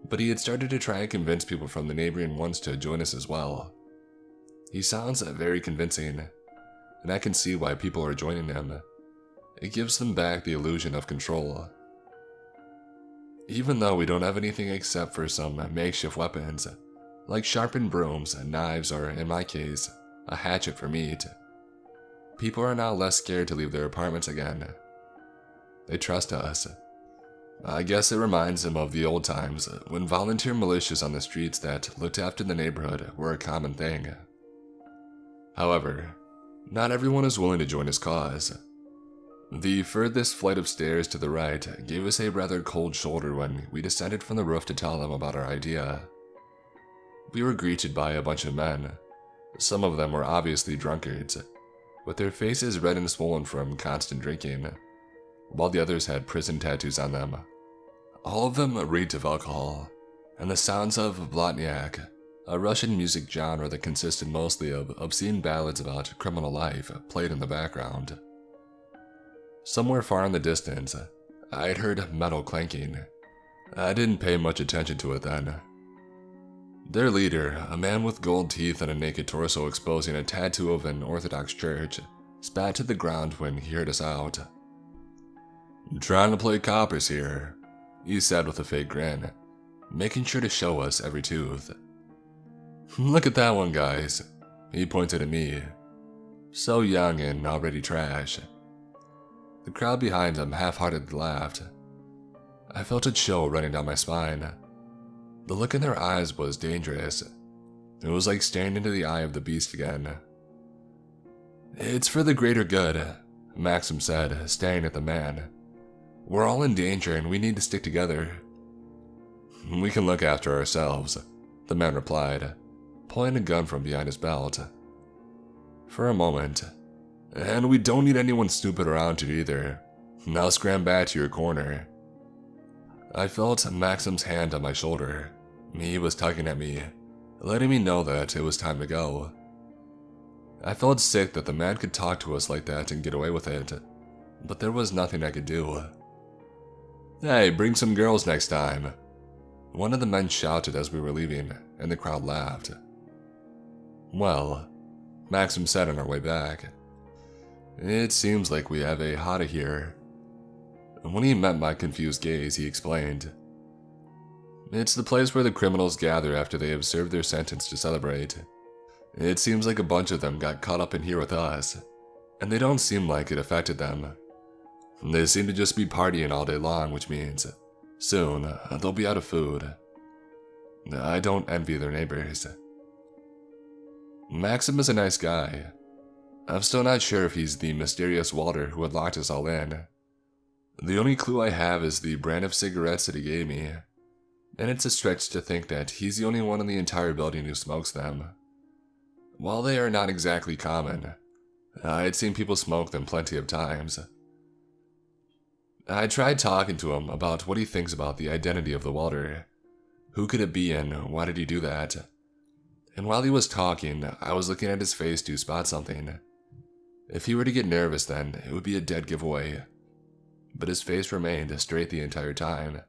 But he had started to try and convince people from the neighboring ones to join us as well. He sounds very convincing, and I can see why people are joining him. It gives them back the illusion of control. Even though we don't have anything except for some makeshift weapons, like sharpened brooms, knives, or in my case, a hatchet for meat, people are now less scared to leave their apartments again. They trust us. I guess it reminds them of the old times when volunteer militias on the streets that looked after the neighborhood were a common thing. However, not everyone is willing to join his cause. The furthest flight of stairs to the right gave us a rather cold shoulder when we descended from the roof to tell them about our idea. We were greeted by a bunch of men. Some of them were obviously drunkards, with their faces red and swollen from constant drinking, while the others had prison tattoos on them. All of them reeked of alcohol, and the sounds of Blotniak, a Russian music genre that consisted mostly of obscene ballads about criminal life, played in the background. Somewhere far in the distance, I had heard metal clanking. I didn't pay much attention to it then. Their leader, a man with gold teeth and a naked torso exposing a tattoo of an Orthodox church, spat to the ground when he heard us out. "Trying to play coppers here," he said with a fake grin, making sure to show us every tooth. "Look at that one, guys," he pointed at me. So young and already trash. The crowd behind him half-heartedly laughed. I felt a chill running down my spine. The look in their eyes was dangerous. It was like staring into the eye of the beast again. "It's for the greater good," Maxim said, staring at the man. "We're all in danger and we need to stick together." "We can look after ourselves," the man replied, pulling a gun from behind his belt. For a moment. "And we don't need anyone stupid around here either. Now scram back to your corner." I felt Maxim's hand on my shoulder. He was tugging at me, letting me know that it was time to go. I felt sick that the man could talk to us like that and get away with it, but there was nothing I could do. "Hey, bring some girls next time," one of the men shouted as we were leaving, and the crowd laughed. "Well," Maxim said on our way back, "it seems like we have a hottie here." When he met my confused gaze, he explained, "It's the place where the criminals gather after they have served their sentence to celebrate. It seems like a bunch of them got caught up in here with us, and they don't seem like it affected them. They seem to just be partying all day long, which means soon they'll be out of food. I don't envy their neighbors." Maxim is a nice guy. I'm still not sure if he's the mysterious Walter who had locked us all in. The only clue I have is the brand of cigarettes that he gave me, and it's a stretch to think that he's the only one in the entire building who smokes them. While they are not exactly common, I'd seen people smoke them plenty of times. I tried talking to him about what he thinks about the identity of the Walter. Who could it be and why did he do that? And while he was talking, I was looking at his face to spot something. If he were to get nervous, then it would be a dead giveaway. But his face remained straight the entire time.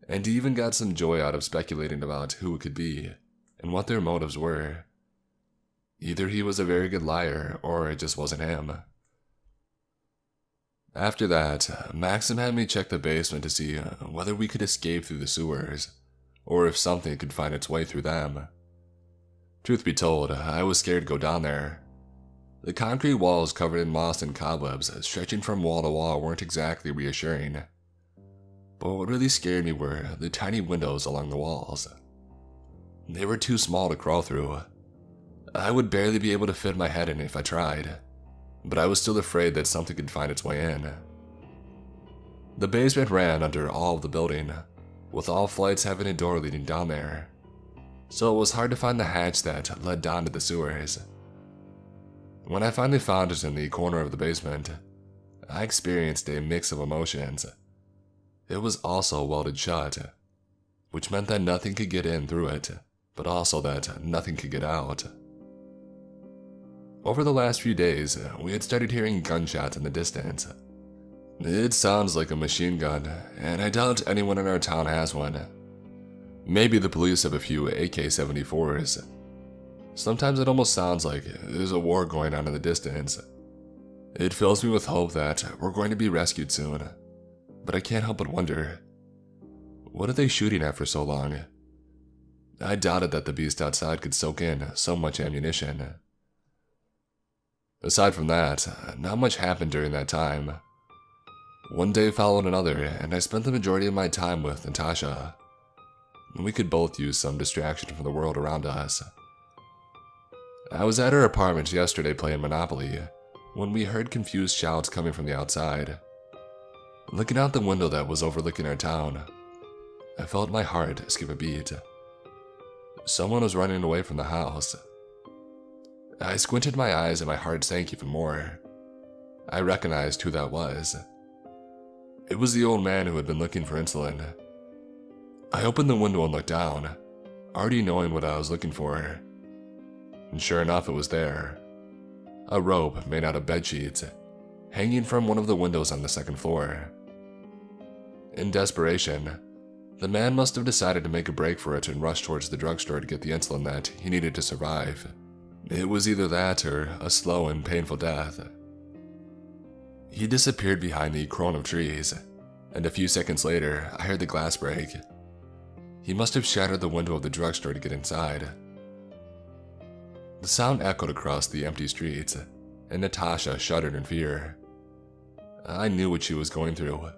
And he even got some joy out of speculating about who it could be and what their motives were. Either he was a very good liar, or it just wasn't him. After that, Maxim had me check the basement to see whether we could escape through the sewers, or if something could find its way through them. Truth be told, I was scared to go down there. The concrete walls covered in moss and cobwebs stretching from wall to wall weren't exactly reassuring. But what really scared me were the tiny windows along the walls. They were too small to crawl through. I would barely be able to fit my head in if I tried, but I was still afraid that something could find its way in. The basement ran under all of the building, with all flights having a door leading down there, so it was hard to find the hatch that led down to the sewers. When I finally found it in the corner of the basement, I experienced a mix of emotions. It was also welded shut, which meant that nothing could get in through it, but also that nothing could get out. Over the last few days, we had started hearing gunshots in the distance. It sounds like a machine gun, and I doubt anyone in our town has one. Maybe the police have a few AK-74s. Sometimes it almost sounds like there's a war going on in the distance. It fills me with hope that we're going to be rescued soon, but I can't help but wonder, what are they shooting at for so long? I doubted that the beast outside could soak in so much ammunition. Aside from that, not much happened during that time. One day followed another, and I spent the majority of my time with Natasha. We could both use some distraction from the world around us. I was at her apartment yesterday playing Monopoly, when we heard confused shouts coming from the outside. Looking out the window that was overlooking our town, I felt my heart skip a beat. Someone was running away from the house. I squinted my eyes and my heart sank even more. I recognized who that was. It was the old man who had been looking for insulin. I opened the window and looked down, already knowing what I was looking for. And sure enough, it was there. A rope made out of bedsheets, hanging from one of the windows on the second floor. In desperation, the man must have decided to make a break for it and rush towards the drugstore to get the insulin that he needed to survive. It was either that or a slow and painful death. He disappeared behind the crown of trees, and a few seconds later, I heard the glass break. He must have shattered the window of the drugstore to get inside. The sound echoed across the empty streets, and Natasha shuddered in fear. I knew what she was going through.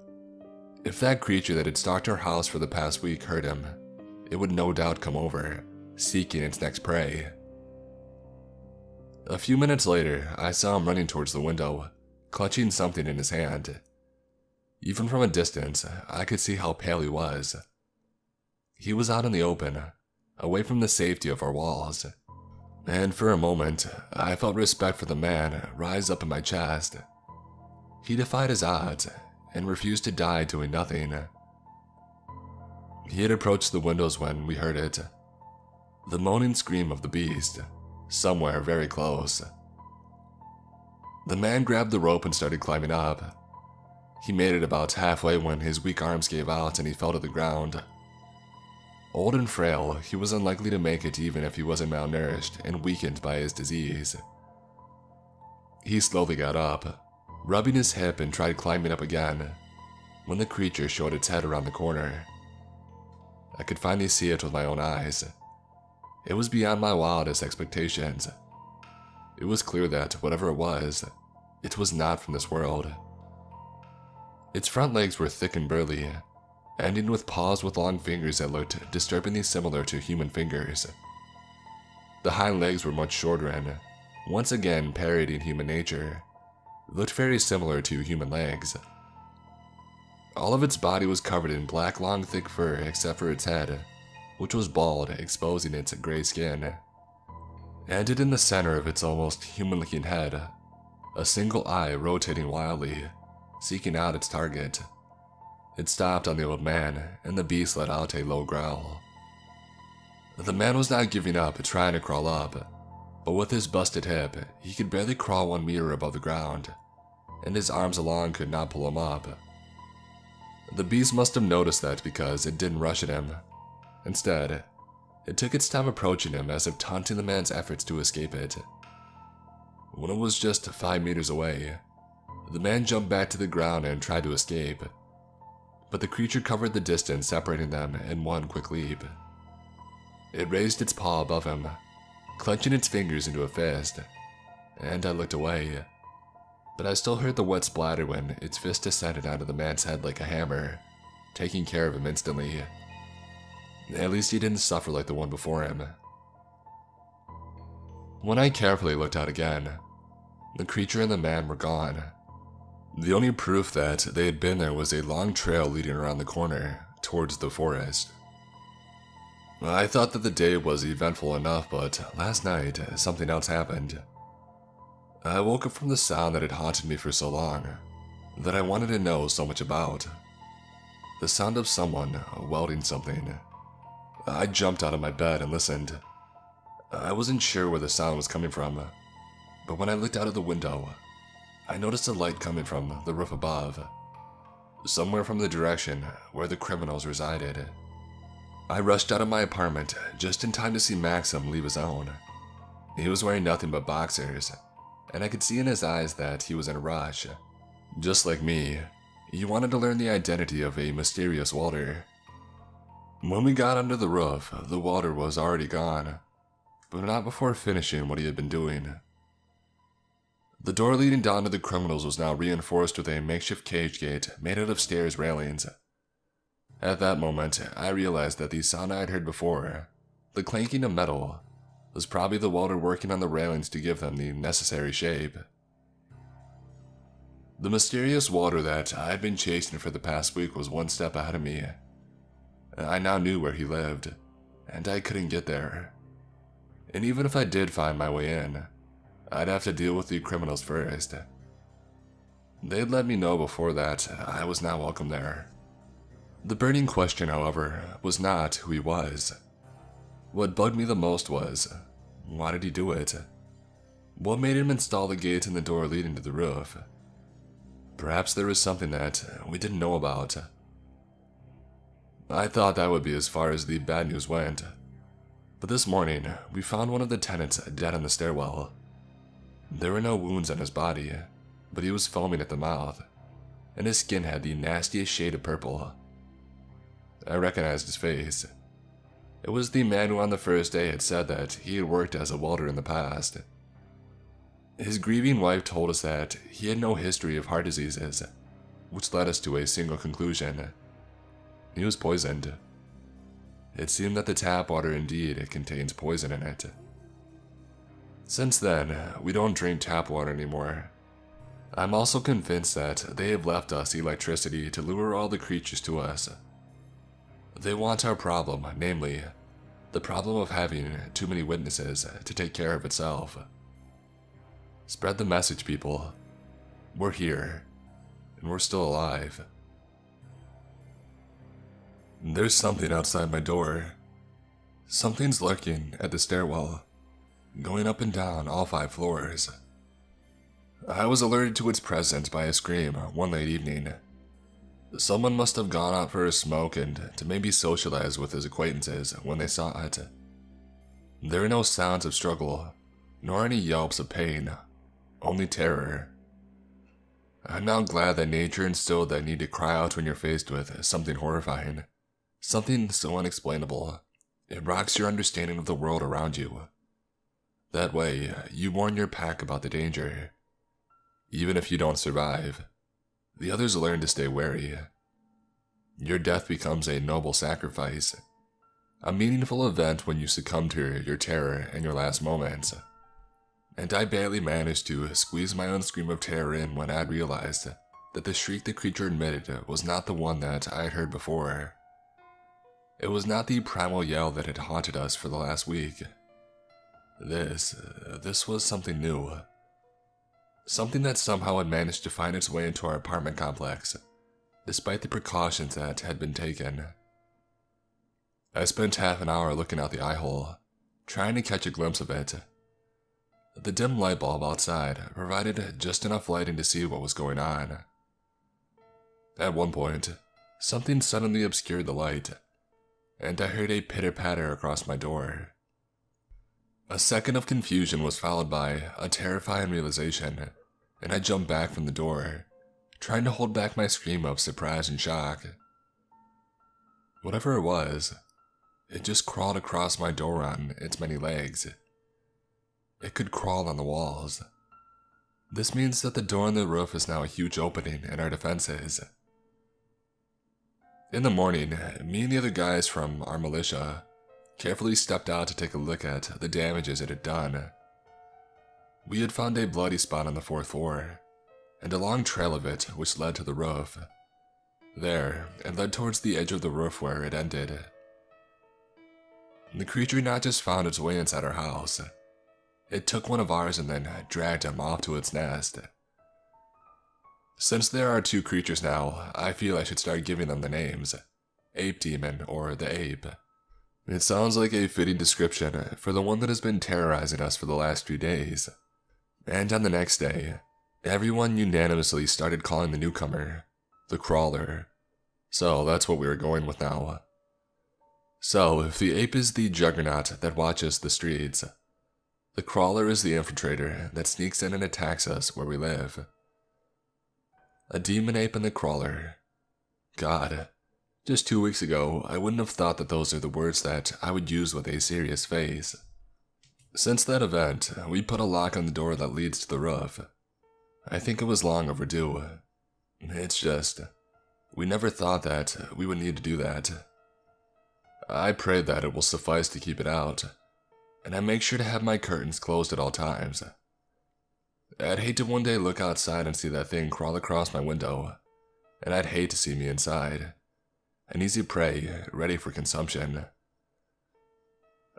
If that creature that had stalked her house for the past week heard him, it would no doubt come over, seeking its next prey. A few minutes later, I saw him running towards the window, clutching something in his hand. Even from a distance, I could see how pale he was. He was out in the open, away from the safety of our walls, and for a moment, I felt respect for the man rise up in my chest. He defied his odds and refused to die doing nothing. He had approached the windows when we heard it, the moaning scream of the beast, somewhere very close. The man grabbed the rope and started climbing up. He made it about halfway when his weak arms gave out and he fell to the ground. Old and frail, he was unlikely to make it even if he wasn't malnourished and weakened by his disease. He slowly got up, rubbing his hip, and tried climbing up again, when the creature showed its head around the corner. I could finally see it with my own eyes. It was beyond my wildest expectations. It was clear that whatever it was not from this world. Its front legs were thick and burly, ending with paws with long fingers that looked disturbingly similar to human fingers. The hind legs were much shorter and, once again parodying human nature, looked very similar to human legs. All of its body was covered in black, long, thick fur except for its head, which was bald, exposing its gray skin. And in the center of its almost human-looking head, a single eye rotating wildly, seeking out its target. It stopped on the old man, and the beast let out a low growl. The man was not giving up, trying to crawl up, but with his busted hip, he could barely crawl 1 meter above the ground, and his arms alone could not pull him up. The beast must have noticed that because it didn't rush at him. Instead, it took its time approaching him as if taunting the man's efforts to escape it. When it was just 5 meters away, the man jumped back to the ground and tried to escape, but the creature covered the distance separating them in one quick leap. It raised its paw above him, clenching its fingers into a fist, and I looked away, but I still heard the wet splatter when its fist descended onto the man's head like a hammer, taking care of him instantly. At least he didn't suffer like the one before him. When I carefully looked out again, the creature and the man were gone. The only proof that they had been there was a long trail leading around the corner, towards the forest. I thought that the day was eventful enough, but last night, something else happened. I woke up from the sound that had haunted me for so long, that I wanted to know so much about. The sound of someone welding something. I jumped out of my bed and listened. I wasn't sure where the sound was coming from, but when I looked out of the window, I noticed a light coming from the roof above, somewhere from the direction where the criminals resided. I rushed out of my apartment just in time to see Maxim leave his own. He was wearing nothing but boxers, and I could see in his eyes that he was in a rush. Just like me, he wanted to learn the identity of a mysterious welder. When we got under the roof, the welder was already gone, but not before finishing what he had been doing. The door leading down to the criminals was now reinforced with a makeshift cage gate made out of stairs railings. At that moment, I realized that the sound I had heard before, the clanking of metal, was probably the welder working on the railings to give them the necessary shape. The mysterious welder that I had been chasing for the past week was one step ahead of me. I now knew where he lived, and I couldn't get there. And even if I did find my way in, I'd have to deal with the criminals first. They'd let me know before that I was not welcome there. The burning question, however, was not who he was. What bugged me the most was, why did he do it? What made him install the gate and the door leading to the roof? Perhaps there was something that we didn't know about. I thought that would be as far as the bad news went. But this morning, we found one of the tenants dead in the stairwell. There were no wounds on his body, but he was foaming at the mouth, and his skin had the nastiest shade of purple. I recognized his face. It was the man who on the first day had said that he had worked as a welder in the past. His grieving wife told us that he had no history of heart diseases, which led us to a single conclusion. He was poisoned. it seemed that the tap water indeed contains poison in it. Since then, we don't drink tap water anymore. I'm also convinced that they have left us electricity to lure all the creatures to us. They want our problem, namely, the problem of having too many witnesses to take care of itself. Spread the message, people. We're here, and we're still alive. There's something outside my door. Something's lurking at the stairwell, going up and down all 5 floors. I was alerted to its presence by a scream one late evening. Someone must have gone out for a smoke and to maybe socialize with his acquaintances when they saw it. There are no sounds of struggle, nor any yelps of pain, only terror. I'm now glad that nature instilled that need to cry out when you're faced with something horrifying, something so unexplainable, it rocks your understanding of the world around you. That way, you warn your pack about the danger. Even if you don't survive, the others learn to stay wary. Your death becomes a noble sacrifice, a meaningful event when you succumb to your terror in your last moments. And I barely managed to squeeze my own scream of terror in when I realized that the shriek the creature emitted was not the one that I had heard before. It was not the primal yell that had haunted us for the last week. This was something new. Something that somehow had managed to find its way into our apartment complex, despite the precautions that had been taken. I spent half an hour looking out the eye hole, trying to catch a glimpse of it. The dim light bulb outside provided just enough lighting to see what was going on. At one point, something suddenly obscured the light, and I heard a pitter-patter across my door. A second of confusion was followed by a terrifying realization, and I jumped back from the door, trying to hold back my scream of surprise and shock. Whatever it was, it just crawled across my door on its many legs. It could crawl on the walls. This means that the door on the roof is now a huge opening in our defenses. In the morning, me and the other guys from our militia carefully stepped out to take a look at the damages it had done. We had found a bloody spot on the 4th floor, and a long trail of it which led to the roof. There, it led towards the edge of the roof where it ended. The creature not just found its way inside our house, it took one of ours and then dragged him off to its nest. Since there are 2 creatures now, I feel I should start giving them the names, Ape Demon or the Ape. It sounds like a fitting description for the one that has been terrorizing us for the last few days. And on the next day, everyone unanimously started calling the newcomer the Crawler. So that's what we were going with now. So if the ape is the juggernaut that watches the streets, the Crawler is the infiltrator that sneaks in and attacks us where we live. A demon ape and the Crawler. God. Just 2 weeks ago, I wouldn't have thought that those are the words that I would use with a serious face. Since that event, we put a lock on the door that leads to the roof. I think it was long overdue. It's just, we never thought that we would need to do that. I pray that it will suffice to keep it out, and I make sure to have my curtains closed at all times. I'd hate to one day look outside and see that thing crawl across my window, and I'd hate to see me inside. An easy prey, ready for consumption.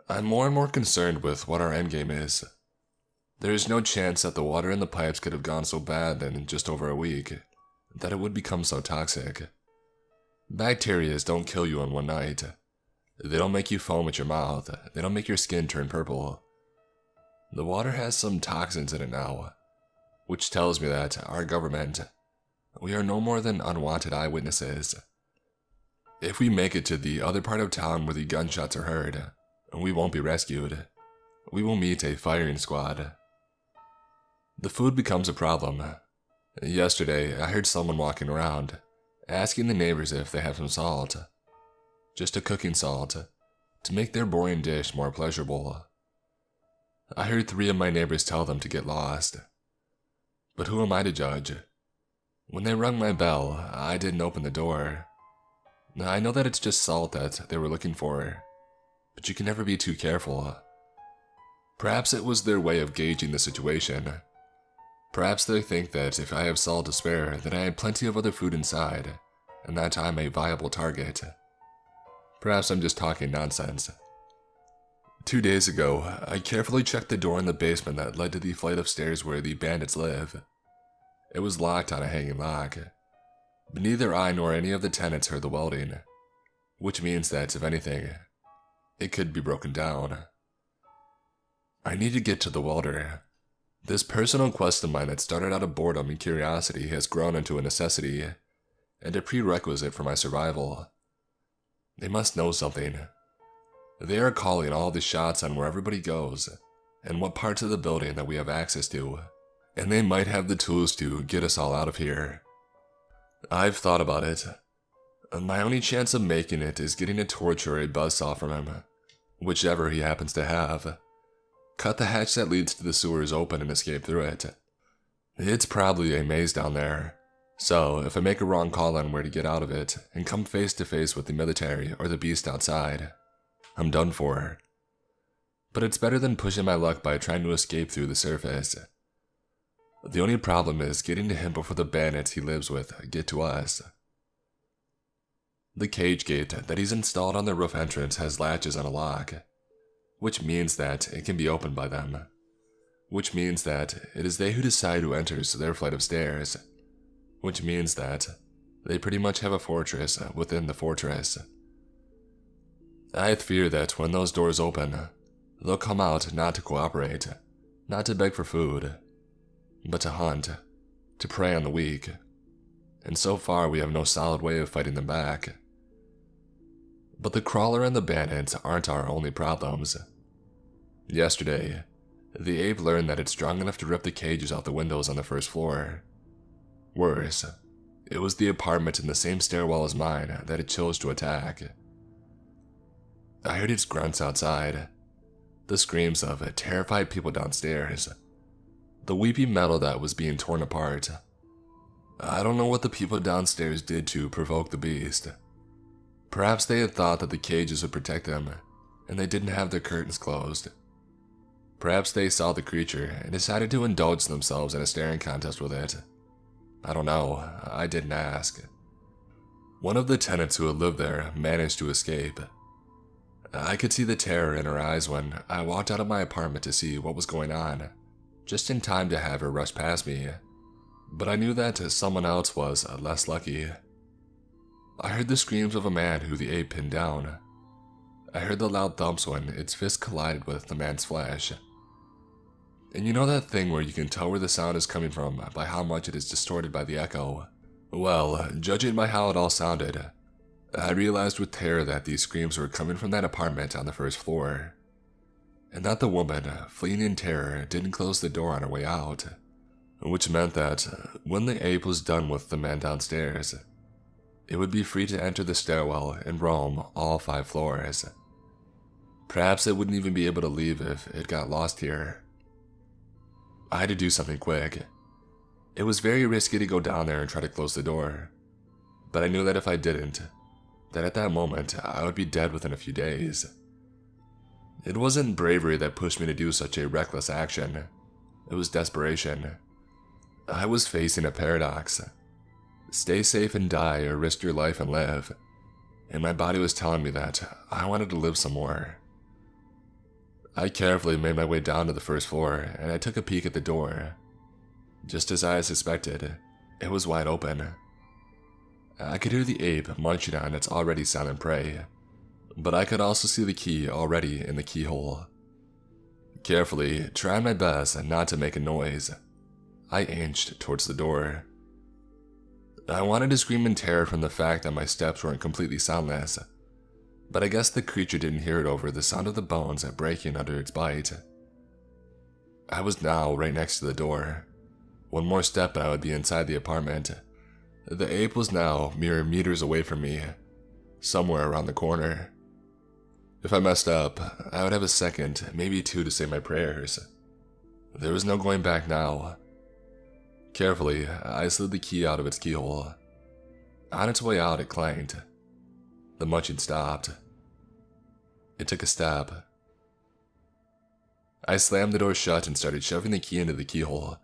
I'm more and more concerned with what our endgame is. There is no chance that the water in the pipes could have gone so bad in just over a week, that it would become so toxic. Bacteria don't kill you in one night. They don't make you foam at your mouth. They don't make your skin turn purple. The water has some toxins in it now, which tells me that our government, we are no more than unwanted eyewitnesses. If we make it to the other part of town where the gunshots are heard, we won't be rescued. We will meet a firing squad. The food becomes a problem. Yesterday, I heard someone walking around, asking the neighbors if they have some salt. Just a cooking salt, to make their boring dish more pleasurable. I heard 3 of my neighbors tell them to get lost. But who am I to judge? When they rung my bell, I didn't open the door. I know that it's just salt that they were looking for, but you can never be too careful. Perhaps it was their way of gauging the situation. Perhaps they think that if I have salt to spare, that I had plenty of other food inside, and that I'm a viable target. Perhaps I'm just talking nonsense. 2 days ago, I carefully checked the door in the basement that led to the flight of stairs where the bandits live. It was locked on a hanging lock, but neither I nor any of the tenants heard the welding, which means that, if anything, it could be broken down. I need to get to the welder. This personal quest of mine that started out of boredom and curiosity has grown into a necessity, and a prerequisite for my survival. They must know something. They are calling all the shots on where everybody goes, and what parts of the building that we have access to, and they might have the tools to get us all out of here. I've thought about it. My only chance of making it is getting a torch or a buzzsaw from him, whichever he happens to have. Cut the hatch that leads to the sewers open and escape through it. It's probably a maze down there, so if I make a wrong call on where to get out of it and come face to face with the military or the beast outside, I'm done for. But it's better than pushing my luck by trying to escape through the surface. The only problem is getting to him before the bandits he lives with get to us. The cage gate that he's installed on the roof entrance has latches on a lock, which means that it can be opened by them, which means that it is they who decide who enters their flight of stairs, which means that they pretty much have a fortress within the fortress. I fear that when those doors open, they'll come out not to cooperate, not to beg for food, but to hunt, to prey on the weak, and so far we have no solid way of fighting them back. But the crawler and the bandits aren't our only problems. Yesterday, the ape learned that it's strong enough to rip the cages out the windows on the first floor. Worse, it was the apartment in the same stairwell as mine that it chose to attack. I heard its grunts outside, the screams of terrified people downstairs, the weepy metal that was being torn apart. I don't know what the people downstairs did to provoke the beast. Perhaps they had thought that the cages would protect them, and they didn't have their curtains closed. Perhaps they saw the creature and decided to indulge themselves in a staring contest with it. I don't know, I didn't ask. One of the tenants who had lived there managed to escape. I could see the terror in her eyes when I walked out of my apartment to see what was going on, just in time to have her rush past me. But I knew that someone else was less lucky. I heard the screams of a man who the ape pinned down. I heard the loud thumps when its fist collided with the man's flesh. And you know that thing where you can tell where the sound is coming from by how much it is distorted by the echo? Well, judging by how it all sounded, I realized with terror that these screams were coming from that apartment on the first floor, and that the woman, fleeing in terror, didn't close the door on her way out, which meant that when the ape was done with the man downstairs, it would be free to enter the stairwell and roam all 5 floors. Perhaps it wouldn't even be able to leave if it got lost here. I had to do something quick. It was very risky to go down there and try to close the door, but I knew that if I didn't, that at that moment I would be dead within a few days. It wasn't bravery that pushed me to do such a reckless action. It was desperation. I was facing a paradox. Stay safe and die or risk your life and live. And my body was telling me that I wanted to live some more. I carefully made my way down to the first floor and I took a peek at the door. Just as I suspected, it was wide open. I could hear the ape munching on its already silent prey, but I could also see the key already in the keyhole. Carefully, trying my best not to make a noise, I inched towards the door. I wanted to scream in terror from the fact that my steps weren't completely soundless, but I guess the creature didn't hear it over the sound of the bones breaking under its bite. I was now right next to the door. One more step and I would be inside the apartment. The ape was now mere meters away from me, somewhere around the corner. If I messed up, I would have a second, maybe 2 to say my prayers. There was no going back now. Carefully, I slid the key out of its keyhole. On its way out, it clanged. The munching stopped. It took a stab. I slammed the door shut and started shoving the key into the keyhole,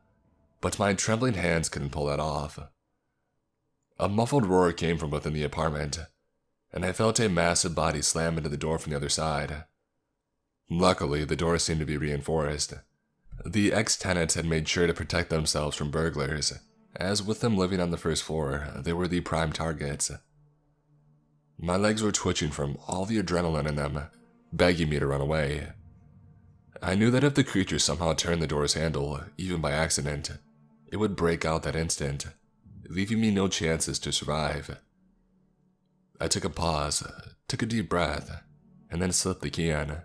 but my trembling hands couldn't pull that off. A muffled roar came from within the apartment, and I felt a massive body slam into the door from the other side. Luckily, the door seemed to be reinforced. The ex-tenants had made sure to protect themselves from burglars, as with them living on the first floor, they were the prime targets. My legs were twitching from all the adrenaline in them, begging me to run away. I knew that if the creature somehow turned the door's handle, even by accident, it would break out that instant, leaving me no chances to survive. I took a pause, took a deep breath, and then slipped the key in.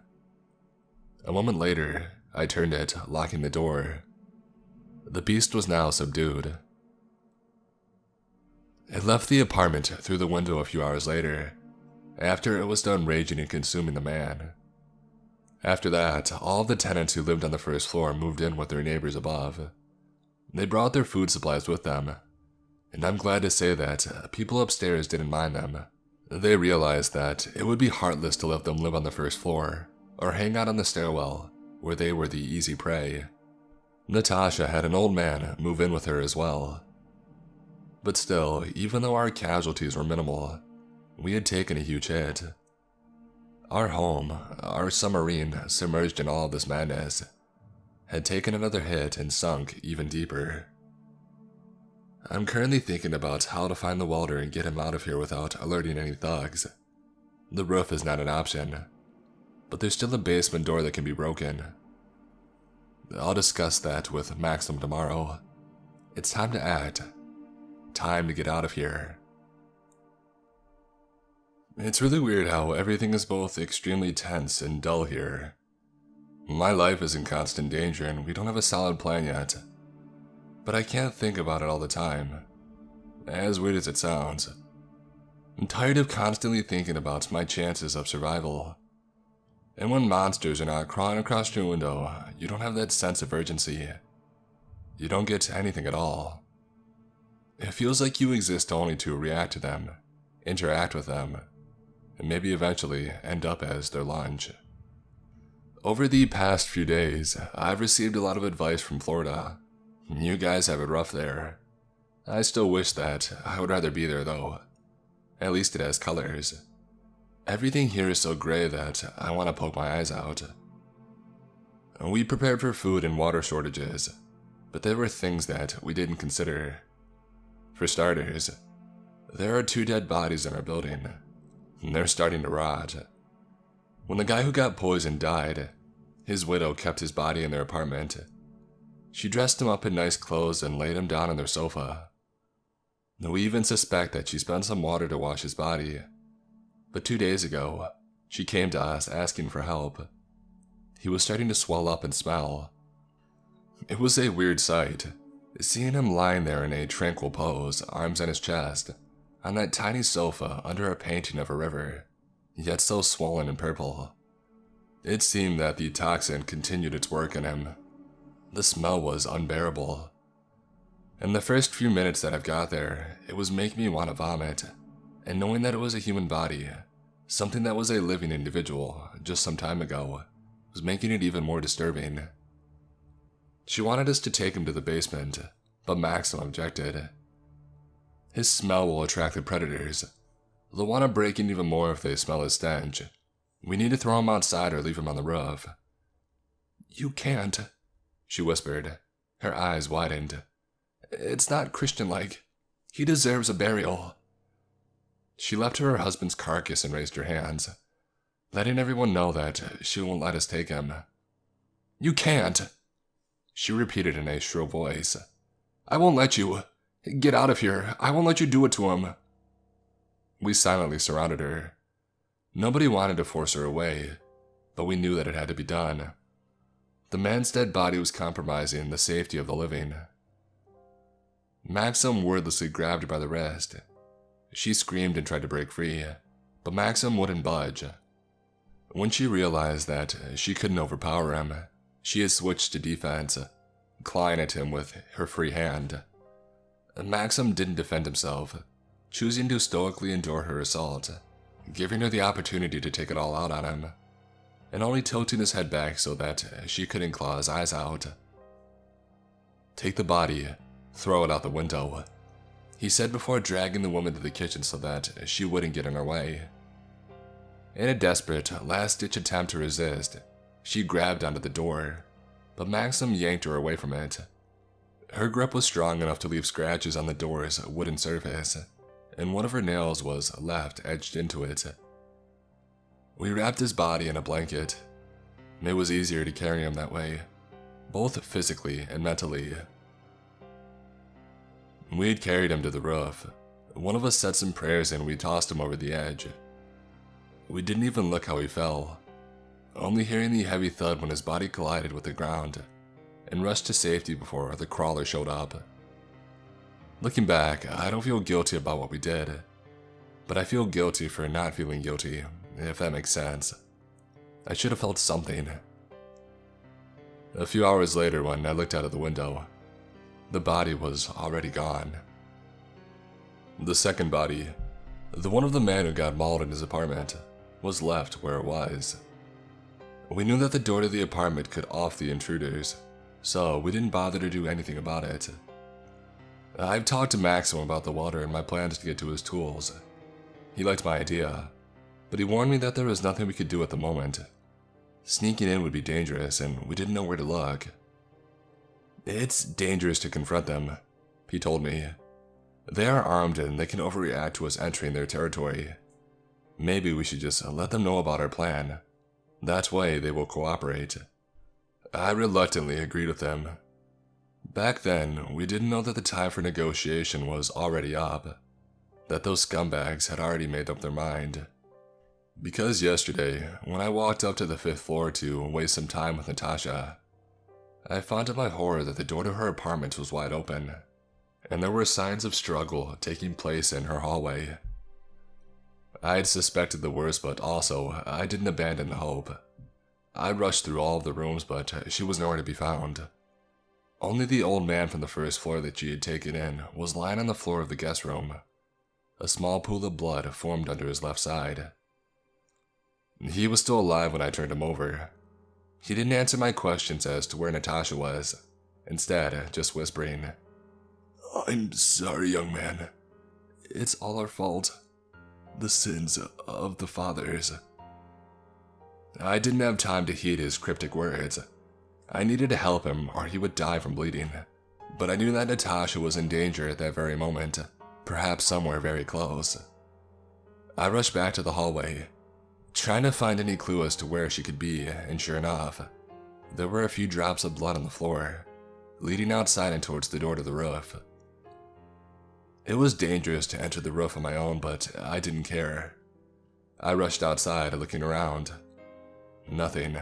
A moment later, I turned it, locking the door. The beast was now subdued. It left the apartment through the window a few hours later, after it was done raging and consuming the man. After that, all the tenants who lived on the first floor moved in with their neighbors above. They brought their food supplies with them, and I'm glad to say that people upstairs didn't mind them. They realized that it would be heartless to let them live on the first floor, or hang out on the stairwell, where they were the easy prey. Natasha had an old man move in with her as well. But still, even though our casualties were minimal, we had taken a huge hit. Our home, our submarine submerged in all of this madness, had taken another hit and sunk even deeper. I'm currently thinking about how to find the welder and get him out of here without alerting any thugs. The roof is not an option, but there's still a basement door that can be broken. I'll discuss that with Maxim tomorrow. It's time to act. Time to get out of here. It's really weird how everything is both extremely tense and dull here. My life is in constant danger and we don't have a solid plan yet. But I can't think about it all the time. As weird as it sounds. I'm tired of constantly thinking about my chances of survival. And when monsters are not crawling across your window, you don't have that sense of urgency. You don't get anything at all. It feels like you exist only to react to them, interact with them, and maybe eventually end up as their lunch. Over the past few days, I've received a lot of advice from Florida. You guys have it rough there. I still wish that I would rather be there though. At least it has colors. Everything here is so gray that I want to poke my eyes out. We prepared for food and water shortages, but there were things that we didn't consider. For starters, there are 2 dead bodies in our building. They're starting to rot. When the guy who got poisoned died, his widow kept his body in their apartment. She dressed him up in nice clothes and laid him down on their sofa. We even suspect that she spent some water to wash his body. But 2 days ago, she came to us asking for help. He was starting to swell up and smell. It was a weird sight, seeing him lying there in a tranquil pose, arms on his chest, on that tiny sofa under a painting of a river, yet so swollen and purple. It seemed that the toxin continued its work in him. The smell was unbearable. In the first few minutes that I've got there, it was making me want to vomit, and knowing that it was a human body, something that was a living individual just some time ago, was making it even more disturbing. She wanted us to take him to the basement, but Maxim objected. His smell will attract the predators. They'll want to break in even more if they smell his stench. We need to throw him outside or leave him on the roof. You can't, she whispered. Her eyes widened. It's not Christian-like. He deserves a burial. She leapt to her husband's carcass and raised her hands, letting everyone know that she won't let us take him. You can't, she repeated in a shrill voice. I won't let you. Get out of here. I won't let you do it to him. We silently surrounded her. Nobody wanted to force her away, but we knew that it had to be done. The man's dead body was compromising the safety of the living. Maxim wordlessly grabbed her by the wrist. She screamed and tried to break free, but Maxim wouldn't budge. When she realized that she couldn't overpower him, she had switched to defense, clawing at him with her free hand. Maxim didn't defend himself, choosing to stoically endure her assault, giving her the opportunity to take it all out on him. and only tilting his head back so that she couldn't claw his eyes out. "Take the body, throw it out the window," he said before dragging the woman to the kitchen so that she wouldn't get in our way. In a desperate, last-ditch attempt to resist, she grabbed onto the door, but Maxim yanked her away from it. Her grip was strong enough to leave scratches on the door's wooden surface, and one of her nails was left edged into it. We wrapped his body in a blanket. It was easier to carry him that way, both physically and mentally. We had carried him to the roof. One of us said some prayers and we tossed him over the edge. We didn't even look how he fell, only hearing the heavy thud when his body collided with the ground, and rushed to safety before the crawler showed up. Looking back, I don't feel guilty about what we did, but I feel guilty for not feeling guilty, if that makes sense. I should have felt something. A few hours later, when I looked out of the window, the body was already gone. The second body, the one of the man who got mauled in his apartment, was left where it was. We knew that the door to the apartment could off the intruders, so we didn't bother to do anything about it. I've talked to Maxim about the water and my plans to get to his tools. He liked my idea, but he warned me that there was nothing we could do at the moment. Sneaking in would be dangerous, and we didn't know where to look. "It's dangerous to confront them," he told me. "They are armed and they can overreact to us entering their territory. Maybe we should just let them know about our plan. That way they will cooperate." I reluctantly agreed with him. Back then, we didn't know that the time for negotiation was already up, that those scumbags had already made up their mind. Because yesterday, when I walked up to the 5th floor to waste some time with Natasha, I found to my horror that the door to her apartment was wide open, and there were signs of struggle taking place in her hallway. I had suspected the worst, but also, I didn't abandon the hope. I rushed through all of the rooms, but she was nowhere to be found. Only the old man from the 1st floor that she had taken in was lying on the floor of the guest room. A small pool of blood formed under his left side. He was still alive when I turned him over. He didn't answer my questions as to where Natasha was, instead just whispering, "I'm sorry, young man. It's all our fault. The sins of the fathers." I didn't have time to heed his cryptic words. I needed to help him or he would die from bleeding, but I knew that Natasha was in danger at that very moment, perhaps somewhere very close. I rushed back to the hallway, trying to find any clue as to where she could be, and sure enough, there were a few drops of blood on the floor, leading outside and towards the door to the roof. It was dangerous to enter the roof on my own, but I didn't care. I rushed outside, looking around. Nothing.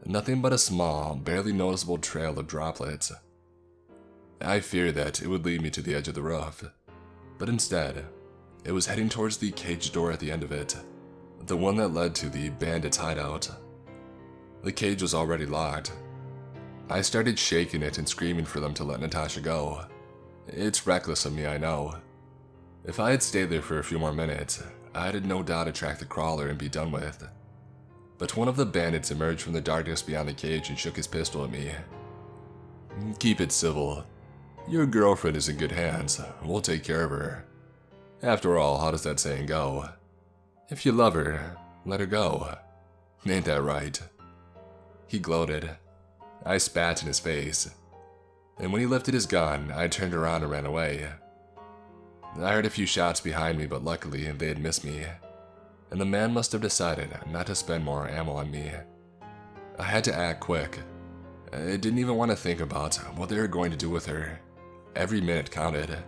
Nothing but a small, barely noticeable trail of droplets. I feared that it would lead me to the edge of the roof, but instead, it was heading towards the cage door at the end of it, the one that led to the bandits' hideout. The cage was already locked. I started shaking it and screaming for them to let Natasha go. It's reckless of me, I know. If I had stayed there for a few more minutes, I'd had no doubt attract the crawler and be done with. But one of the bandits emerged from the darkness beyond the cage and shook his pistol at me. "Keep it civil. Your girlfriend is in good hands. We'll take care of her. After all, how does that saying go? If you love her, let her go. Ain't that right?" He gloated. I spat in his face, and when he lifted his gun, I turned around and ran away. I heard a few shots behind me, but luckily they had missed me, and the man must have decided not to spend more ammo on me. I had to act quick. I didn't even want to think about what they were going to do with her. Every minute counted.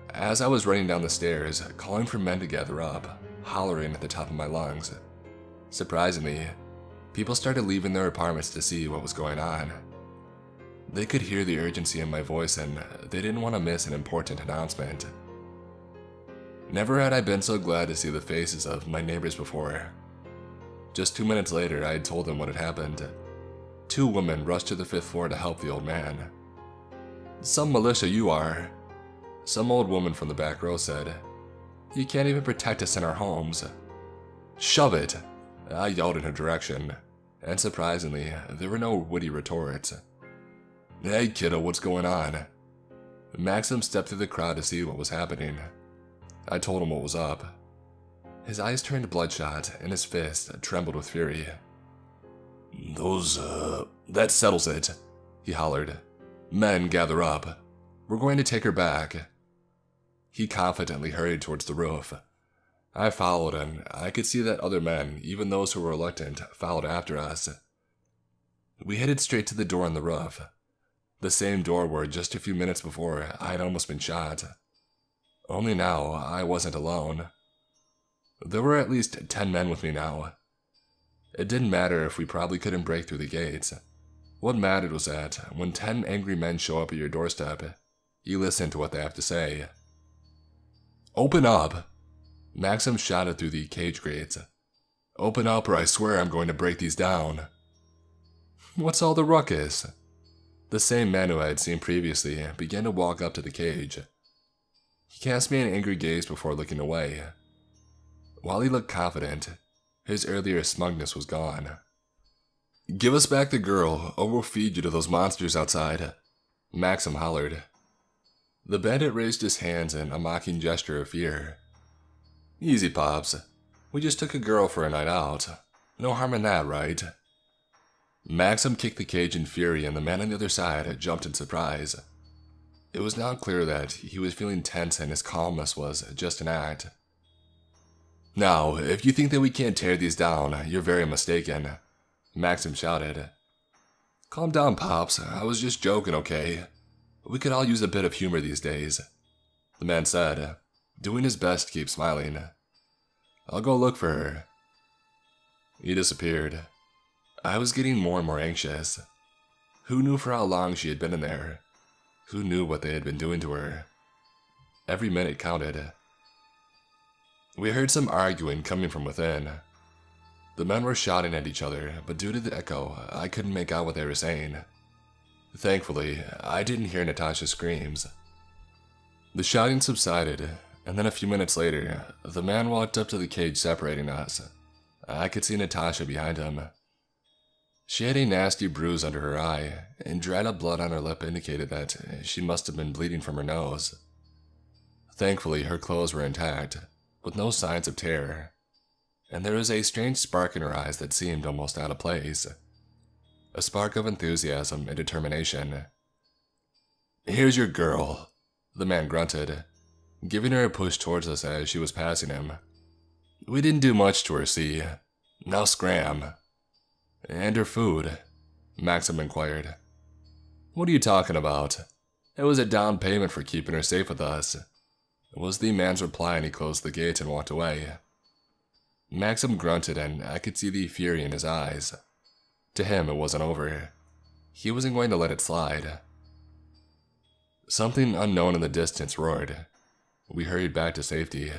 As I was running down the stairs, calling for men to gather up, hollering at the top of my lungs, surprisingly, people started leaving their apartments to see what was going on. They could hear the urgency in my voice and they didn't want to miss an important announcement. Never had I been so glad to see the faces of my neighbors before. Just 2 minutes later, I had told them what had happened. 2 women rushed to the 5th floor to help the old man. "Some militia you are," some old woman from the back row said. "You can't even protect us in our homes." "Shove it," I yelled in her direction, and surprisingly, there were no witty retorts. "Hey kiddo, what's going on?" Maxim stepped through the crowd to see what was happening. I told him what was up. His eyes turned bloodshot, and his fist trembled with fury. That settles it," he hollered. "Men, gather up. We're going to take her back." He confidently hurried towards the roof. I followed, and I could see that other men, even those who were reluctant, followed after us. We headed straight to the door on the roof. The same door where just a few minutes before I had almost been shot. Only now, I wasn't alone. There were at least 10 men with me now. It didn't matter if we probably couldn't break through the gates. What mattered was that when 10 angry men show up at your doorstep, you listen to what they have to say. "Open up!" Maxim shouted through the cage grates. "Open up or I swear I'm going to break these down." What's all the ruckus? The same man who I had seen previously began to walk up to the cage. He cast me an angry gaze before looking away. While he looked confident, his earlier smugness was gone. "Give us back the girl, or we'll feed you to those monsters outside," Maxim hollered. The bandit raised his hands in a mocking gesture of fear. "Easy, Pops. We just took a girl for a night out. No harm in that, right?" Maxim kicked the cage in fury, and the man on the other side jumped in surprise. It was now clear that he was feeling tense and his calmness was just an act. "Now, if you think that we can't tear these down, you're very mistaken," Maxim shouted. "Calm down, Pops. I was just joking, okay? We could all use a bit of humor these days," the man said, doing his best to keep smiling. "I'll go look for her." He disappeared. I was getting more and more anxious. Who knew for how long she had been in there? Who knew what they had been doing to her? Every minute counted. We heard some arguing coming from within. The men were shouting at each other, but due to the echo, I couldn't make out what they were saying. Thankfully, I didn't hear Natasha's screams. The shouting subsided, and then a few minutes later, the man walked up to the cage separating us. I could see Natasha behind him. She had a nasty bruise under her eye, and dried up blood on her lip indicated that she must have been bleeding from her nose. Thankfully, her clothes were intact, with no signs of tear, and there was a strange spark in her eyes that seemed almost out of place. A spark of enthusiasm and determination. "Here's your girl," the man grunted, giving her a push towards us as she was passing him. "We didn't do much to her, see? Now scram." "And her food?" Maxim inquired. "What are you talking about? It was a down payment for keeping her safe with us," was the man's reply, and he closed the gate and walked away. Maxim grunted, and I could see the fury in his eyes. To him, it wasn't over. He wasn't going to let it slide. Something unknown in the distance roared. We hurried back to safety.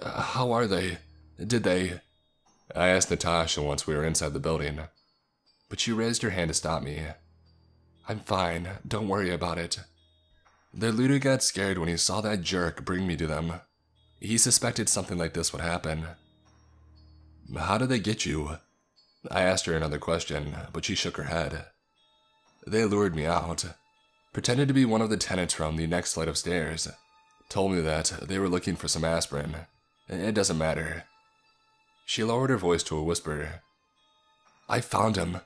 "How are they? Did they?" I asked Natasha once we were inside the building, but she raised her hand to stop me. "I'm fine, don't worry about it. Their leader got scared when he saw that jerk bring me to them. He suspected something like this would happen." "How did they get you?" I asked her another question, but she shook her head. "They lured me out, pretended to be one of the tenants from the next flight of stairs, told me that they were looking for some aspirin. It doesn't matter." She lowered her voice to a whisper. "I found him.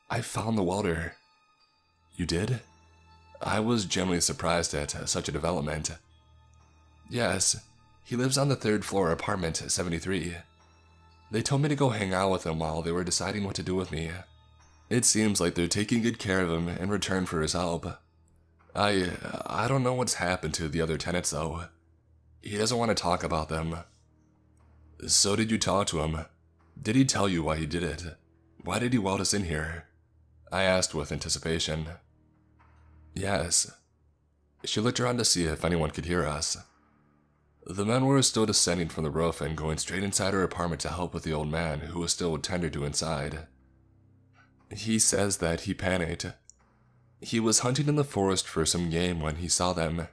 I found the welder." "You did?" I was genuinely surprised at such a development. "Yes, he lives on the 3rd floor, apartment 73. They told me to go hang out with him while they were deciding what to do with me. It seems like they're taking good care of him in return for his help. I don't know what's happened to the other tenants though. He doesn't want to talk about them." "So did you talk to him? Did he tell you why he did it? Why did he weld us in here?" I asked with anticipation. "Yes." She looked around to see if anyone could hear us. The men were still descending from the roof and going straight inside her apartment to help with the old man who was still tended to inside. "He says that he panicked. He was hunting in the forest for some game when he saw them.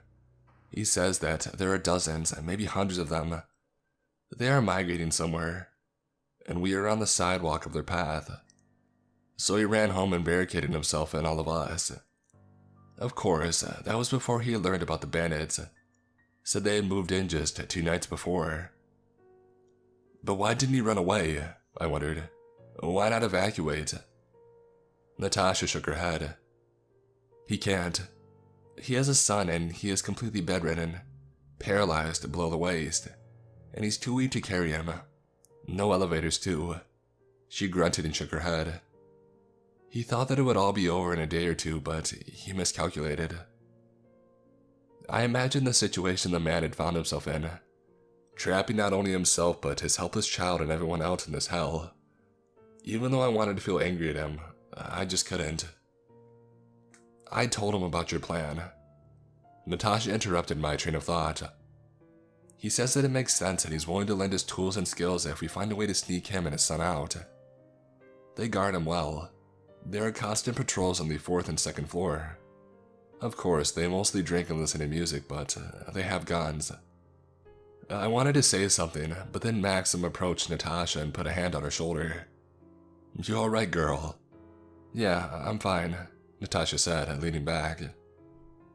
He says that there are dozens, maybe hundreds of them. They are migrating somewhere. and we were on the sidewalk of their path. So he ran home and barricaded himself and all of us. Of course, that was before he had learned about the bandits. Said they had moved in just 2 nights before. But why didn't he run away? I wondered. Why not evacuate? Natasha shook her head. He can't. He has a son and he is completely bedridden, paralyzed below the waist, and he's too weak to carry him. No elevators too. She grunted and shook her head. He thought that it would all be over in a day or 2, but he miscalculated. I imagined the situation the man had found himself in, trapping not only himself but his helpless child and everyone else in this hell. Even though I wanted to feel angry at him, I just couldn't. I told him about your plan. Natasha interrupted my train of thought. He says that it makes sense and he's willing to lend his tools and skills if we find a way to sneak him and his son out. They guard him well. There are constant patrols on the 4th and 2nd floor. Of course, they mostly drink and listen to music, but they have guns. I wanted to say something, but then Maxim approached Natasha and put a hand on her shoulder. You alright, girl? Yeah, I'm fine, Natasha said, leaning back.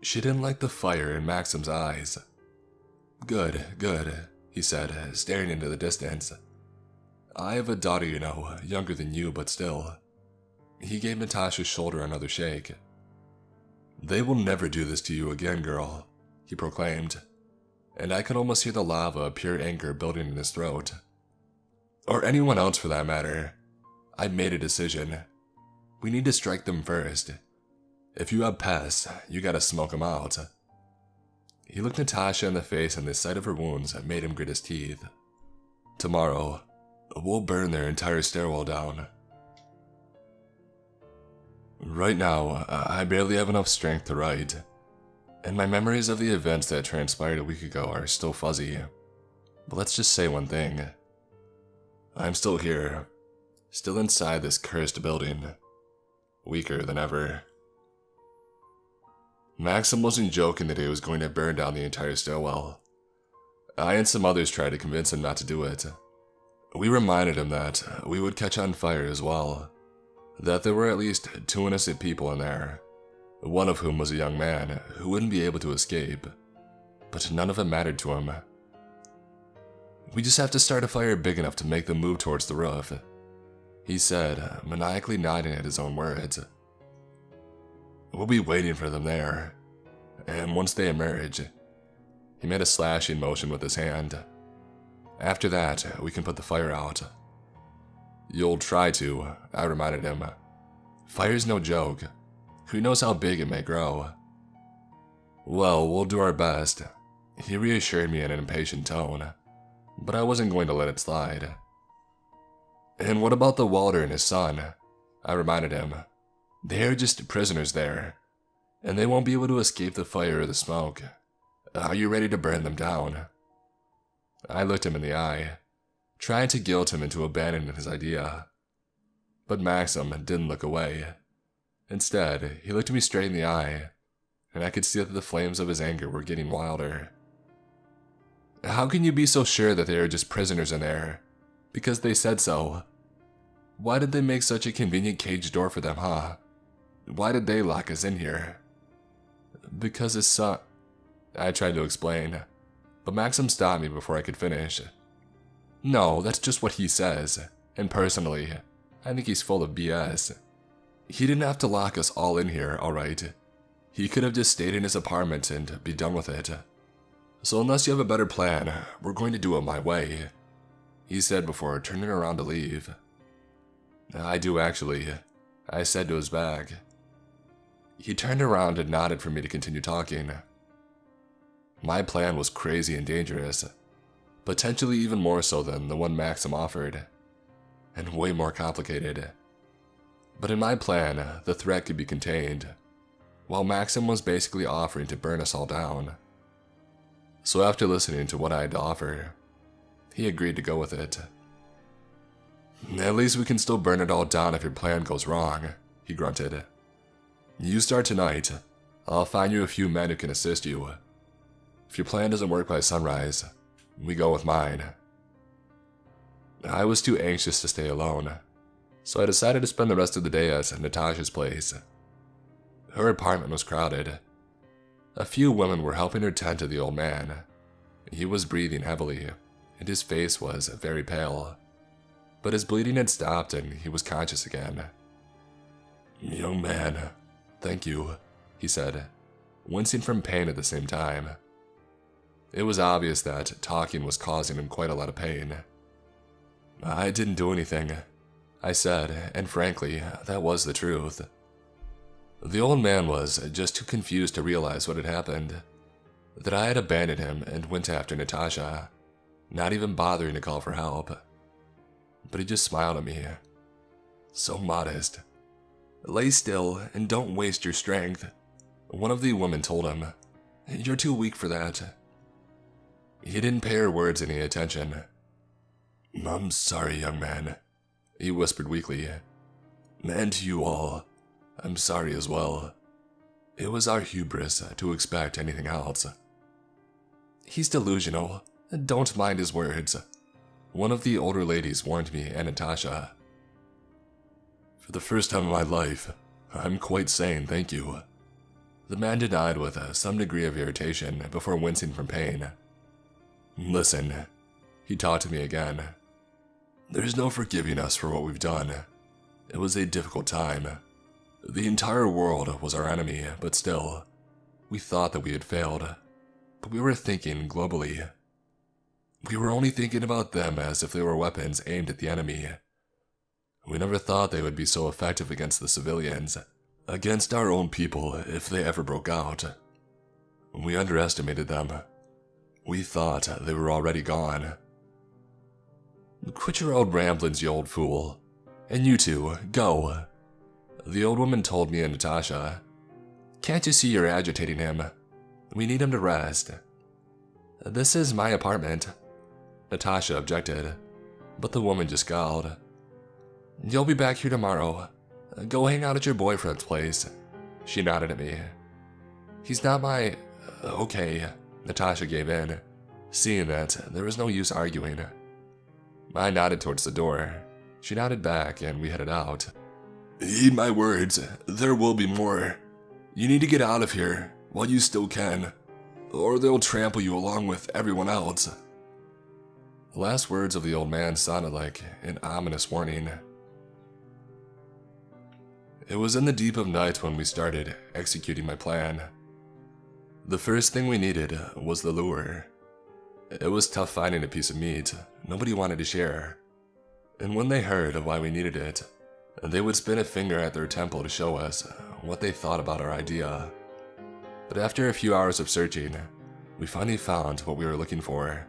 She didn't like the fire in Maxim's eyes. Good, he said, staring into the distance. I have a daughter, you know, younger than you, but still. He gave Natasha's shoulder another shake. They will never do this to you again, girl, he proclaimed, and I could almost hear the lava of pure anger building in his throat. Or anyone else for that matter. I've made a decision. We need to strike them first. If you have pests, you gotta smoke them out. He looked Natasha in the face and the sight of her wounds made him grit his teeth. Tomorrow, we'll burn their entire stairwell down. Right now, I barely have enough strength to write, and my memories of the events that transpired a week ago are still fuzzy. But let's just say one thing. I'm still here, still inside this cursed building, weaker than ever. Maxim wasn't joking that he was going to burn down the entire stairwell. I and some others tried to convince him not to do it. We reminded him that we would catch on fire as well. That there were at least 2 innocent people in there, one of whom was a young man who wouldn't be able to escape, but none of it mattered to him. We just have to start a fire big enough to make them move towards the roof, he said, maniacally nodding at his own words. We'll be waiting for them there, and once they emerge, he made a slashing motion with his hand. After that, we can put the fire out. You'll try to, I reminded him. Fire's no joke. Who knows how big it may grow? Well, we'll do our best, he reassured me in an impatient tone, but I wasn't going to let it slide. And what about the welder and his son? I reminded him. They are just prisoners there, and they won't be able to escape the fire or the smoke. Are you ready to burn them down? I looked him in the eye, trying to guilt him into abandoning his idea. But Maxim didn't look away. Instead, he looked me straight in the eye, and I could see that the flames of his anger were getting wilder. How can you be so sure that they are just prisoners in there? Because they said so. Why did they make such a convenient cage door for them, huh? Why did they lock us in here? Because his son... I tried to explain, but Maxim stopped me before I could finish. No, that's just what he says, and personally, I think he's full of BS. He didn't have to lock us all in here, alright? He could have just stayed in his apartment and be done with it. So unless you have a better plan, we're going to do it my way, he said before turning around to leave. I do actually, I said to his back. He turned around and nodded for me to continue talking. My plan was crazy and dangerous, potentially even more so than the one Maxim offered, and way more complicated. But in my plan, the threat could be contained, while Maxim was basically offering to burn us all down. So after listening to what I had to offer, he agreed to go with it. At least we can still burn it all down if your plan goes wrong, he grunted. You start tonight. I'll find you a few men who can assist you. If your plan doesn't work by sunrise, we go with mine. I was too anxious to stay alone, so I decided to spend the rest of the day at Natasha's place. Her apartment was crowded. A few women were helping her tend to the old man. He was breathing heavily, and his face was very pale, but his bleeding had stopped and he was conscious again. "Young man, thank you," he said, wincing from pain at the same time. It was obvious that talking was causing him quite a lot of pain. "I didn't do anything," I said, and frankly, that was the truth. The old man was just too confused to realize what had happened, that I had abandoned him and went after Natasha, not even bothering to call for help. But he just smiled at me. So modest. "Lay still and don't waste your strength," one of the women told him. "You're too weak for that." He didn't pay her words any attention. "I'm sorry, young man," he whispered weakly. "And to you all, I'm sorry as well. It was our hubris to expect anything else." "He's delusional. Don't mind his words," one of the older ladies warned me and Natasha. "For the first time in my life, I'm quite sane, thank you," the man denied with some degree of irritation before wincing from pain. "Listen," he talked to me again. "There's no forgiving us for what we've done. It was a difficult time. The entire world was our enemy, but still, we thought that we had failed. But we were thinking globally. We were only thinking about them as if they were weapons aimed at the enemy. We never thought they would be so effective against the civilians, against our own people if they ever broke out. We underestimated them. We thought they were already gone." "Quit your old ramblings, you old fool. And you two, go," the old woman told me and Natasha. "Can't you see you're agitating him? We need him to rest." "This is my apartment," Natasha objected, but the woman just scowled. "You'll be back here tomorrow. Go hang out at your boyfriend's place." She nodded at me. "He's not my..." "Okay," Natasha gave in, seeing that there was no use arguing. I nodded towards the door. She nodded back and we headed out. "Heed my words, there will be more. You need to get out of here while you still can, or they'll trample you along with everyone else." The last words of the old man sounded like an ominous warning. It was in the deep of night when we started executing my plan. The first thing we needed was the lure. It was tough finding a piece of meat nobody wanted to share, and when they heard of why we needed it, they would spin a finger at their temple to show us what they thought about our idea. But after a few hours of searching, we finally found what we were looking for,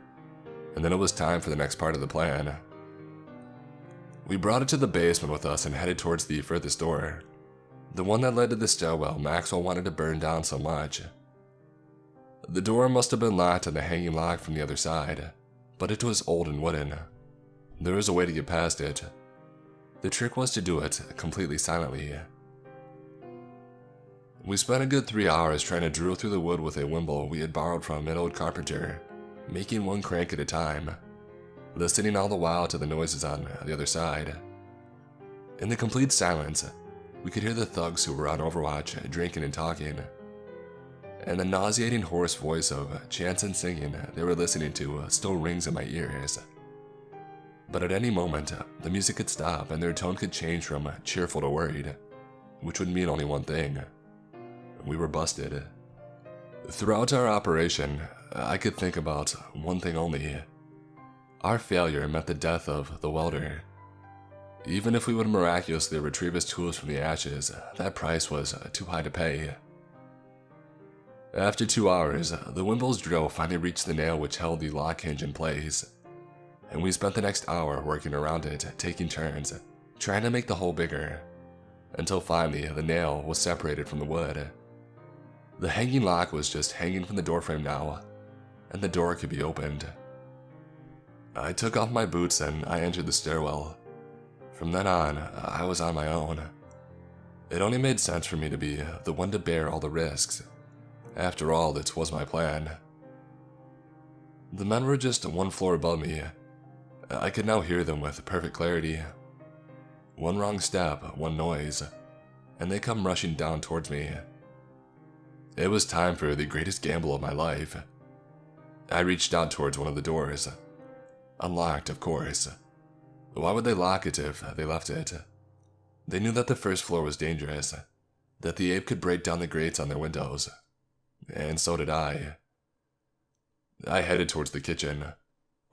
and then it was time for the next part of the plan. We brought it to the basement with us and headed towards the furthest door, the one that led to the stairwell Maxwell wanted to burn down so much. The door must have been locked and the hanging lock from the other side, but it was old and wooden. There was a way to get past it. The trick was to do it completely silently. We spent a good 3 hours trying to drill through the wood with a wimble we had borrowed from an old carpenter, making one crank at a time, listening all the while to the noises on the other side. In the complete silence, we could hear the thugs who were on Overwatch drinking and talking, and the nauseating hoarse voice of chants and singing they were listening to still rings in my ears. But at any moment, the music could stop and their tone could change from cheerful to worried, which would mean only one thing. We were busted. Throughout our operation, I could think about one thing only. Our failure meant the death of the welder. Even if we would miraculously retrieve his tools from the ashes, that price was too high to pay. After 2 hours, the wimble's drill finally reached the nail which held the lock hinge in place, and we spent the next hour working around it, taking turns, trying to make the hole bigger, until finally the nail was separated from the wood. The hanging lock was just hanging from the doorframe now, and the door could be opened. I took off my boots and I entered the stairwell. From then on, I was on my own. It only made sense for me to be the one to bear all the risks. After all, it was my plan. The men were just one floor above me. I could now hear them with perfect clarity. One wrong step, one noise, and they come rushing down towards me. It was time for the greatest gamble of my life. I reached out towards one of the doors. Unlocked, of course. Why would they lock it if they left it? They knew that the first floor was dangerous, that the ape could break down the grates on their windows. And so did I. I headed towards the kitchen,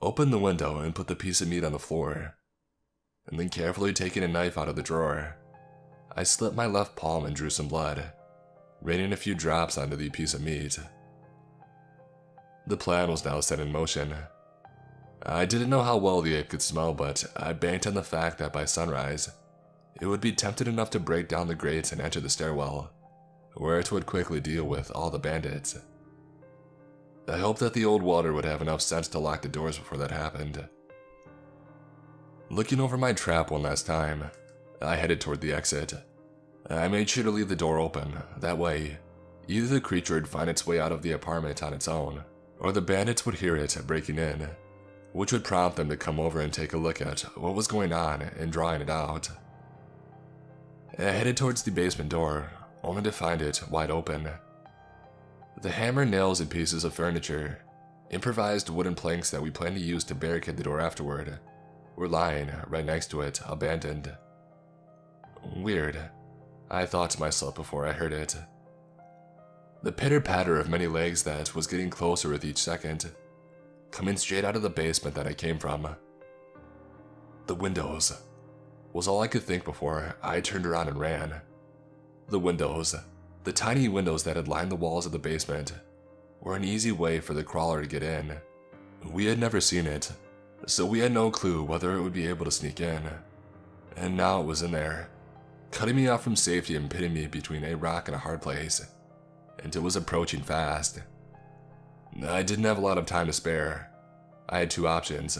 opened the window and put the piece of meat on the floor. And then carefully taking a knife out of the drawer, I slit my left palm and drew some blood, raining a few drops onto the piece of meat. The plan was now set in motion. I didn't know how well the ape could smell, but I banked on the fact that by sunrise, it would be tempted enough to break down the grates and enter the stairwell, where it would quickly deal with all the bandits. I hoped that the old Welder would have enough sense to lock the doors before that happened. Looking over my trap one last time, I headed toward the exit. I made sure to leave the door open. That way, either the creature would find its way out of the apartment on its own, or the bandits would hear it breaking in, which would prompt them to come over and take a look at what was going on and drawing it out. I headed towards the basement door, only to find it wide open. The hammer, nails, and pieces of furniture, improvised wooden planks that we planned to use to barricade the door afterward, were lying right next to it, abandoned. Weird, I thought to myself before I heard it. The pitter-patter of many legs that was getting closer with each second, coming straight out of the basement that I came from. The windows was all I could think before I turned around and ran. The windows, the tiny windows that had lined the walls of the basement, were an easy way for the crawler to get in. We had never seen it, so we had no clue whether it would be able to sneak in. And now it was in there, cutting me off from safety and pitting me between a rock and a hard place. And it was approaching fast. I didn't have a lot of time to spare. I had two options: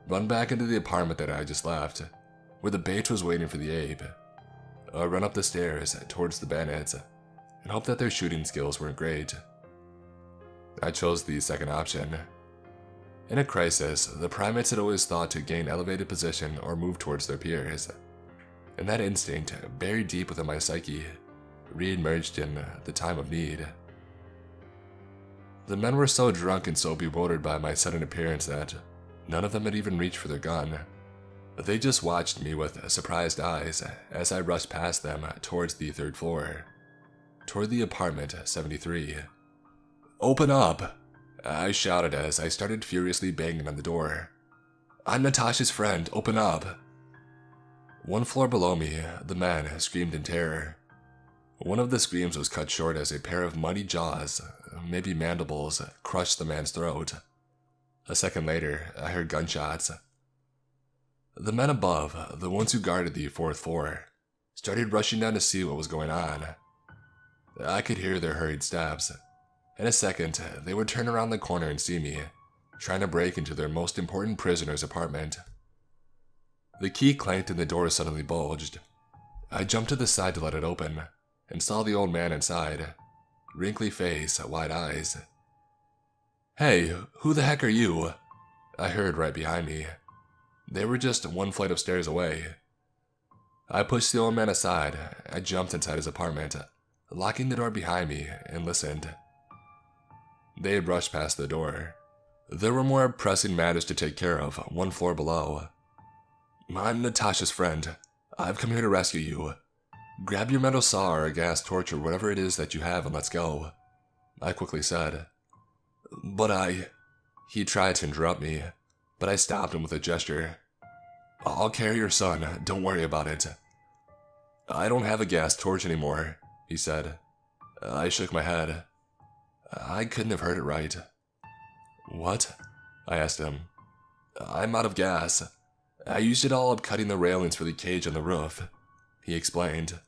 run back into the apartment that I just left, where the bait was waiting for the ape, or run up the stairs towards the bandits and hope that their shooting skills weren't great. I chose the second option. In a crisis, the primates had always thought to gain elevated position or move towards their peers, and that instinct, buried deep within my psyche, re-emerged in the time of need. The men were so drunk and so bewildered by my sudden appearance that none of them had even reached for their gun. They just watched me with surprised eyes as I rushed past them towards the third floor, toward the apartment 73. "Open up!" I shouted as I started furiously banging on the door. "I'm Natasha's friend, open up!" One floor below me, the men screamed in terror. One of the screams was cut short as a pair of mighty jaws, maybe mandibles, crushed the man's throat. A second later, I heard gunshots. The men above, the ones who guarded the fourth floor, started rushing down to see what was going on. I could hear their hurried steps. In a second, they would turn around the corner and see me, trying to break into their most important prisoner's apartment. The key clanked and the door suddenly bulged. I jumped to the side to let it open, and saw the old man inside, wrinkly face, wide eyes. "Hey, who the heck are you?" I heard right behind me. They were just one flight of stairs away. I pushed the old man aside. I jumped inside his apartment, locking the door behind me, and listened. They had rushed past the door. There were more pressing matters to take care of, one floor below. "I'm Natasha's friend. I've come here to rescue you. Grab your metal saw or a gas torch or whatever it is that you have and let's go," I quickly said. "But He tried to interrupt me, but I stopped him with a gesture. "I'll carry your son, don't worry about it." "I don't have a gas torch anymore," he said. I shook my head. I couldn't have heard it right. "What?" I asked him. "I'm out of gas. I used it all up cutting the railings for the cage on the roof," he explained.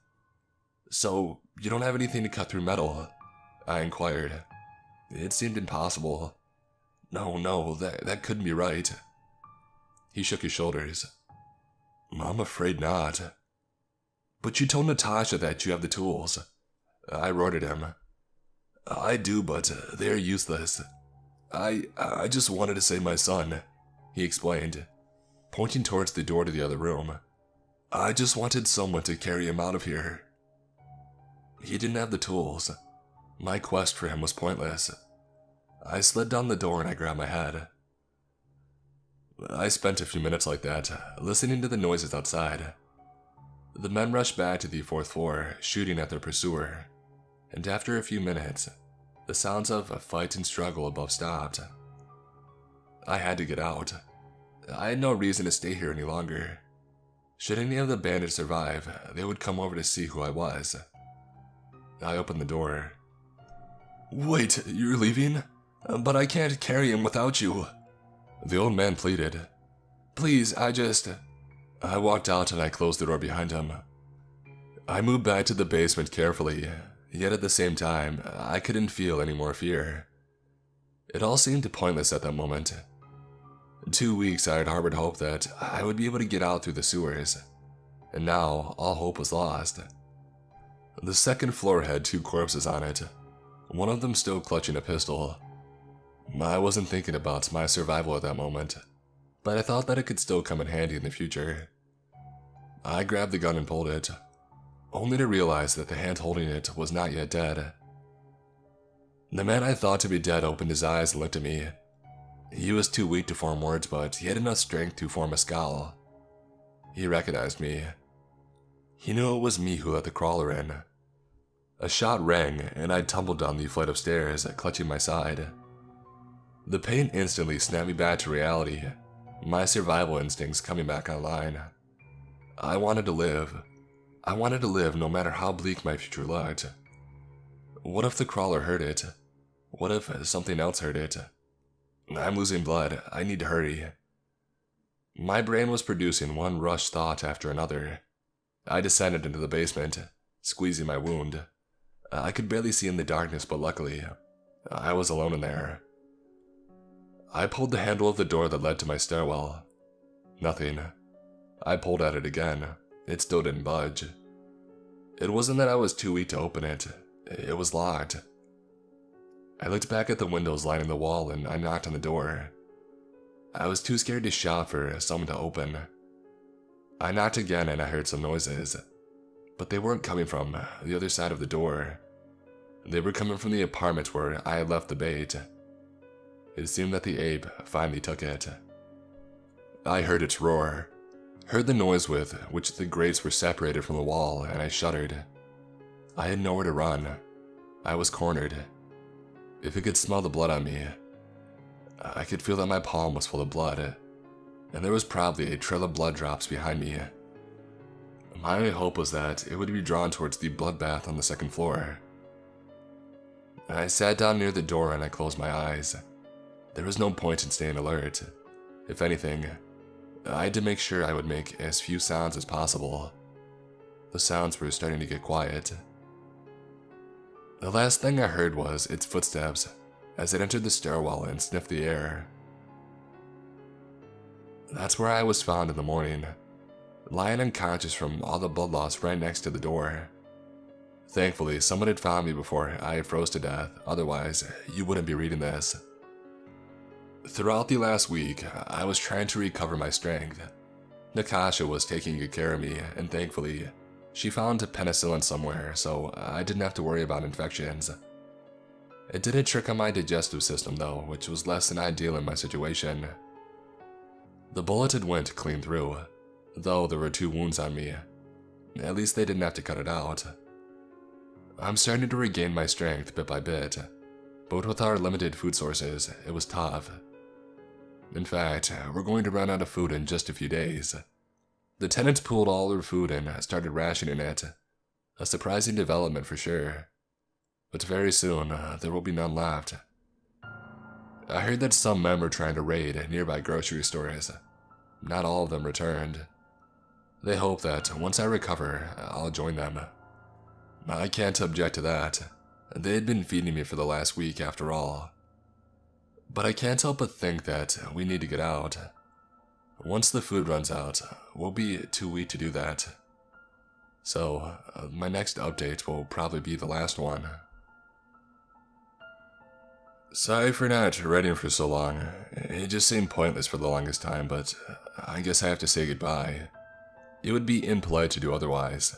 "So, you don't have anything to cut through metal?" I inquired. It seemed impossible. No, that couldn't be right." He shook his shoulders. "I'm afraid not." "But you told Natasha that you have the tools." I roared at him. "I do, but they're useless. I just wanted to save my son," he explained. pointing towards the door to the other room. I just wanted someone to carry him out of here. He didn't have the tools. My quest for him was pointless. I slid down the door and I grabbed my head. I spent a few minutes like that, listening to the noises outside. The men rushed back to the 4th floor, shooting at their pursuer, and after a few minutes, the sounds of a fight and struggle above stopped. I had to get out. I had no reason to stay here any longer. Should any of the bandits survive, they would come over to see who I was. I opened the door. Wait, you're leaving? But I can't carry him without you. The old man pleaded. Please, I walked out and I closed the door behind him. I moved back to the basement carefully, yet at the same time, I couldn't feel any more fear. It all seemed pointless at that moment. 2 weeks I had harbored hope that I would be able to get out through the sewers, and now all hope was lost. The 2nd floor had 2 corpses on it, one of them still clutching a pistol. I wasn't thinking about my survival at that moment, but I thought that it could still come in handy in the future. I grabbed the gun and pulled it, only to realize that the hand holding it was not yet dead. The man I thought to be dead opened his eyes and looked at me. He was too weak to form words, but he had enough strength to form a scowl. He recognized me. He knew it was me who let the crawler in. A shot rang, and I tumbled down the flight of stairs, clutching my side. The pain instantly snapped me back to reality, my survival instincts coming back online. I wanted to live. I wanted to live no matter how bleak my future looked. What if the crawler heard it? What if something else heard it? I'm losing blood. I need to hurry. My brain was producing one rushed thought after another. I descended into the basement, squeezing my wound. I could barely see in the darkness, but luckily, I was alone in there. I pulled the handle of the door that led to my stairwell. Nothing. I pulled at it again. It still didn't budge. It wasn't that I was too weak to open it. It was locked. I looked back at the windows lining the wall and I knocked on the door. I was too scared to shout for someone to open. I knocked again and I heard some noises, but they weren't coming from the other side of the door. They were coming from the apartment where I had left the bait. It seemed that the ape finally took it. I heard its roar, heard the noise with which the grates were separated from the wall, and I shuddered. I had nowhere to run. I was cornered. If it could smell the blood on me, I could feel that my palm was full of blood, and there was probably a trail of blood drops behind me. My only hope was that it would be drawn towards the bloodbath on the 2nd floor. I sat down near the door and I closed my eyes. There was no point in staying alert. If anything, I had to make sure I would make as few sounds as possible. The sounds were starting to get quiet. The last thing I heard was its footsteps as it entered the stairwell and sniffed the air. That's where I was found in the morning, lying unconscious from all the blood loss right next to the door. Thankfully, someone had found me before I froze to death, otherwise you wouldn't be reading this. Throughout the last week, I was trying to recover my strength. Natasha was taking good care of me, and thankfully, she found penicillin somewhere, so I didn't have to worry about infections. It did a trick on my digestive system though, which was less than ideal in my situation. The bullet had went clean through, though there were 2 wounds on me. At least they didn't have to cut it out. I'm starting to regain my strength bit by bit, but with our limited food sources, it was tough. In fact, we're going to run out of food in just a few days. The tenants pooled all their food and started rationing it. A surprising development for sure. But very soon, there will be none left. I heard that some men were trying to raid nearby grocery stores. Not all of them returned. They hope that once I recover, I'll join them. I can't object to that. They had been feeding me for the last week after all. But I can't help but think that we need to get out. Once the food runs out, we'll be too weak to do that. So, my next update will probably be the last one. Sorry for not writing for so long. It just seemed pointless for the longest time, but I guess I have to say goodbye. It would be impolite to do otherwise.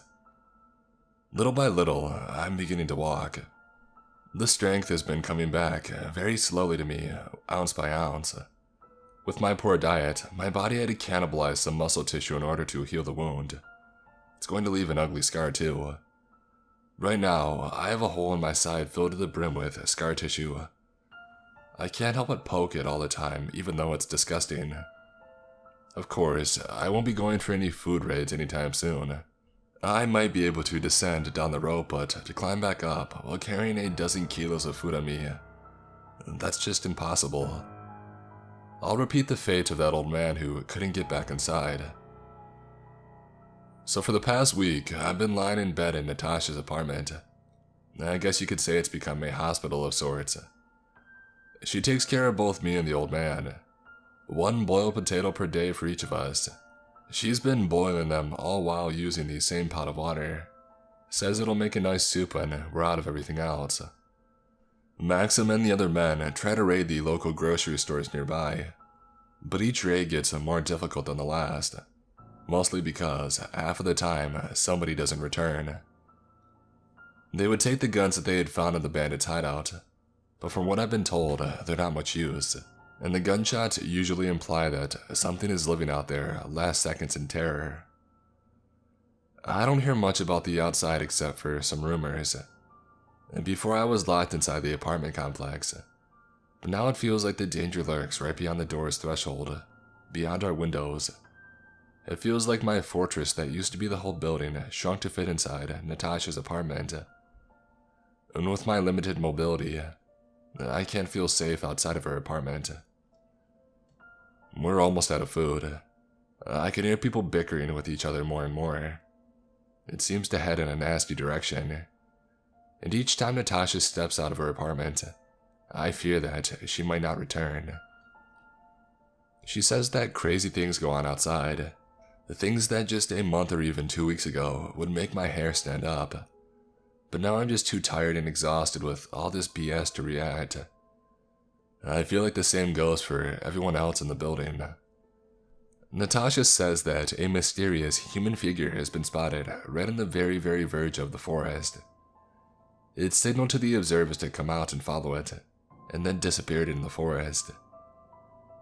Little by little, I'm beginning to walk. The strength has been coming back very slowly to me, ounce by ounce. With my poor diet, my body had to cannibalize some muscle tissue in order to heal the wound. It's going to leave an ugly scar too. Right now, I have a hole in my side filled to the brim with scar tissue. I can't help but poke it all the time, even though it's disgusting. Of course, I won't be going for any food raids anytime soon. I might be able to descend down the rope, but to climb back up while carrying a dozen kilos of food on me, that's just impossible. I'll repeat the fate of that old man who couldn't get back inside. So for the past week, I've been lying in bed in Natasha's apartment. I guess you could say it's become a hospital of sorts. She takes care of both me and the old man. 1 boiled potato per day for each of us. She's been boiling them all while using the same pot of water. Says it'll make a nice soup when we're out of everything else. Maxim and the other men try to raid the local grocery stores nearby, but each raid gets more difficult than the last, mostly because half of the time somebody doesn't return. They would take the guns that they had found in the bandits' hideout, but from what I've been told, they're not much use, and the gunshots usually imply that something is living out there last seconds in terror. I don't hear much about the outside except for some rumors. And before I was locked inside the apartment complex, but now it feels like the danger lurks right beyond the door's threshold, beyond our windows. It feels like my fortress that used to be the whole building shrunk to fit inside Natasha's apartment. And with my limited mobility, I can't feel safe outside of her apartment. We're almost out of food. I can hear people bickering with each other more and more. It seems to head in a nasty direction. And each time Natasha steps out of her apartment, I fear that she might not return. She says that crazy things go on outside, the things that just a month or even 2 weeks ago would make my hair stand up. But now I'm just too tired and exhausted with all this BS to react. I feel like the same goes for everyone else in the building. Natasha says that a mysterious human figure has been spotted right on the very verge of the forest. It signaled to the observers to come out and follow it, and then disappeared in the forest.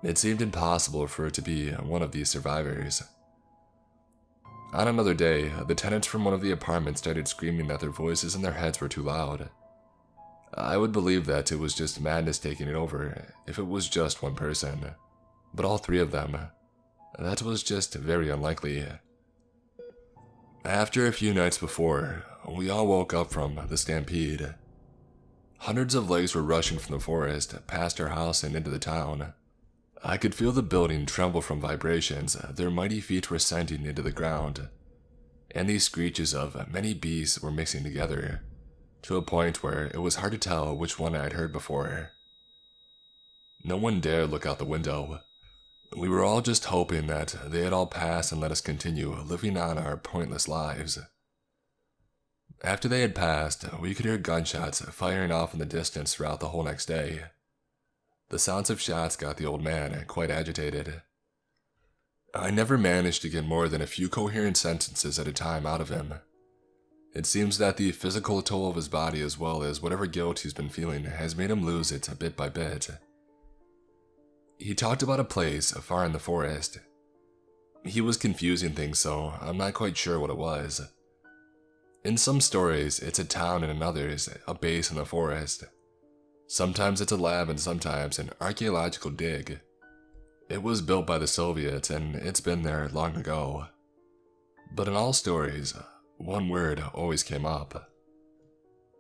It seemed impossible for it to be one of these survivors. On another day, the tenants from one of the apartments started screaming that their voices in their heads were too loud. I would believe that it was just madness taking it over if it was just one person, but all 3 of them, that was just very unlikely. After a few nights before, we all woke up from the stampede. Hundreds of legs were rushing from the forest, past our house and into the town. I could feel the building tremble from vibrations their mighty feet were sending into the ground, and these screeches of many beasts were mixing together, to a point where it was hard to tell which one I had heard before. No one dared look out the window. We were all just hoping that they had all passed and let us continue living on our pointless lives. After they had passed, we could hear gunshots firing off in the distance throughout the whole next day. The sounds of shots got the old man quite agitated. I never managed to get more than a few coherent sentences at a time out of him. It seems that the physical toll of his body as well as whatever guilt he's been feeling has made him lose it bit by bit. He talked about a place far in the forest. He was confusing things, so I'm not quite sure what it was. In some stories, it's a town, and in others, a base in the forest. Sometimes it's a lab and sometimes an archaeological dig. It was built by the Soviets and it's been there long ago. But in all stories, one word always came up.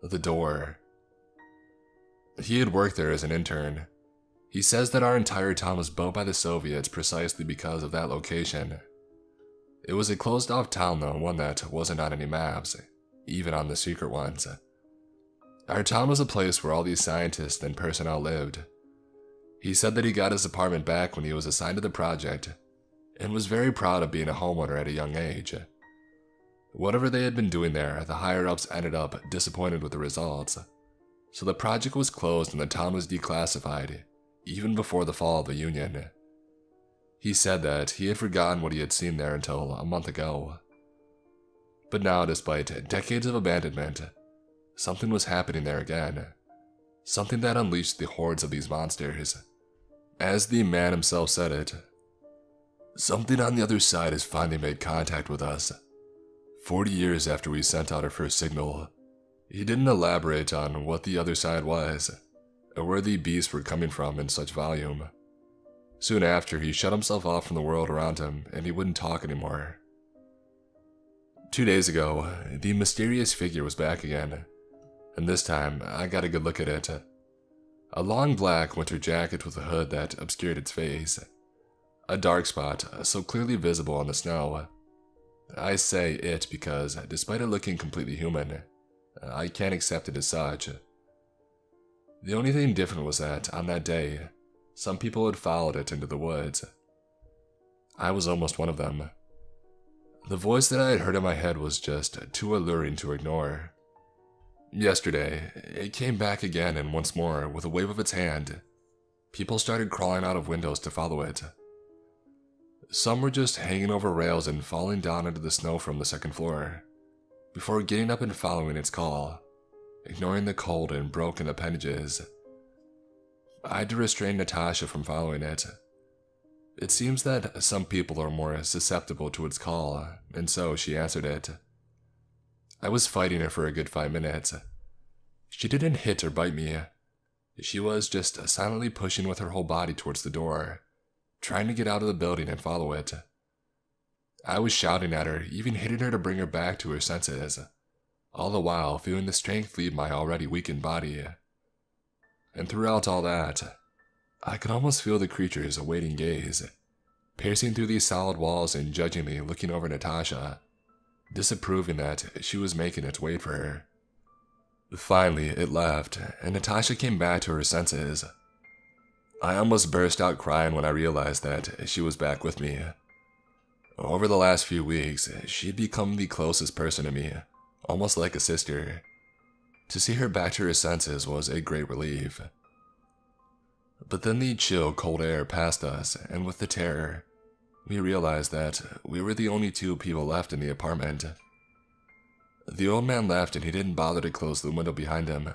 The door. He had worked there as an intern. He says that our entire town was built by the Soviets precisely because of that location. It was a closed off town though, one that wasn't on any maps, even on the secret ones. Our town was a place where all these scientists and personnel lived. He said that he got his apartment back when he was assigned to the project, and was very proud of being a homeowner at a young age. Whatever they had been doing there, the higher-ups ended up disappointed with the results, so the project was closed and the town was declassified, even before the fall of the Union. He said that he had forgotten what he had seen there until a month ago. But now, despite decades of abandonment, something was happening there again. Something that unleashed the hordes of these monsters. As the man himself said it, "Something on the other side has finally made contact with us. 40 years after we sent out our first signal." He didn't elaborate on what the other side was, or where the beasts were coming from in such volume. Soon after, he shut himself off from the world around him, and he wouldn't talk anymore. 2 days ago, the mysterious figure was back again, and this time I got a good look at it. A long black winter jacket with a hood that obscured its face. A dark spot so clearly visible on the snow. I say it because, despite it looking completely human, I can't accept it as such. The only thing different was that, on that day, some people had followed it into the woods. I was almost one of them. The voice that I had heard in my head was just too alluring to ignore. Yesterday, it came back again, and once more, with a wave of its hand, people started crawling out of windows to follow it. Some were just hanging over rails and falling down into the snow from the second floor, before getting up and following its call, ignoring the cold and broken appendages. I had to restrain Natasha from following it. It seems that some people are more susceptible to its call, and so she answered it. I was fighting her for a good 5 minutes. She didn't hit or bite me. She was just silently pushing with her whole body towards the door, trying to get out of the building and follow it. I was shouting at her, even hitting her to bring her back to her senses, all the while feeling the strength leave my already weakened body. And throughout all that, I could almost feel the creature's awaiting gaze, piercing through these solid walls and judgingly looking over Natasha, disapproving that she was making it wait for her. Finally, it left, and Natasha came back to her senses. I almost burst out crying when I realized that she was back with me. Over the last few weeks, she'd become the closest person to me, almost like a sister. To see her back to her senses was a great relief. But then the chill, cold air passed us, and with the terror, we realized that we were the only 2 people left in the apartment. The old man left and he didn't bother to close the window behind him.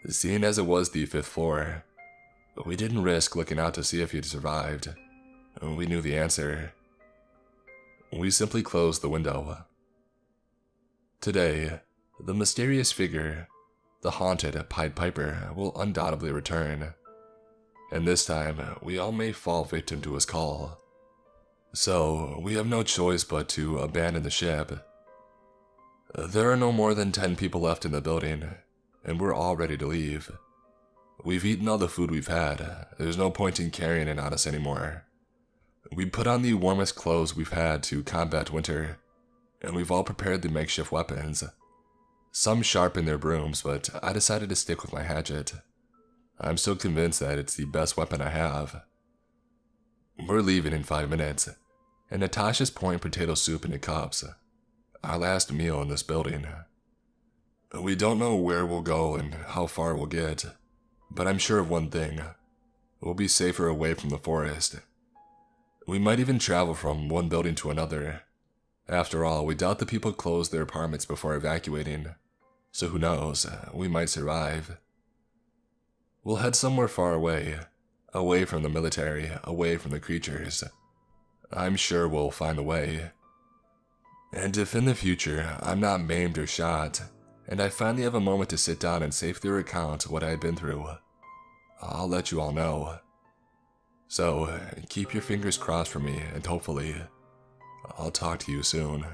Seeing as it was the 5th floor, we didn't risk looking out to see if he'd survived. We knew the answer. We simply closed the window. Today, the mysterious figure, the haunted Pied Piper, will undoubtedly return. And this time, we all may fall victim to his call. So, we have no choice but to abandon the ship. There are no more than 10 people left in the building, and we're all ready to leave. We've eaten all the food we've had. There's no point in carrying it on us anymore. We put on the warmest clothes we've had to combat winter, and we've all prepared the makeshift weapons. Some sharpen their brooms, but I decided to stick with my hatchet. I'm so convinced that it's the best weapon I have. We're leaving in 5 minutes, and Natasha's pouring potato soup into cups. Our last meal in this building. We don't know where we'll go and how far we'll get, but I'm sure of one thing. We'll be safer away from the forest. We might even travel from one building to another. After all, we doubt the people closed their apartments before evacuating, so who knows, we might survive. We'll head somewhere far away, away from the military, away from the creatures. I'm sure we'll find a way. And if in the future I'm not maimed or shot, and I finally have a moment to sit down and safely recount what I had been through, I'll let you all know. So, keep your fingers crossed for me, and hopefully, I'll talk to you soon.